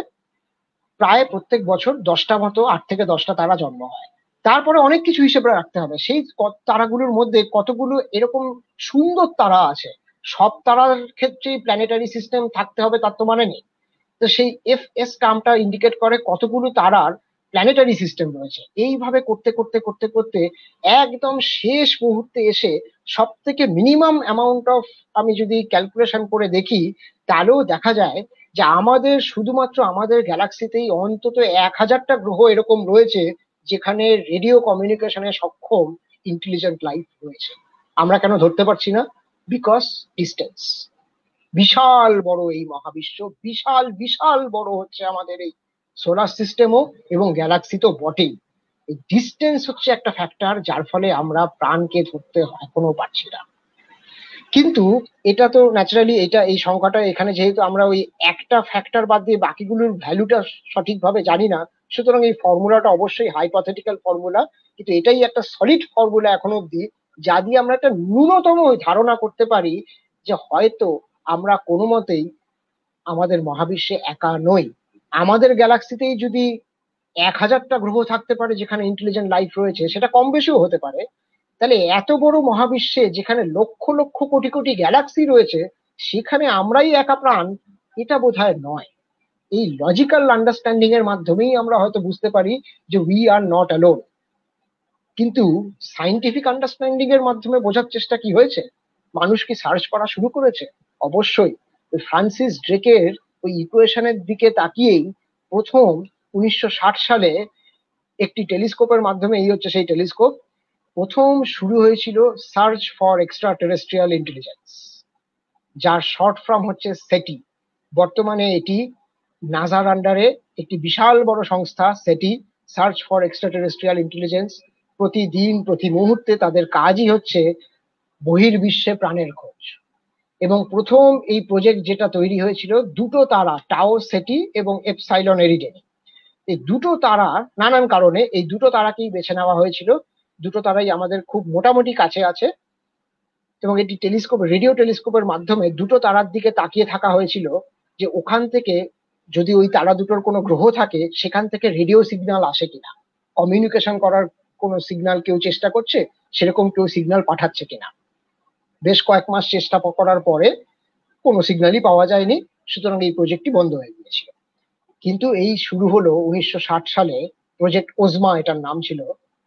প্রায় প্রত্যেক বছর 10টা মতো, 8 থেকে 10টা তারা জন্ম হয়। তারপরে অনেক কিছু হিসেবে রাখতে হবে, সেই তারাগুলোর মধ্যে কতগুলো এরকম সুন্দর তারা আছে। সব তারার ক্ষেত্রে প্ল্যানেটারি সিস্টেম থাকতে হবে তার তো মানে নেই। তো সেই এফএস টার্মটা ইন্ডিকেট করে কতগুলো তারার প্ল্যানেটারি সিস্টেম রয়েছে। এইভাবে করতে করতে করতে করতে একদম শেষ মুহূর্তে এসে সব থেকে মিনিমাম অ্যামাউন্ট অফ, আমি যদি ক্যালকুলেশন করে দেখি, তাহলেও দেখা যায় যে আমাদের শুধুমাত্র আমাদের গ্যালাক্সিতেই অন্তত 1000টা গ্রহ এরকম রয়েছে যেখানে রেডিও কমিউনিকেশনে সক্ষম ইন্টেলিজেন্ট লাইফ রয়েছে। আমরা কেন ধরতে পারছি না? Because distance. বিশাল বড় এই মহাবিশ্ব, বিশাল বিশাল বড় হচ্ছে আমাদের এই সোলার সিস্টেমও, এবং গ্যালাক্সি তো বটেই। এই ডিস্টেন্স হচ্ছে একটা ফ্যাক্টর যার ফলে আমরা প্রাণকে ধরতে এখনো পারছি না। কিন্তু এটা তো ন্যাচারালি, এটা এই সংখ্যাটা এখানে যেহেতু আমরা ওই একটা ফ্যাক্টর বাদ দিয়ে বাকিগুলোর ভ্যালুটা সঠিকভাবে জানি না, সুতরাং এই ফর্মুলাটা অবশ্যই হাইপোথেটিক্যাল ফর্মুলা, কিন্তু এটাই একটা সলিড ফর্মুলা এখনো অব্দি, যা দিয়ে আমরা একটা ন্যূনতম ধারণা করতে পারি যে হয়তো আমরা কোনো মতেই আমাদের মহাবিশ্বে একা নই। আমাদের গ্যালাক্সিতেই যদি 1000টা গ্রহ থাকতে পারে যেখানে ইন্টেলিজেন্ট লাইফ রয়েছে, সেটা কম বেশিও হতে পারে, তাহলে এত বড় মহাবিশ্বে যেখানে লক্ষ লক্ষ কোটি কোটি গ্যালাক্সি রয়েছে, সেখানে আমরাই একা প্রাণ, এটা বোধহয় নয়। এই লজিক্যাল আন্ডারস্ট্যান্ডিং এর মাধ্যমেই আমরা হয়তো বুঝতে পারি যে উই আর নট অ্যালোন। কিন্তু সাইন্টিফিক আন্ডারস্ট্যান্ডিং এর মাধ্যমে বোঝার চেষ্টা কি হয়েছে? মানুষ কি সার্চ করা শুরু করেছে? অবশ্যই। ওই ফ্রান্সিস ড্রেকের ওই ইকুয়েশনের দিকে তাকিয়েই প্রথম 1960 সালে একটি টেলিস্কোপের মাধ্যমে, এই হচ্ছে সেই টেলিস্কোপ, প্রথম শুরু হয়েছিল search for extra terrestrial intelligence, যার শর্ট ফর্ম হচ্ছে সেটি। বর্তমানে এটি নাসার আন্ডারে একটি বিশাল বড় সংস্থা, সেটি, search for extra terrestrial intelligence. প্রতিদিন প্রতি মুহূর্তে তাদের কাজই হচ্ছে বহির্বিশ্বে প্রাণের খোঁজ। এবং প্রথম এই প্রজেক্ট যেটা তৈরি হয়েছিল, দুটো তারা, টাও সেটি এবং এপসাইলন এরিডেনি, এই দুটো তারা নানান কারণে এই দুটো তারাকেই বেছে নেওয়া হয়েছিল। দুটো তারাই আমাদের খুব মোটামুটি কাছে আছে, এবং এটি টেলিস্কোপ, রেডিও টেলিস্কোপের মাধ্যমে দুটো তারার দিকে তাকিয়ে থাকা হয়েছিল যে ওখান থেকে যদি ওই তারা দুটোর কোনো গ্রহ থাকে, সেখান থেকে রেডিও সিগন্যাল আসে কিনা, কমিউনিকেশন করার কোনো সিগন্যাল কেউ চেষ্টা করছে, সেরকম কেউ সিগন্যাল পাঠাচ্ছে কিনা। বেশ কয়েক মাস চেষ্টা করার পরে কোনো সিগন্যালই পাওয়া যায়নি, সুতরাং এই প্রজেক্টটি বন্ধ হয়ে গিয়েছিল। কিন্তু এই শুরু হলো 1960 সালে, প্রজেক্ট ওজমা এটার নাম ছিল,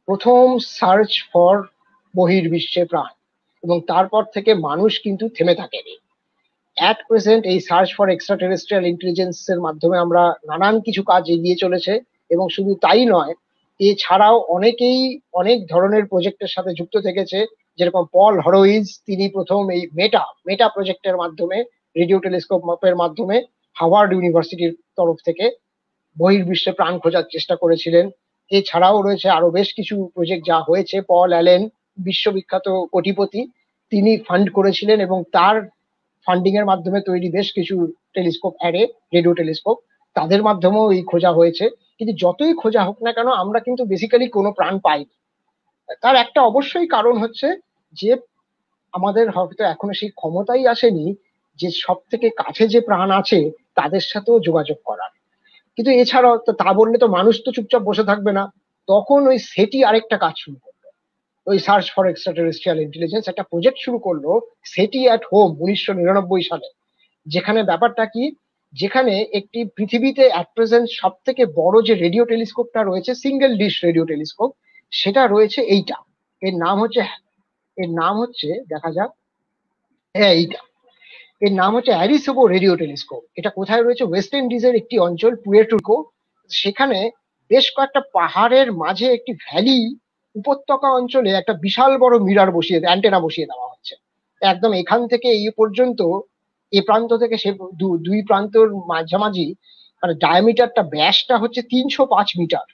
প্রথম সার্চ ফর বহির্বিশ্বে প্রাণ, এবং তারপর থেকে মানুষ কিন্তু থেমে থাকেনি। অ্যাট প্রেজেন্ট এই search for extra terrestrial intelligence এর মাধ্যমে আমরা নানান কিছু কাজ এগিয়ে চলেছে, এবং শুধু তাই নয়, এছাড়াও অনেকেই অনেক ধরনের প্রজেক্টের সাথে যুক্ত থেকেছে। যেরকম পল হরোইজ, তিনি প্রথম এই মেটা প্রজেক্টের মাধ্যমে, রেডিও টেলিস্কোপের মাধ্যমে হার্ভার্ড ইউনিভার্সিটির তরফ থেকে বহির্বিশ্বে প্রাণ খোঁজার চেষ্টা করেছিলেন। এছাড়াও রয়েছে আরো বেশ কিছু প্রজেক্ট যা হয়েছে। পল অ্যালেন, বিশ্ববিখ্যাত কোটিপতি, তিনি ফান্ড করেছিলেন, এবং তার ফান্ডিং এর মাধ্যমে তৈরি বেশ কিছু টেলিস্কোপ অ্যারে, রেডিও টেলিস্কোপ, তাদের মাধ্যমেও এই খোঁজা হয়েছে। কিন্তু যতই খোঁজা হোক না কেন, আমরা কিন্তু বেসিক্যালি কোনো প্রাণ পাইনি। তার একটা অবশ্যই কারণ হচ্ছে যে আমাদের হয়তো এখনো সেই ক্ষমতাই আসেনি যে সব থেকে কাছে যে প্রাণ আছে তাদের সাথেও যোগাযোগ করার। কিন্তু এছাড়াও তো, তা বললে তো মানুষ তো চুপচাপ বসে থাকবে না। তখন ওই সেটি আরেকটা কাজ শুরু করলো, ওই সার্চ ফর এক্সট্রাটেরেস্ট্রিয়াল ইন্টেলিজেন্স একটা প্রজেক্ট শুরু করলো সেটি অ্যাট হোম 1999 সালে। যেখানে ব্যাপারটা কি, যেখানে একটি পৃথিবীতে অ্যাট প্রেজেন্ট সব থেকে বড় যে রেডিও টেলিস্কোপটা রয়েছে, সিঙ্গেল ডিশ রেডিও টেলিস্কোপ, সেটা রয়েছে এইটা। এর নাম হচ্ছে দেখা যাক, হ্যাঁ এইটা, এর নাম হচ্ছে অ্যারিসোবো রেডিও টেলিস্কোপ। এটা কোথায় রয়েছে? ওয়েস্ট ইন্ডিজের একটি অঞ্চল পুয়ের্টো রিকো। সেখানে বেশ কয়েকটা পাহাড়ের মাঝে একটি ভ্যালি উপত্যকা অঞ্চলে একটা বিশাল বড় মিরার বসিয়ে অ্যান্টেনা বসিয়ে দেওয়া হচ্ছে। একদম এখান থেকে এই পর্যন্ত, এ প্রান্ত থেকে সে দুই প্রান্তর মাঝামাঝি, মানে ডায়ামিটারটা, ব্যাসটা হচ্ছে 305 মিটার।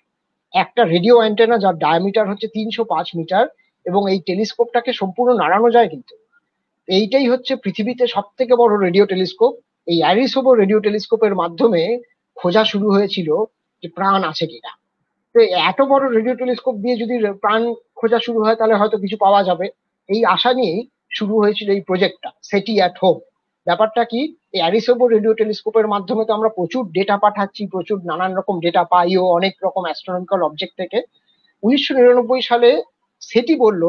একটা রেডিও অ্যান্টেনা যার ডায়ামিটার হচ্ছে 305 মিটার, এবং এই টেলিস্কোপটাকে সম্পূর্ণ নাড়ানো যায় কিন্তু। এইটাই হচ্ছে পৃথিবীতে সব থেকে বড় রেডিও টেলিস্কোপ। এই অ্যারিসোবো রেডিও টেলিস্কোপের মাধ্যমে খোঁজা শুরু হয়েছিল যে প্রাণ আছে কিনা। তো এত বড় রেডিও টেলিস্কোপ দিয়ে যদি প্রাণ খোঁজা শুরু হয় তাহলে হয়তো কিছু পাওয়া যাবে, এই আশা নিয়েই শুরু হয়েছিল এই প্রজেক্টটা সেটি অ্যাট হোম। ব্যাপারটা কি, এই অ্যারিসোবো রেডিও টেলিস্কোপের মাধ্যমে তো আমরা প্রচুর ডেটা পাঠাচ্ছি, প্রচুর নানান রকম ডেটা পাইও অনেক রকম অ্যাস্ট্রোনমিক্যাল অবজেক্ট থেকে। 1999 সালে সেটি বলল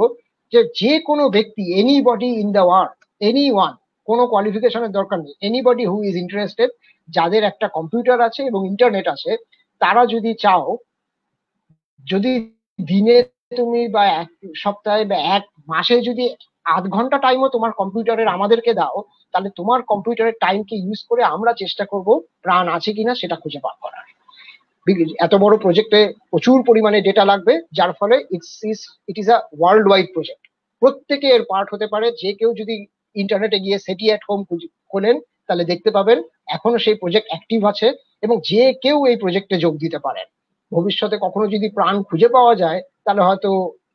যে যে কোনো ব্যক্তি, anybody in the world, anyone, কোনো কোয়ালিফিকেশনের দরকার নেই, এনিবডি হু ইজ ইন্টারেস্টেড, যাদের একটা কম্পিউটার আছে এবং ইন্টারনেট আছে, তারা যদি চাও, যদি দিনে তুমি বা এক সপ্তাহে বা এক মাসে যদি আধ ঘন্টা টাইমও তোমার কম্পিউটারের আমাদেরকে দাও, তাহলে তোমার কম্পিউটারের টাইমকে ইউজ করে আমরা চেষ্টা করব প্রাণ আছে কিনা সেটা খুঁজে বার করার। এত বড় প্রজেক্টে প্রচুর পরিমাণে ডেটা লাগবে, যার ফলে it is a world wide project. প্রত্যেকে এর পার্ট হতে পারে। যে কেউ যদি ইন্টারনেটে গিয়ে সেটি অ্যাট হোম খোলেন তাহলে দেখতে পাবেন এখনো সেই প্রজেক্ট অ্যাক্টিভ আছে, এবং যে কেউ এই প্রজেক্টে যোগ দিতে পারেন। ভবিষ্যতে কখনো যদি প্রাণ খুঁজে পাওয়া যায় তাহলে হয়তো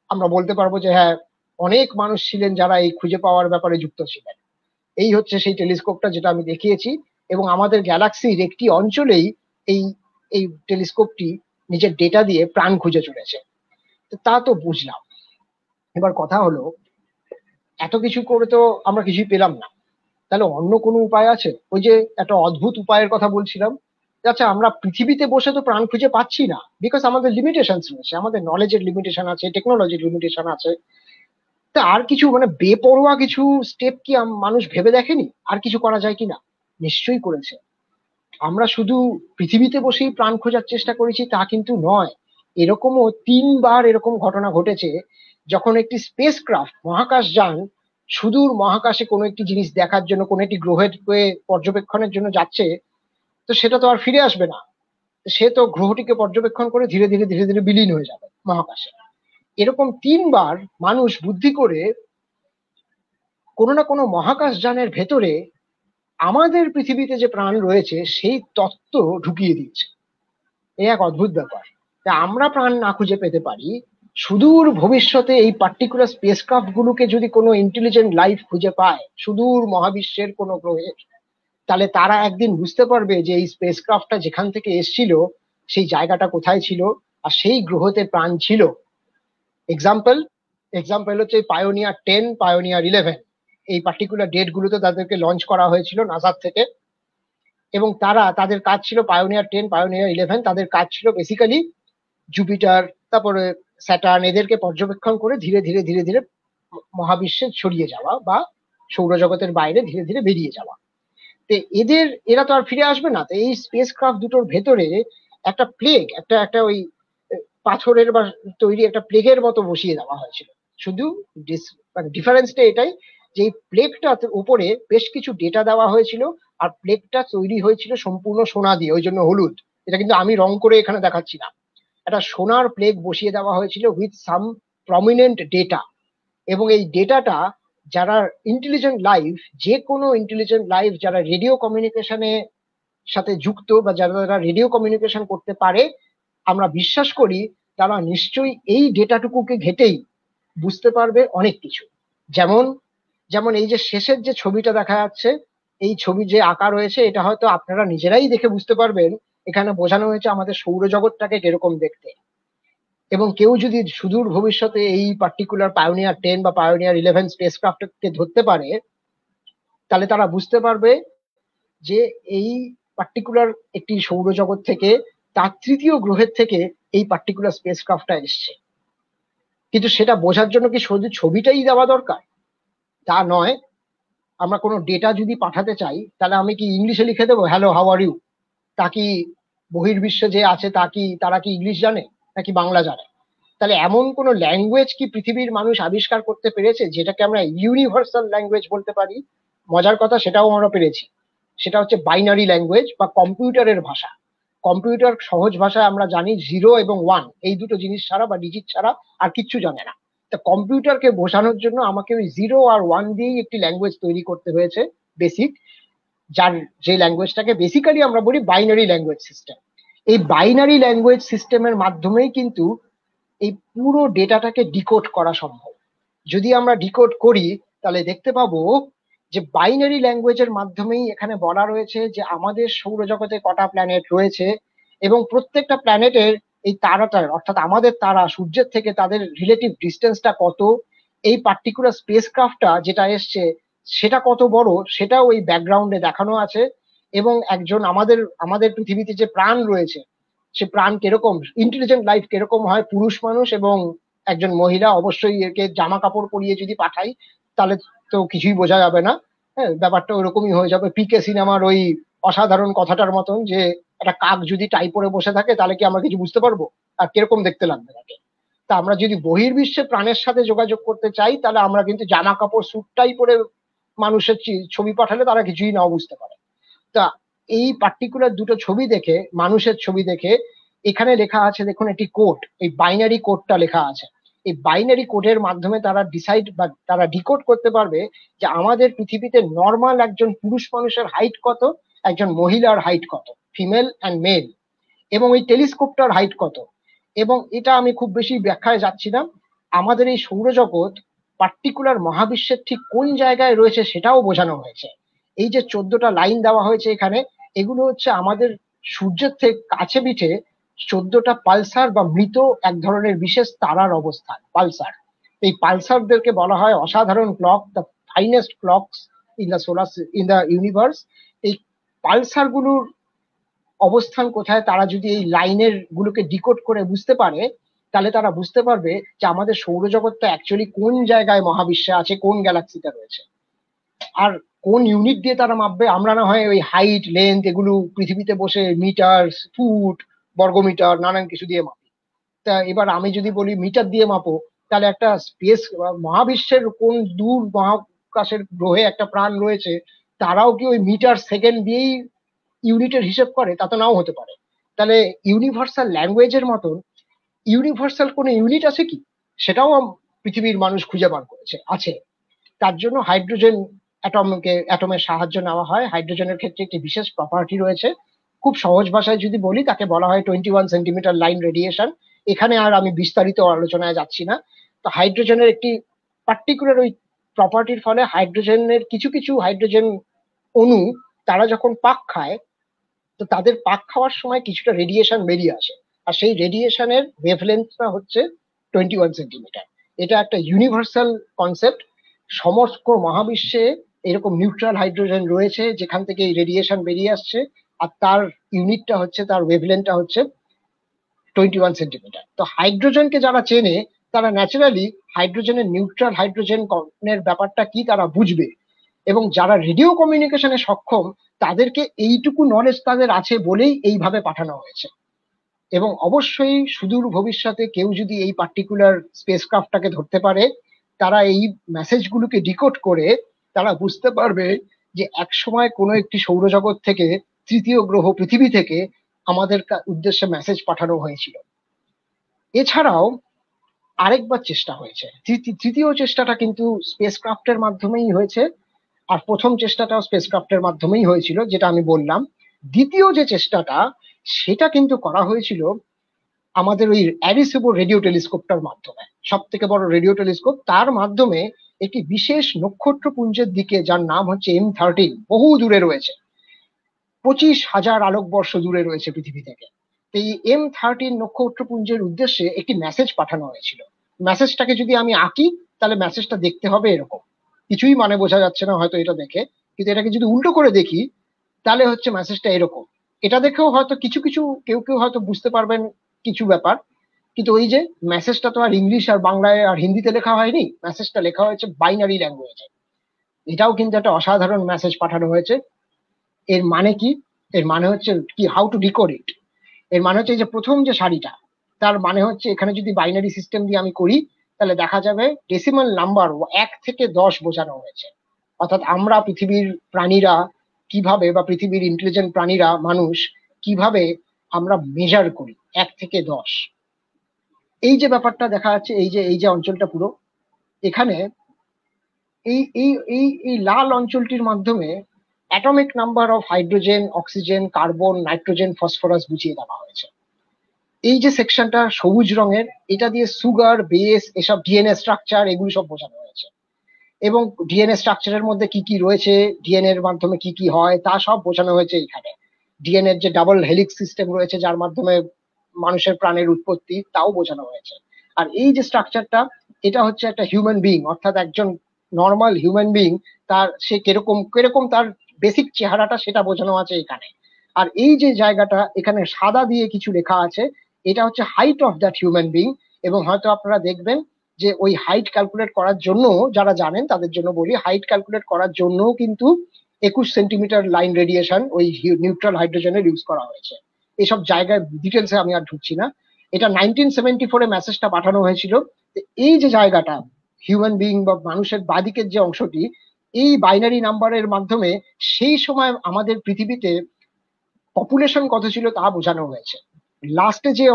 আমরা বলতে পারবো যে হ্যাঁ, অনেক মানুষ ছিলেন যারা এই খুঁজে পাওয়ার ব্যাপারে যুক্ত ছিলেন। এই হচ্ছে সেই টেলিস্কোপটা যেটা আমি দেখিয়েছি, এবং আমাদের গ্যালাক্সির একটি অঞ্চলেই এই এই টেলিস্কোপটি নিজের ডেটা দিয়ে প্রাণ খুঁজে চলেছে। তা তো বুঝলাম। এবার কথা হলো, এত কিছু করে তো আমরা কিছুই পেলাম না, তাহলে অন্য কোনো উপায় আছে? ওই যে একটা অদ্ভুত উপায়ের কথা বলছিলাম, আচ্ছা আমরা পৃথিবীতে বসে তো প্রাণ খুঁজে পাচ্ছি না, বিকজ আমাদের লিমিটেশন রয়েছে, আমাদের নলেজের লিমিটেশন আছে, টেকনোলজির লিমিটেশন আছে। তা আর কিছু মানে বেপরোয়া কিছু স্টেপ কি মানুষ ভেবে দেখেনি আর কিছু করা যায় কিনা? নিশ্চয়ই করেছে। আমরা শুধু পৃথিবীতে বসেই প্রাণ খোঁজার চেষ্টা করেছি তা কিন্তু নয়। এরকমও 3বার এরকম ঘটনা ঘটেছে, যখন একটি স্পেসক্রাফট, মহাকাশযান, সুদূর মহাকাশে কোনো একটি জিনিস দেখার জন্য, কোনো একটি গ্রহের পর্যবেক্ষণের জন্য যাচ্ছে, তো সেটা তো আর ফিরে আসবে না, সে তো গ্রহটিকে পর্যবেক্ষণ করে ধীরে ধীরে ধীরে ধীরে বিলীন হয়ে যাবে মহাকাশে। এরকম 3বার মানুষ বুদ্ধি করে কোনো না কোনো মহাকাশযানের ভেতরে আমাদের পৃথিবীতে যে প্রাণ রয়েছে সেই তত্ত্ব ঢুকিয়ে দিয়েছে। এই এক অদ্ভুত ব্যাপার। তা আমরা প্রাণ না খুঁজে পেতে পারি, সুদূর ভবিষ্যতে এই পার্টিকুলার স্পেসক্রাফট গুলোকে যদি কোনো ইন্টেলিজেন্ট লাইফ খুঁজে পায় সুদূর মহাবিশ্বের কোনো গ্রহে, তাহলে তারা একদিন বুঝতে পারবে যে এই স্পেসক্রাফটটা যেখান থেকে এসেছিল সেই জায়গাটা কোথায় ছিল, আর সেই গ্রহতে প্রাণ ছিল। এক্সাম্পল হচ্ছে পায়োনিয়ার 10, পায়োনিয়ার 11, এই পার্টিকুলার ডেট গুলোতে তাদেরকে লঞ্চ করা হয়েছিল নাসার থেকে, এবং তাদের কাজ ছিল, পায়োনিয়ার 10, পায়োনিয়ার 11, তাদের কাজ ছিল বেসিক্যালি জুপিটার, তারপরে স্যাটার্ন, এদেরকে পর্যবেক্ষণ করে ধীরে ধীরে ধীরে ধীরে মহাবিশ্বে ছড়িয়ে যাওয়া বা সৌরজগতের বাইরে ধীরে ধীরে বেরিয়ে যাওয়া। তো এরা তো আর ফিরে আসবে না। তো এই স্পেস ক্রাফট দুটোর ভেতরে একটা প্লেগ, একটা ওই পাথরের বা তৈরি একটা প্লেগের মতো বসিয়ে দেওয়া হয়েছিল। শুধু মানে ডিফারেন্সটা এটাই যে এই প্লেগটার উপরে বেশ কিছু ডেটা দেওয়া হয়েছিল, আর প্লেগটা তৈরি হয়েছিল সম্পূর্ণ সোনা দিয়ে, ওই জন্য হলুদ। এটা কিন্তু আমি রং করে এখানে দেখাচ্ছি না, একটা সোনার প্লেগ বসিয়ে দেওয়া হয়েছিল উইথ সাম প্রমিনেন্ট ডেটা। এবং এই ডেটাটা যারা ইন্টেলিজেন্ট লাইফ, যে কোনো ইন্টেলিজেন্ট লাইফ যারা রেডিও কমিউনিকেশনে সাথে যুক্ত বা যারা রেডিও কমিউনিকেশন করতে পারে, আমরা বিশ্বাস করি তারা নিশ্চয়ই এই ডেটাটুকুকে ঘেটেই বুঝতে পারবে অনেক কিছু। যেমন যেমন এই যে শেষের যে ছবিটা দেখা যাচ্ছে, এই ছবি যে আঁকা রয়েছে, এটা হয়তো আপনারা নিজেরাই দেখে বুঝতে পারবেন এখানে বোঝানো হয়েছে আমাদের সৌরজগৎটাকে কিরকম দেখতে। এবং কেউ যদি সুদূর ভবিষ্যতে এই পার্টিকুলার পায়োনিয়ার 10 বা পায়োনিয়ার 11 স্পেসক্রাফটকে ধরতে পারে, তাহলে তারা বুঝতে পারবে যে এই পার্টিকুলার একটি সৌরজগৎ থেকে, তার তৃতীয় গ্রহের থেকে এই পার্টিকুলার স্পেস ক্রাফটটা এসছে। কিন্তু সেটা বোঝার জন্য কি শুধু ছবিটাই দেওয়া দরকার? তা নয়। আমরা কোনো ডেটা যদি পাঠাতে চাই, তাহলে আমি কি ইংলিশে লিখে দেবো হ্যালো হাউ আর ইউ? তা কি বহির্বিশ্বে যে আছে তারা কি ইংলিশ জানে নাকি বাংলা জানে? তাহলে এমন কোনো ল্যাঙ্গুয়েজ কি পৃথিবীর মানুষ আবিষ্কার করতে পেরেছে যেটাকে আমরা ইউনিভার্সাল ল্যাঙ্গুয়েজ বলতে পারি? মজার কথা, সেটাও আমরা পেরেছি। সেটা হচ্ছে বাইনারি ল্যাঙ্গুয়েজ বা কম্পিউটারের ভাষা। কম্পিউটার সহজ ভাষায় আমরা জানি 0 এবং 1, এই দুটো জিনিস ছাড়া বা ডিজিট ছাড়া আর কিচ্ছু জানে না। তা কম্পিউটারকে বোঝানোর জন্য আমাকে ওই 0 আর 1 দিয়েই একটি ল্যাঙ্গুয়েজ তৈরি করতে হয়েছে, বেসিক, যে ল্যাঙ্গুয়েজটাকে বেসিক্যালি আমরা বলি বাইনারি ল্যাঙ্গুয়েজ সিস্টেম। এই বাইনারি ল্যাঙ্গুয়েজ সিস্টেমের মাধ্যমেই কিন্তু এই পুরো ডেটাটাকে ডিকোড করা সম্ভব। যদি আমরা ডিকোড করি তাহলে দেখতে পাবো যে বাইনারি ল্যাঙ্গুয়েজের মাধ্যমেই এখানে বলা রয়েছে যে আমাদের সৌরজগতে কটা প্ল্যানেট রয়েছে এবং প্রত্যেকটা প্ল্যানেটের এই তারাটার, অর্থাৎ আমাদের তারা সূর্যের থেকে তাদের রিলেটিভ ডিস্টেন্সটা কত, এই পার্টিকুলার স্পেস ক্রাফটটা যেটা এসছে সেটা কত বড়, সেটাও ওই ব্যাকগ্রাউন্ডে দেখানো আছে। এবং একজন আমাদের পৃথিবীতে যে প্রাণ রয়েছে, সে প্রাণ কিরকম, ইন্টেলিজেন্ট লাইফ কিরকম হয়, পুরুষ মানুষ এবং একজন মহিলা, অবশ্যই একে জামা কাপড় পরিয়ে যদি পাঠাই তাহলে তো কিছুই বোঝা যাবে না। হ্যাঁ, ব্যাপারটা ওরকমই হয়ে যাবে পিকে সিনেমার ওই অসাধারণ কথাটার মতন, যে একটা কাক যদি টাই পরে বসে থাকে তাহলে কি আমরা কিছু বুঝতে পারবো আর কিরকম দেখতে লাগবে তাকে? তা আমরা যদি বহির্বিশ্বে প্রাণের সাথে যোগাযোগ করতে চাই তাহলে আমরা কিন্তু জামা কাপড় স্যুটটাই পরে মানুষের ছবি পাঠালে তারা কিছুই নাও বুঝতে পারে। তা এই পার্টিকুলার দুটো ছবি দেখে, মানুষের ছবি দেখে, এখানে লেখা আছে দেখুন একটি কোড, এই বাইনারি কোডটা লেখা আছে। এই বাইনারি কোডের মাধ্যমে তারা ডিসাইড বা তারা ডিকোড করতে পারবে যে আমাদের পৃথিবীতে নর্মাল একজন পুরুষ মানুষের হাইট কত, একজন মহিলার হাইট কত, ফিমেল অ্যান্ড মেল, এবং এই টেলিস্কোপটার হাইট কত। এবং এটা আমি খুব বেশি ব্যাখ্যায় যাচ্ছি না, আমাদের এই সৌরজগৎ পার্টিকুলার মহাবিশ্বের ঠিক কোন জায়গায় রয়েছে সেটাও বোঝানো হয়েছে। এই যে 14টা লাইন দেওয়া হয়েছে এখানে, এগুলো হচ্ছে আমাদের সূর্যের থেকে কাছে পিঠে 14টা পালসার বা মৃত এক ধরনের বিশেষ তারার অবস্থান, পালসার। এই পালসারদেরকে বলা হয় অসাধারণ clock, the finest clocks in the universe. এই পালসার গুলোর অবস্থান কোথায় তারা যদি এই লাইনের গুলোকে ডিকোড করে বুঝতে পারে, তাহলে তারা বুঝতে পারবে যে আমাদের সৌরজগৎটা অ্যাকচুয়ালি কোন জায়গায় মহাবিশ্বে আছে, কোন গ্যালাক্সিতে রয়েছে। আর কোন ইউনিট দিয়ে তারা মাপবে, আমরা না হয় ওই হাইট লেন্থ এগুলো পৃথিবীতে বসে মিটার, ফুট, বর্গমিটার, নানান কিছু দিয়ে মাপি। তা এবার আমি যদি বলি মিটার দিয়ে মাপো, তাহলে একটা স্পেস মহাবিশ্বের কোন দূর মহাকাশের গ্রহে একটা প্রাণ রয়েছে, তারাও কি ওই মিটার সেকেন্ড দিয়েই ইউনিটের হিসেব করে? তা তো নাও হতে পারে। তাহলে ইউনিভার্সাল ল্যাঙ্গুয়েজের মতন ইউনিভার্সাল কোনো ইউনিট আছে কি, সেটাও পৃথিবীর মানুষ খুঁজে বার করেছে, আছে। তার জন্য হাইড্রোজেন অ্যাটমের সাহায্য নেওয়া হয়। হাইড্রোজেনের ক্ষেত্রে একটি বিশেষ প্রপার্টি রয়েছে, খুব সহজ ভাষায় যদি বলি তাকে বলা হয় 21 সেন্টিমিটার লাইন রেডিয়েশন। এখানে আর আমি বিস্তারিত আলোচনায় যাচ্ছি না। তো হাইড্রোজেনের একটি পার্টিকুলার ওই প্রপার্টির ফলে হাইড্রোজেনের কিছু কিছু হাইড্রোজেন অণু তারা যখন পাক খায়, তো তাদের পাক খাওয়ার সময় কিছুটা রেডিয়েশন বেরিয়ে আসে, আর সেই রেডিয়েশনের ওয়েভলেন্থটা হচ্ছে 21 সেন্টিমিটার। এটা একটা ইউনিভার্সাল কনসেপ্ট। সমস্ত মহাবিশ্বে এরকম নিউট্রাল হাইড্রোজেন রয়েছে যেখান থেকে এই রেডিয়েশন বেরিয়ে আসছে, আর তার ইউনিটটা হচ্ছে, তার ওয়েভলেন্থটা হচ্ছে 21 সেন্টিমিটার। তো হাইড্রোজেনকে যারা চেনে তারা ন্যাচারালি হাইড্রোজেনের নিউট্রাল হাইড্রোজেনের ব্যাপারটা কি তারা বুঝবে, এবং যারা রেডিও কমিউনিকেশনে সক্ষম তাদেরকে এইটুকু নলেজ তাদের আছে বলেই এইভাবে পাঠানো হয়েছে। এবং অবশ্যই সুদূর ভবিষ্যতে কেউ যদি এই পার্টিকুলার স্পেসক্রাফটটাকে ধরতে পারে, তারা এই মেসেজগুলোকে ডিকোড করে তারা বুঝতে পারবে যে একসময় কোনো একটি সৌরজগৎ থেকে, তৃতীয় গ্রহ পৃথিবী থেকে আমাদের উদ্দেশ্যে মেসেজ পাঠানো হয়েছিল। এছাড়াও আরেকবার চেষ্টা হয়েছে, তৃতীয় চেষ্টাটা কিন্তু স্পেসক্রাফটের মাধ্যমেই হয়েছে, আর প্রথম চেষ্টাটাও স্পেসক্রাফটের মাধ্যমেই হয়েছিল যেটা আমি বললাম। দ্বিতীয় যে চেষ্টাটা, সেটা কিন্তু করা হয়েছিল আমাদের ওই অ্যারিসেবো রেডিও টেলিস্কোপটার মাধ্যমে, সব থেকে বড় রেডিও টেলিস্কোপ। তার মাধ্যমে একটি বিশেষ নক্ষত্রপুঞ্জের দিকে, যার নাম হচ্ছে M13, বহু দূরে রয়েছে, 25,000 আলোকবর্ষ দূরে রয়েছে পৃথিবী থেকে। এই M13 নক্ষত্রপুঞ্জের উদ্দেশ্যে একটি মেসেজ পাঠানো হয়েছিল। মেসেজটাকে যদি আমি আঁকি তাহলে মেসেজটা দেখতে হবে এরকম, কিছুই মানে বোঝা যাচ্ছে না হয়তো এটা দেখে, কিন্তু এটাকে যদি উল্টো করে দেখি তাহলে হচ্ছে মেসেজটা এরকম। এটা দেখেও হয়তো কিছু কেউ হয়তো বুঝতে পারবেন কিছু ব্যাপার, কিন্তু ওই যে মেসেজটা তো আর ইংলিশ আর বাংলায় আর হিন্দিতে লেখা হয়নি, মেসেজটা লেখা হয়েছে বাইনারি ল্যাঙ্গুয়েজে। এটাও কিন্তু একটা অসাধারণ মেসেজ পাঠানো হয়েছে। এর মানে কি? এর মানে হচ্ছে কি, হাউ টু ডিকোড ইট। এর মানে হচ্ছে এই যে প্রথম যে সারিটা, তার মানে হচ্ছে এখানে যদি বাইনারি সিস্টেম দিয়ে আমি করি, তাহলে দেখা যাবে ডেসিমাল নাম্বার 1 থেকে 10 বোঝানো হয়েছে। অর্থাৎ আমরা পৃথিবীর প্রাণীরা কিভাবে, বা পৃথিবীর ইন্টেলিজেন্ট প্রাণীরা মানুষ কিভাবে আমরা মেজার করি 1 থেকে 10। এই যে ব্যাপারটা দেখা যাচ্ছে, এই যে অঞ্চলটা পুরো, এখানে এই এই এই এই লাল অঞ্চলটির মাধ্যমে atomic number of hydrogen, oxygen, carbon, nitrogen, phosphorus বুঝিয়ে দেওয়া হয়েছে। এই যে সেকশনটা সবুজ রঙের, এটা দিয়ে সুগার, বেস, এসব ডিএনএ স্ট্রাকচার এগুলো সব বোঝানো হয়েছে। এবং ডিএনএ স্ট্রাকচারের মধ্যে কি কি রয়েছে, ডিএনএ এর মাধ্যমে কি কি হয়, তা সব বোঝানো হয়েছে এখানে। ডিএনএ এর যে ডাবল হেলিক্স সিস্টেম রয়েছে, যার মাধ্যমে মানুষের প্রাণের উৎপত্তি, তাও বোঝানো হয়েছে। আর এই যে স্ট্রাকচারটা, এটা হচ্ছে একটা হিউম্যান বিং, অর্থাৎ একজন নর্মাল হিউম্যান বিং, তার সে কিরকম কিরকম তার বেসিক চেহারাটা, সেটা বোঝানো আছে এখানে। আর এই যে জায়গাটা এখানে সাদা দিয়ে কিছু লেখা আছে, এটা হচ্ছে height of that human being. এবং হয়তো আপনারা দেখবেন যে ওই হাইট ক্যালকুলেট করার জন্য, যারা জানেন তাদের জন্য বলি, হাইট ক্যালকুলেট করার জন্য কিন্তু 21 সেন্টিমিটার লাইন রেডিয়েশন ওই নিউট্রাল হাইড্রোজেনের ইউজ করা হয়েছে। এসব জায়গায় ডিটেলসে আমি আর ঢুকছি না। এটা 1974-এ মেসেজটা পাঠানো হয়েছিল। এই যে জায়গাটা হিউম্যান বিং বা মানুষের বাদিকের যে অংশটি, এই বাইনারি নাম্বারের মাধ্যমে সেই সময় আমাদের পৃথিবীতে পপুলেশন কত ছিল তা বোঝানো হয়েছে। লাস্টে যে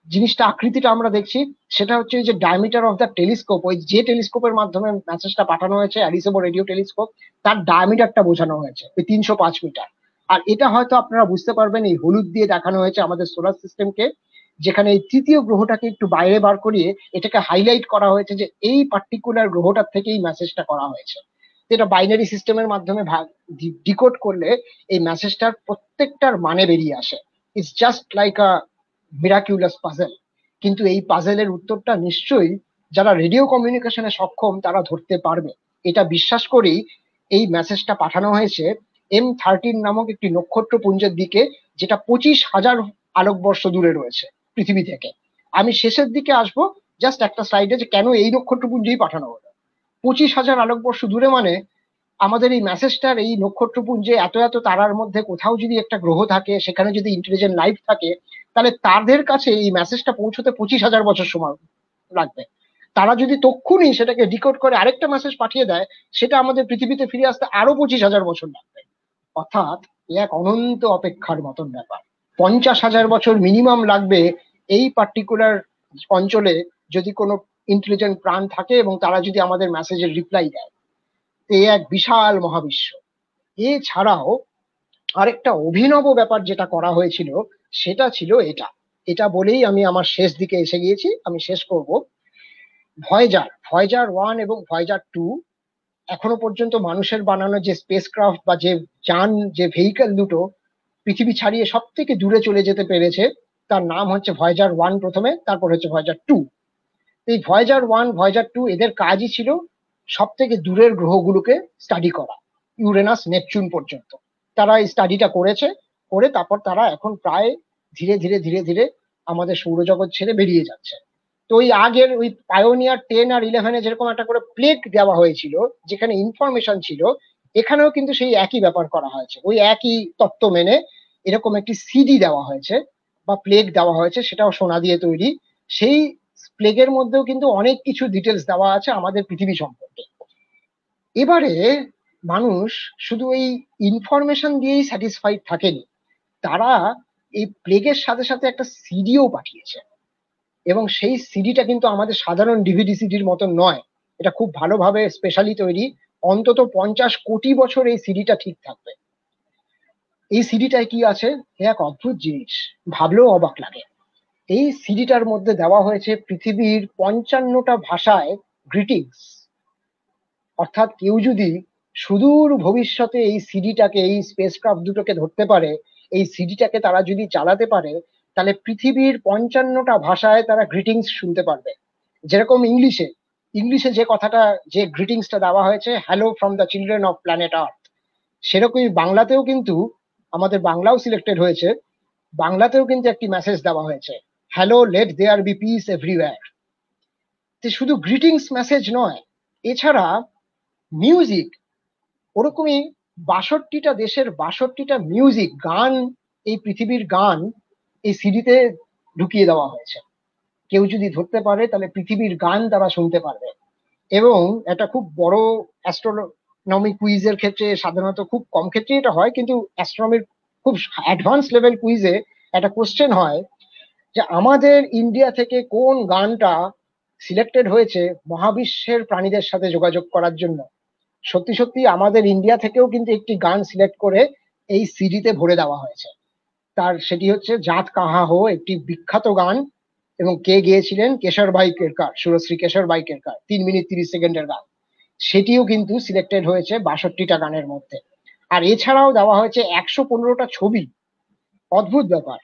জিনিসটা, আকৃতিটা আমরা দেখছি, সেটা হচ্ছে যে ডায়ামিটার অফ দ্য টেলিস্কোপ, ওই যে টেলিস্কোপের মাধ্যমে মেসেজটা পাঠানো হয়েছে, অ্যারিসেবো রেডিও টেলিস্কোপ, তার ডায়ামিটারটা বোঝানো হয়েছে ওই 305 মিটার। আর এটা হয়তো আপনারা বুঝতে পারবেন, এই হলুদ দিয়ে দেখানো হয়েছে আমাদের সোলার সিস্টেমকে, যেখানে এই তৃতীয় গ্রহটাকে একটু বাইরে বার করিয়ে এটাকে হাইলাইট করা হয়েছে যে এই পার্টিকুলার গ্রহটার থেকেই মেসেজটা করা হয়েছে। এটা বাইনারি সিস্টেমের মাধ্যমে ডিকোড করলে এই মেসেজটার প্রত্যেকটার মানে বেরিয়ে আসে। It's just like a miraculous puzzle. কিন্তু এই পাজেলের উত্তরটা নিশ্চয়ই যারা রেডিও কমিউনিকেশনে সক্ষম তারা ধরতে পারবে। এটা বিশ্বাস করেই এই মেসেজটা পাঠানো হয়েছে M13 নামক একটি নক্ষত্রপুঞ্জের দিকে, যেটা 25,000 আলোকবর্ষ দূরে রয়েছে পৃথিবী থেকে। আমি শেষের দিকে আসবো জাস্ট একটা স্লাইডে, যে কেন এই নক্ষত্রপুঞ্জেই পাঠানো হলো। 25,000 আলোকবর্ষ দূরে মানে আমাদের এই মেসেজটার এই নক্ষত্রপুঞ্জে এত এত তারার মধ্যে কোথাও যদি একটা গ্রহ থাকে, সেখানে যদি ইন্টেলিজেন্ট লাইফ থাকে, তাহলে তাদের কাছে এই মেসেজটা পৌঁছতে 25,000 বছর সময় লাগবে। তারা যদি তক্ষুনি সেটাকে ডিকোড করে আরেকটা মেসেজ পাঠিয়ে দেয়, সেটা আমাদের পৃথিবীতে ফিরে আসতে আরো 25,000 বছর লাগবে। অর্থাৎ এক অনন্ত অপেক্ষার মতন ব্যাপার। 50,000 বছর মিনিমাম লাগবে এই পার্টিকুলার অঞ্চলে যদি কোনো ইন্টেলিজেন্ট প্রাণ থাকে এবং তারা যদি আমাদের মেসেজের রিপ্লাই দেয়। এই এক বিশাল মহাবিশ্ব। এছাড়াও আরেকটা অভিনব ব্যাপার যেটা করা হয়েছিল, সেটা ছিল এটা। এটা বলেই আমি আমার শেষ দিকে এসে গিয়েছি, আমি শেষ করব। ভয়েজার 1 এবং ভয়েজার 2 এখনো পর্যন্ত মানুষের বানানো যে স্পেসক্রাফট বা যে যান, যে ভেহিকল দুটো পৃথিবী ছাড়িয়ে সব থেকে দূরে চলে যেতে পেরেছে, তার নাম হচ্ছে ভয়েজার 1 প্রথমে, তারপর হচ্ছে ভয়েজার 2। এই ভয়েজার 1, ভয়েজার 2 এদের কাজই ছিল সব থেকে দূরের গ্রহগুলোকে স্টাডি করা, ইউরেনাস, নেপচুন পর্যন্ত। তারা এই স্টাডিটা করেছে, করে তারপর তারা এখন প্রায় ধীরে ধীরে ধীরে ধীরে আমাদের সৌরজগৎ ছেড়ে বেরিয়ে যাচ্ছে। তো ওই আগের ওই পায়োনিয়ার 10 আর 11-এ যেরকম একটা করে প্লেগ দেওয়া হয়েছিল যেখানে ইনফরমেশন ছিল, এখানেও কিন্তু সেই একই ব্যাপার করা হয়েছে। ওই একই তত্ত্ব মেনে এরকম একটি সিডি দেওয়া হয়েছে বা প্লেগ দেওয়া হয়েছে, সেটাও সোনা দিয়ে তৈরি। সেই প্লেগের মধ্যেও কিন্তু অনেক কিছু ডিটেলস দেওয়া আছে আমাদের পৃথিবী সম্পর্কে। এবারে মানুষ শুধু এই ইনফরমেশন দিয়েই স্যাটিসফাইড থাকেনি, তারা এই প্লেগের সাথে সাথে একটা সিডিও পাঠিয়েছে। এবং সেই সিডিটা কিন্তু আমাদের সাধারণ ডিভিডি সিডির মতন নয়, এটা খুব ভালোভাবে স্পেশালি তৈরি। অন্তত 50 কোটি বছর এই সিডিটা ঠিক থাকবে। এই সিডিটায় কি আছে, এক অদ্ভুত জিনিস, ভাবলেও অবাক লাগে। এই সিডিটার মধ্যে দেওয়া হয়েছে পৃথিবীর 55টা ভাষায় গ্রিটিংস। অর্থাৎ কেউ যদি সুদূর ভবিষ্যতে এই সিডিটাকে, এই স্পেসক্রাফট দুটোকে ধরতে পারে, এই সিডিটাকে তারা যদি চালাতে পারে, তাহলে পৃথিবীর 55টা ভাষায় তারা গ্রিটিংস শুনতে পারবে। যেরকম ইংলিশে যে কথাটা, যে গ্রিটিংসটা দেওয়া হয়েছে, hello from the children of planet Earth, সেরকমই বাংলাতেও কিন্তু, আমাদের বাংলাও সিলেক্টেড হয়েছে, বাংলাতেও কিন্তু একটি মেসেজ দেওয়া হয়েছে, hello let there be peace everywhere. শুধু গ্রিটিংস মেসেজ নয়, এছাড়া মিউজিক, ওরকমই ৬২টা দেশের ৬২টা মিউজিক গান, এই পৃথিবীর গান এই সিডিতে ঢুকিয়ে দেওয়া হয়েছে। কেউ যদি ধরতে পারে তাহলে পৃথিবীর গান তারা শুনতে পারবে। এবং একটা খুব বড় অ্যাস্ট্রোনমি কুইজের ক্ষেত্রে, সাধারণত খুব কম ক্ষেত্রে এটা হয়, কিন্তু অ্যাস্ট্রোনমির খুব অ্যাডভান্স লেভেল কুইজে একটা কোশ্চেন হয় যে আমাদের ইন্ডিয়া থেকে কোন গানটা সিলেক্টেড হয়েছে মহাবিশ্বের প্রাণীদের সাথে যোগাযোগ করার জন্য। সত্যি সত্যি আমাদের ইন্ডিয়া থেকেও কিন্তু একটি গান সিলেক্ট করে এই সিডিতে ভরে দেওয়া হয়েছে। সেটি হচ্ছে জাত কাহা হো, একটি বিখ্যাত গান। এবং কে গেয়েছিলেন? কেশর ভাই কেরকার, সুরশ্রী কেশর ভাই কেরকার, 3 মিনিট 30 সেকেন্ডের গান। সেটিও কিন্তু সিলেক্টেড হয়েছে ৬২টা গানের মধ্যে। আর এছাড়াও দেওয়া হয়েছে ১১৫টা ছবি। অদ্ভুত ব্যাপার।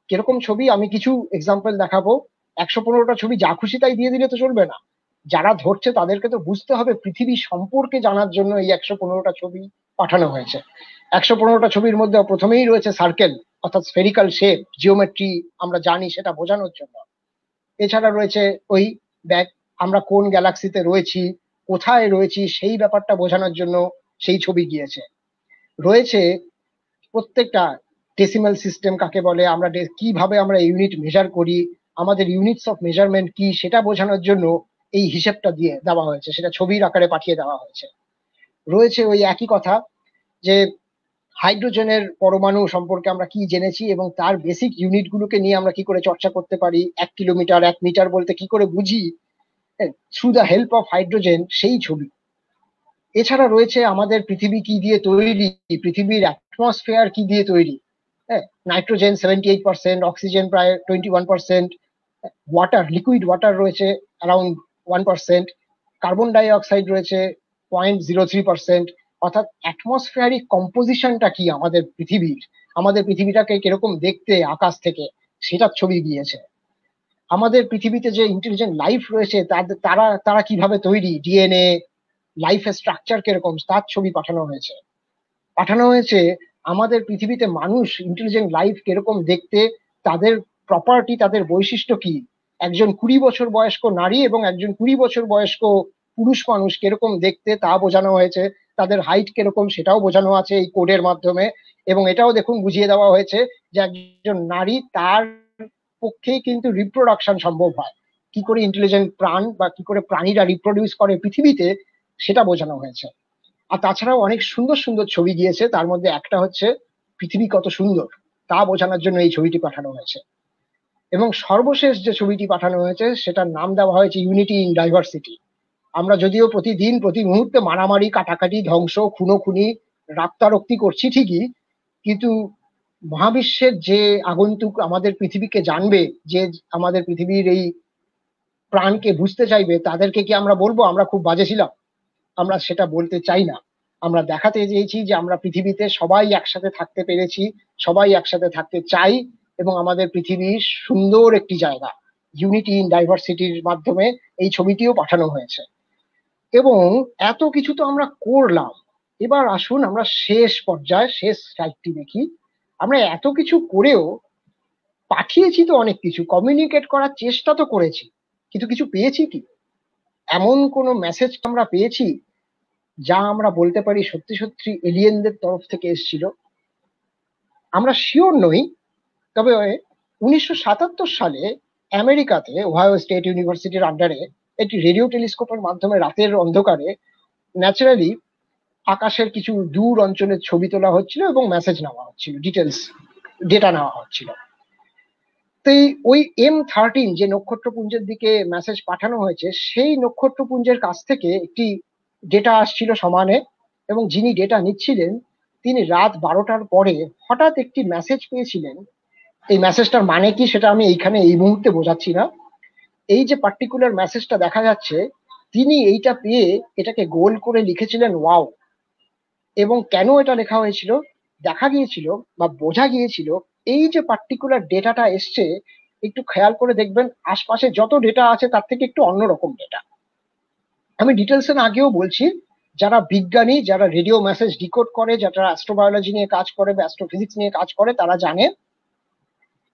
কিরকম ছবি, আমি কিছু এক্সাম্পল দেখাবো। ১১৫টা ছবি যা খুশি তাই দিয়ে দিলে তো চলবে না। যারা ধরছে তাদেরকে তো বুঝতে হবে পৃথিবী সম্পর্কে জানার জন্য এই ১১৫টা ছবি পাঠানো হয়েছে। ১১৫টা ছবির মধ্যে প্রথমেই রয়েছে সার্কেল, অর্থাৎ স্ফেরিক্যাল শেপ, জিওমেট্রি আমরা জানি সেটা বোঝানোর জন্য। এছাড়া রয়েছে ওই দেখ আমরা কোন গ্যালাক্সিতে রয়েছি, কোথায় রয়েছি সেই ব্যাপারটা বোঝানোর জন্য সেই ছবি গিয়েছে। রয়েছে প্রত্যেকটা ডেসিমাল সিস্টেম কাকে বলে, আমরা কিভাবে আমরা ইউনিট মেজার করি, আমাদের ইউনিটস অফ মেজারমেন্ট কি সেটা বোঝানোর জন্য এই হিসেবটা দিয়ে দেওয়া হয়েছে, সেটা ছবির আকারে পাঠিয়ে দেওয়া হয়েছে। রয়েছে ওই একই কথা যে হাইড্রোজেনের পরমাণু সম্পর্কে আমরা কি জেনেছি এবং তার বেসিক ইউনিট গুলোকে নিয়ে আমরা কি করে চর্চা করতে পারি, ১ কিলোমিটার ১ মিটার বলতে কি করে বুঝি, through the help of hydrogen, সেই ছবি। এছাড়া রয়েছে আমাদের পৃথিবী কি দিয়ে তৈরি, পৃথিবীর অ্যাটমসফিয়ার কি দিয়ে তৈরি। হ্যাঁ, নাইট্রোজেন 78%, অক্সিজেন প্রায় 21%, ওয়াটার, লিকুইড ওয়াটার রয়েছে অ্যারাউন্ড 1%, কার্বন ডাই অক্সাইড রয়েছে 0.03%। অর্থাৎ অ্যাটমসফিয়ারিক কম্পোজিশনটা কি আমাদের পৃথিবীর, আমাদের পৃথিবীটাকে কিরকম দেখতে আকাশ থেকে, সেটার ছবি দিয়েছে। আমাদের পৃথিবীতে যে ইন্টেলিজেন্ট লাইফ রয়েছে তারা তারা কিভাবে তৈরি, ডিএনএ, লাইফের স্ট্রাকচার কিরকম, তার ছবি পাঠানো হয়েছে। আমাদের পৃথিবীতে মানুষ, ইন্টেলিজেন্ট লাইফ কিরকম দেখতে, তাদের প্রপার্টি, তাদের বৈশিষ্ট্য কি, একজন ২০ বছর বয়স্ক নারী এবং একজন ২০ বছর বয়স্ক পুরুষ মানুষ কিরকম দেখতে তা বোঝানো হয়েছে। তাদের হাইট কিরকম সেটাও বোঝানো আছে এই কোডের মাধ্যমে। এবং এটাও দেখুন বুঝিয়ে দেওয়া হয়েছে যে একজন নারী, তার পক্ষেই কিন্তু রিপ্রোডাকশন সম্ভব হয়, কি করে ইন্টেলিজেন্ট প্রাণ বা কি করে প্রাণীরা রিপ্রোডিউস করে পৃথিবীতে, সেটা বোঝানো হয়েছে। আর তাছাড়াও অনেক সুন্দর সুন্দর ছবি দিয়েছে, তার মধ্যে একটা হচ্ছে পৃথিবী কত সুন্দর তা বোঝানোর জন্য এই ছবিটি পাঠানো হয়েছে। এবং সর্বশেষ যে ছবিটি পাঠানো হয়েছে সেটার নাম দেওয়া হয়েছে ইউনিটি ইন ডাইভার্সিটি। আমরা যদিও প্রতিদিন প্রতি মুহূর্তে মারামারি, কাটাকাটি, ধ্বংস, খুনোখুনি, রক্তারক্তি করছি ঠিকই, কিন্তু মহাবিশ্বের যে আগন্তুক আমাদের পৃথিবীকে জানবে, যে আমাদের পৃথিবীর এই প্রাণকে বুঝতে চাইবে, তাদেরকে কি আমরা বলবো আমরা খুব বাজে ছিলাম? আমরা সেটা বলতে চাই না। আমরা দেখাতে চেয়েছি যে আমরা পৃথিবীতে সবাই একসাথে থাকতে পেরেছি, সবাই একসাথে থাকতে চাই, এবং আমাদের পৃথিবী সুন্দর একটি জায়গা। ইউনিটি ইন ডাইভার্সিটির মাধ্যমে এই ছবিটিও পাঠানো হয়েছে। এবং এত কিছু তো আমরা করলাম, এবার আসুন আমরা শেষ পর্যায়ে শেষ সাইডটি দেখি। আমরা এত কিছু করেও পাঠিয়েছি তো অনেক কিছু, কমিউনিকেট করার চেষ্টা তো করেছি, কিন্তু কিছু পেয়েছি কি? এমন কোনো মেসেজ আমরা পেয়েছি যা আমরা বলতে পারি সত্যি সত্যি এলিয়েনদের তরফ থেকে এসেছিল? আমরা শিওর নই। তবে ১৯৭৭ সালে আমেরিকাতে ওহাইও স্টেট ইউনিভার্সিটির আন্ডারে একটি রেডিও টেলিস্কোপের মাধ্যমে রাতের অন্ধকারে ন্যাচারালি আকাশের কিছু দূর অঞ্চলের ছবি তোলা হচ্ছিল এবং মেসেজ নেওয়া হচ্ছিল, ডিটেলস ডেটা নেওয়া হচ্ছিল। তো ওই M13 যে নক্ষত্রপুঞ্জের দিকে মেসেজ পাঠানো হয়েছে, সেই নক্ষত্রপুঞ্জের কাছ থেকে একটি ডেটা আসছিল সমানে, এবং যিনি ডেটা নিচ্ছিলেন তিনি রাত 12টার পরে হঠাৎ একটি মেসেজ পেয়েছিলেন। এই মেসেজটার মানে কি সেটা আমি এইখানে এই মুহূর্তে বোঝাচ্ছি না। এই যে পার্টিকুলার মেসেজটা দেখা যাচ্ছে, তিনি এইটা পেয়ে এটাকে গোল করে লিখেছিলেন ওয়াও। এবং কেন এটা লেখা হয়েছিল, দেখা গিয়েছিল বা বোঝা গিয়েছিল, এই যে পার্টিকুলার ডেটাটা এসছে, একটু খেয়াল করে দেখবেন আশপাশে যত ডেটা আছে তার থেকে একটু অন্যরকম ডেটা। আমি ডিটেলসে আগেও বলছি, যারা বিজ্ঞানী, যারা রেডিও মেসেজ ডিকোড করে, যারা অ্যাস্ট্রোবায়োলজি নিয়ে কাজ করে বা অ্যাস্ট্রোফিজিক্স নিয়ে কাজ করে, তারা জানে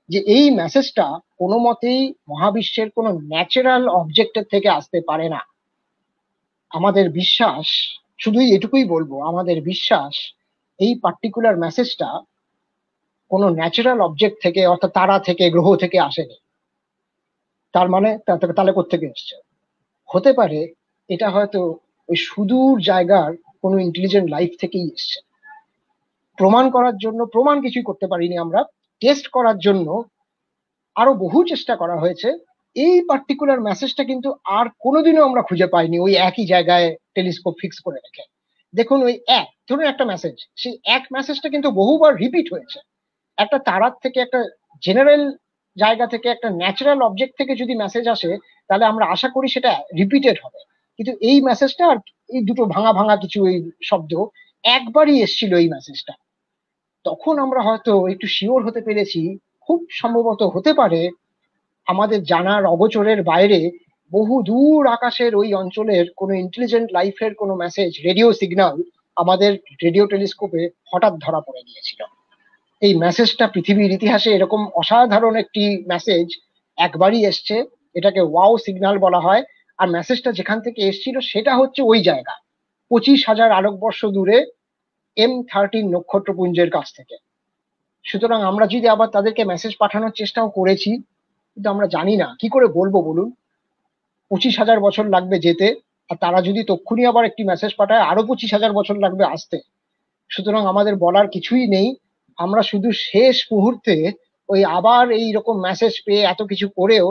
যে এই মেসেজটা কোনো মতেই মহাবিশ্বের কোনো ন্যাচারাল অবজেক্টের থেকে আসতে পারে না। আমাদের বিশ্বাস, শুধুই এটুকুই বলবো, আমাদের বিশ্বাস এই পার্টিকুলার মেসেজটা কোনো ন্যাচারাল অবজেক্ট থেকে, অর্থাৎ তারা থেকে, গ্রহ থেকে আসেনি। তার মানে তাহলে কোত্থেকে এসছে? হতে পারে এটা হয়তো ওই সুদূর জায়গার কোনো ইন্টেলিজেন্ট লাইফ থেকেই এসছে। প্রমাণ করার জন্য, প্রমাণ কিছুই করতে পারিনি আমরা, টেস্ট করার জন্য আরো বহু চেষ্টা করা হয়েছে। এই পার্টিকুলার মেসেজটা কিন্তু আর কোনোদিনও আমরা খুঁজে পাইনি ওই একই জায়গায় টেলিস্কোপ ফিক্স করে রেখে। দেখুন, ওই ধরুন একটা মেসেজ, সেই এক মেসেজটা কিন্তু বহুবার রিপিট হয়েছে। একটা তারার থেকে, একটা জেনারেল জায়গা থেকে, একটা ন্যাচারাল অবজেক্ট থেকে যদি মেসেজ আসে, তাহলে আমরা আশা করি সেটা রিপিটেড হবে। কিন্তু এই মেসেজটা, আর এই দুটো ভাঙা ভাঙা কিছু এই শব্দ, একবারই এসেছিল এই মেসেজটা। তখন আমরা হয়তো একটু শিওর হতে পেরেছি, খুব সম্ভবত হতে পারে আমাদের জানার অগোচরের বাইরে বহু দূর আকাশের ওই অঞ্চলের কোনো ইন্টেলিজেন্ট লাইফের কোনো মেসেজ, রেডিও সিগন্যাল আমাদের রেডিও টেলিস্কোপে হঠাৎ ধরা পড়ে গিয়েছিল। এই মেসেজটা পৃথিবীর ইতিহাসে এরকম অসাধারণ একটি মেসেজ একবারই এসছে, এটাকে ওয়াও সিগন্যাল বলা হয়। আর মেসেজটা যেখান থেকে এসছিল সেটা হচ্ছে ওই জায়গা, 25,000 আলোকবর্ষ দূরে M13 নক্ষত্রপুঞ্জের কাছ থেকে। সুতরাং আমরা যদি আবার তাদেরকে মেসেজ পাঠানোর চেষ্টাও করেছি, কিন্তু আমরা জানি না কি করে বলবো বলুন। 25,000 বছর লাগবে যেতে, আর তারা যদি তক্ষুনি আবার একটি মেসেজ পাঠায়, আরো 25,000 বছর লাগবে আসতে। সুতরাং আমাদের বলার কিছুই নেই। আমরা শুধু শেষ মুহূর্তে ওই আবার এইরকম মেসেজ পেয়ে এত কিছু করেও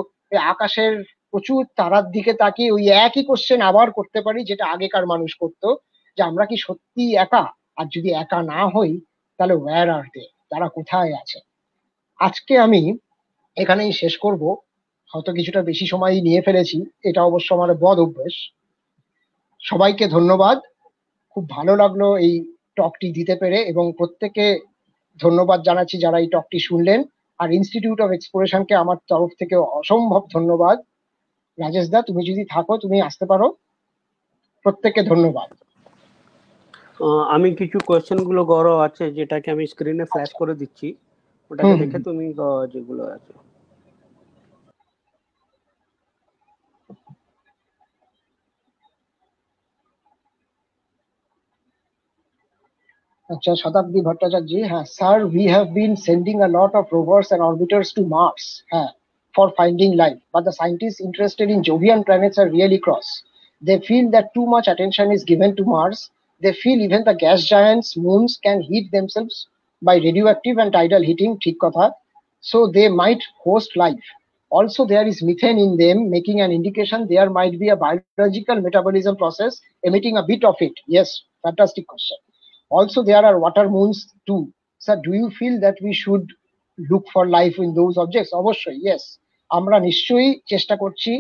আকাশের প্রচুর তারার দিকে তাকিয়ে ওই একই কোশ্চেন আবার করতে পারি, যেটা আগেকার মানুষ করতো, যে আমরা কি সত্যি একা? আর যদি একা না হই, তাহলে ওয়্যার আর দে, তারা কোথায় আছে? আজকে আমি এখানেই শেষ করব, হয়তো কিছুটা বেশি সময় নিয়ে ফেলেছি, এটা অবশ্য আমার বদ অভ্যেস। সবাইকে ধন্যবাদ, খুব ভালো লাগলো এই টকটি দিতে পেরে, এবং প্রত্যেকে ধন্যবাদ জানাচ্ছি যারা এই টকটি শুনলেন। আর ইনস্টিটিউট অফ এক্সপ্লোরেশনকে আমার তরফ থেকে অসম্ভব ধন্যবাদ। রাজেশ দা, তুমি যদি থাকো তুমি আসতে পারো। প্রত্যেককে ধন্যবাদ। আমি কিছু কোয়েশ্চেন গুলো গৌরব আছে যেটাকে আমি স্ক্রিনে ফ্ল্যাশ করে দিচ্ছি, ওটাকে দেখে তুমি যেগুলো আছে। আচ্ছা, শতাব্দী ভট্টাচার্য, হ্যাঁ sir, we have been sending a lot of rovers and orbiters to Mars, হ্যাঁ, for finding life, but the scientists interested in Jovian planets are really cross. They feel that too much attention is given to Mars. They feel even the gas giants moons can heat themselves by radioactive and tidal heating, ঠিক কথা, so they might host life. Also, there is methane in them, making an indication there might be a biological metabolism process emitting a bit of it. Yes, fantastic question. Also, there are water moons too. Sir, do you feel that we should look for life in those objects? অবশ্যই, yes, আমরা নিশ্চয়ই চেষ্টা করছি,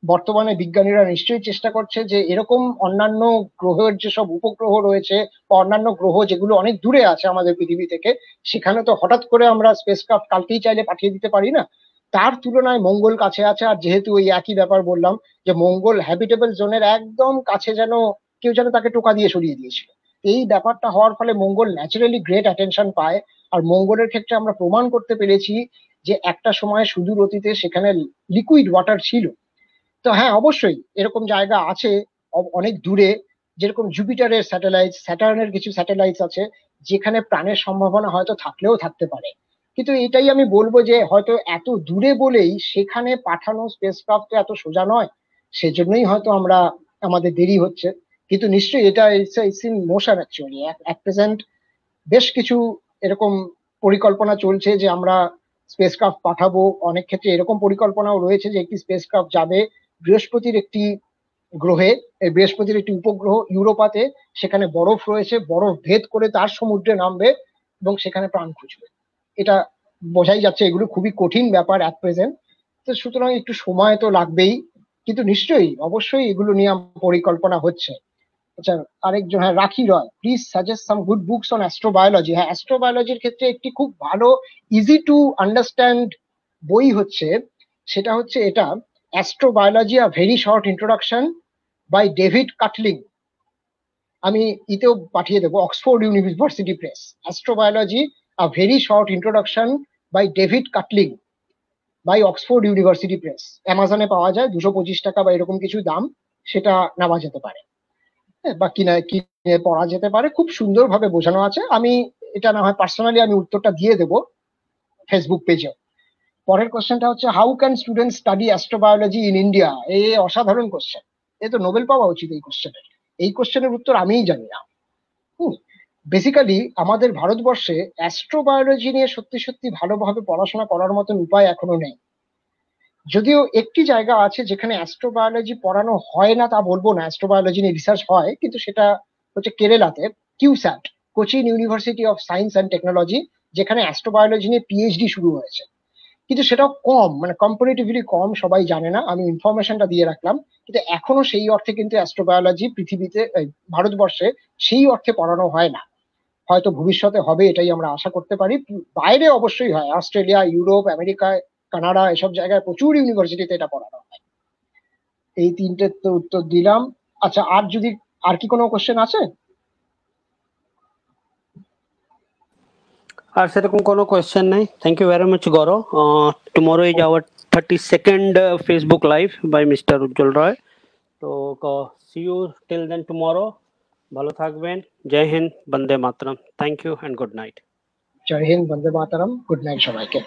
বর্তমানে বিজ্ঞানীরা নিশ্চয়ই চেষ্টা করছে যে এরকম অন্যান্য গ্রহের যেসব উপগ্রহ রয়েছে বা অন্যান্য গ্রহ যেগুলো অনেক দূরে আছে আমাদের পৃথিবী থেকে, সেখানে তো হঠাৎ করে আমরা স্পেসক্রাফট কালকেই চাইলে পাঠিয়ে দিতে পারি না। তার তুলনায় মঙ্গল কাছে আছে, আর যেহেতু ওই একই ব্যাপার বললাম যে মঙ্গল হ্যাবিটেবল জোনের একদম কাছে, যেন কেউ যেন তাকে টোকা দিয়ে সরিয়ে দিয়েছিল। এই ব্যাপারটা হওয়ার ফলে মঙ্গল ন্যাচারালি গ্রেট অ্যাটেনশন পায়। আর মঙ্গলের ক্ষেত্রে আমরা প্রমাণ করতে পেরেছি যে একটা সময় সুদূর অতীতে সেখানে লিকুইড ওয়াটার ছিল। তো হ্যাঁ, অবশ্যই এরকম জায়গা আছে অনেক দূরে, যেরকম জুপিটারের স্যাটেলাইট, স্যাটার্নের কিছু স্যাটেলাইট আছে যেখানে প্রাণের সম্ভাবনা হয়তো থাকলেও থাকতে পারে। কিন্তু এটাই আমি বলবো যে হয়তো এত দূরে বলেই সেখানে পাঠানো স্পেসক্রাফট এত সোজা নয়, সেজন্যই হয়তো আমাদের দেরি হচ্ছে। কিন্তু নিশ্চয়ই এটা it's in motion actually. At present বেশ কিছু এরকম পরিকল্পনা চলছে যে আমরা স্পেসক্রাফট পাঠাবো। অনেক ক্ষেত্রে এরকম পরিকল্পনাও রয়েছে যে একটি স্পেসক্রাফট যাবে বৃহস্পতির একটি গ্রহে, বৃহস্পতির একটি উপগ্রহ ইউরোপাতে, সেখানে বরফ রয়েছে, বরফ ভেদ করে তার সমুদ্রে নামবে এবং সেখানে প্রাণ খুঁজবে। এটা বোঝাই যাচ্ছে এগুলো খুবই কঠিন ব্যাপার অ্যাট প্রেজেন্ট। তো সুতরাং একটু সময় তো লাগবেই, কিন্তু নিশ্চয়ই অবশ্যই এগুলো নিয়ে পরিকল্পনা হচ্ছে। আচ্ছা, আরেকজন, হ্যাঁ, Rakhi Roy, please suggest some good books on astrobiology. হ্যাঁ, অ্যাস্ট্রোবায়োলজির ক্ষেত্রে একটি খুব ভালো ইজি টু আন্ডারস্ট্যান্ড বই হচ্ছে, সেটা হচ্ছে এটা, astrobiology a very short introduction by David Catling. আমি ইতেও পাঠিয়ে দেবো, Oxford University Press, astrobiology a very short introduction by David Catling by Oxford University Press. অ্যামাজনে পাওয়া যায়, 225 টাকা বা এরকম কিছু দাম, সেটা নেওয়া যেতে পারে, বা কিনে পড়া যেতে পারে। খুব সুন্দরভাবে বোঝানো আছে। আমি এটা না হয় পার্সোনালি আমি উত্তরটা দিয়ে দেবো ফেসবুক পেজে। পরের কোশ্চেনটা হচ্ছে, how can student study astrobiology in India? এই অসাধারণ কোশ্চেন, এ তো নোবেল পাওয়া উচিত এই কোশ্চেনের। এই কোশ্চেনের উত্তর আমিই জানি না। বেসিক্যালি আমাদের ভারতবর্ষে অ্যাস্ট্রোবায়োলজি নিয়ে সত্যি সত্যি ভালোভাবে পড়াশোনা করার মতন উপায় এখনো নেই। যদিও একটি জায়গা আছে যেখানে অ্যাস্ট্রোবায়োলজি পড়ানো হয় না তা বলবো না, অ্যাস্ট্রোবায়োলজি নিয়ে রিসার্চ হয়, কিন্তু সেটা হচ্ছে কেরালাতে CUSAT, Cochin University of Science and Technology, যেখানে অ্যাস্ট্রোবায়োলজি নিয়ে পিএইচডি শুরু হয়েছে। কিন্তু সেটাও কম, মানে কম্পারেটিভলি কম, সবাই জানে না। আমি ইনফরমেশনটা দিয়ে রাখলাম। কিন্তু এখনো সেই অর্থে কিন্তু অ্যাস্ট্রোবায়োলজি পৃথিবীতে, ভারতবর্ষে সেই অর্থে পড়ানো হয় না। হয়তো ভবিষ্যতে হবে, এটাই আমরা আশা করতে পারি। বাইরে অবশ্যই হয়, অস্ট্রেলিয়া, ইউরোপ, আমেরিকায়, কানাডা, এসব জায়গায় প্রচুর ইউনিভার্সিটিতে এটা পড়ানো হয়। এই তিনটে তো উত্তর দিলাম। আচ্ছা, আর কি কোনো কোশ্চেন আছে? আর সেরকম কোনো কোয়েশ্চেন নেই। Thank you very much Gaurav. Tomorrow is our 32nd Facebook live by mister Ujjwal Roy. তো see you till then tomorrow. ভালো থাকবেন। Jai Hind, Vande Mataram. Thank you and good night. Jai Hind, Vande Mataram, good night সবাইকে।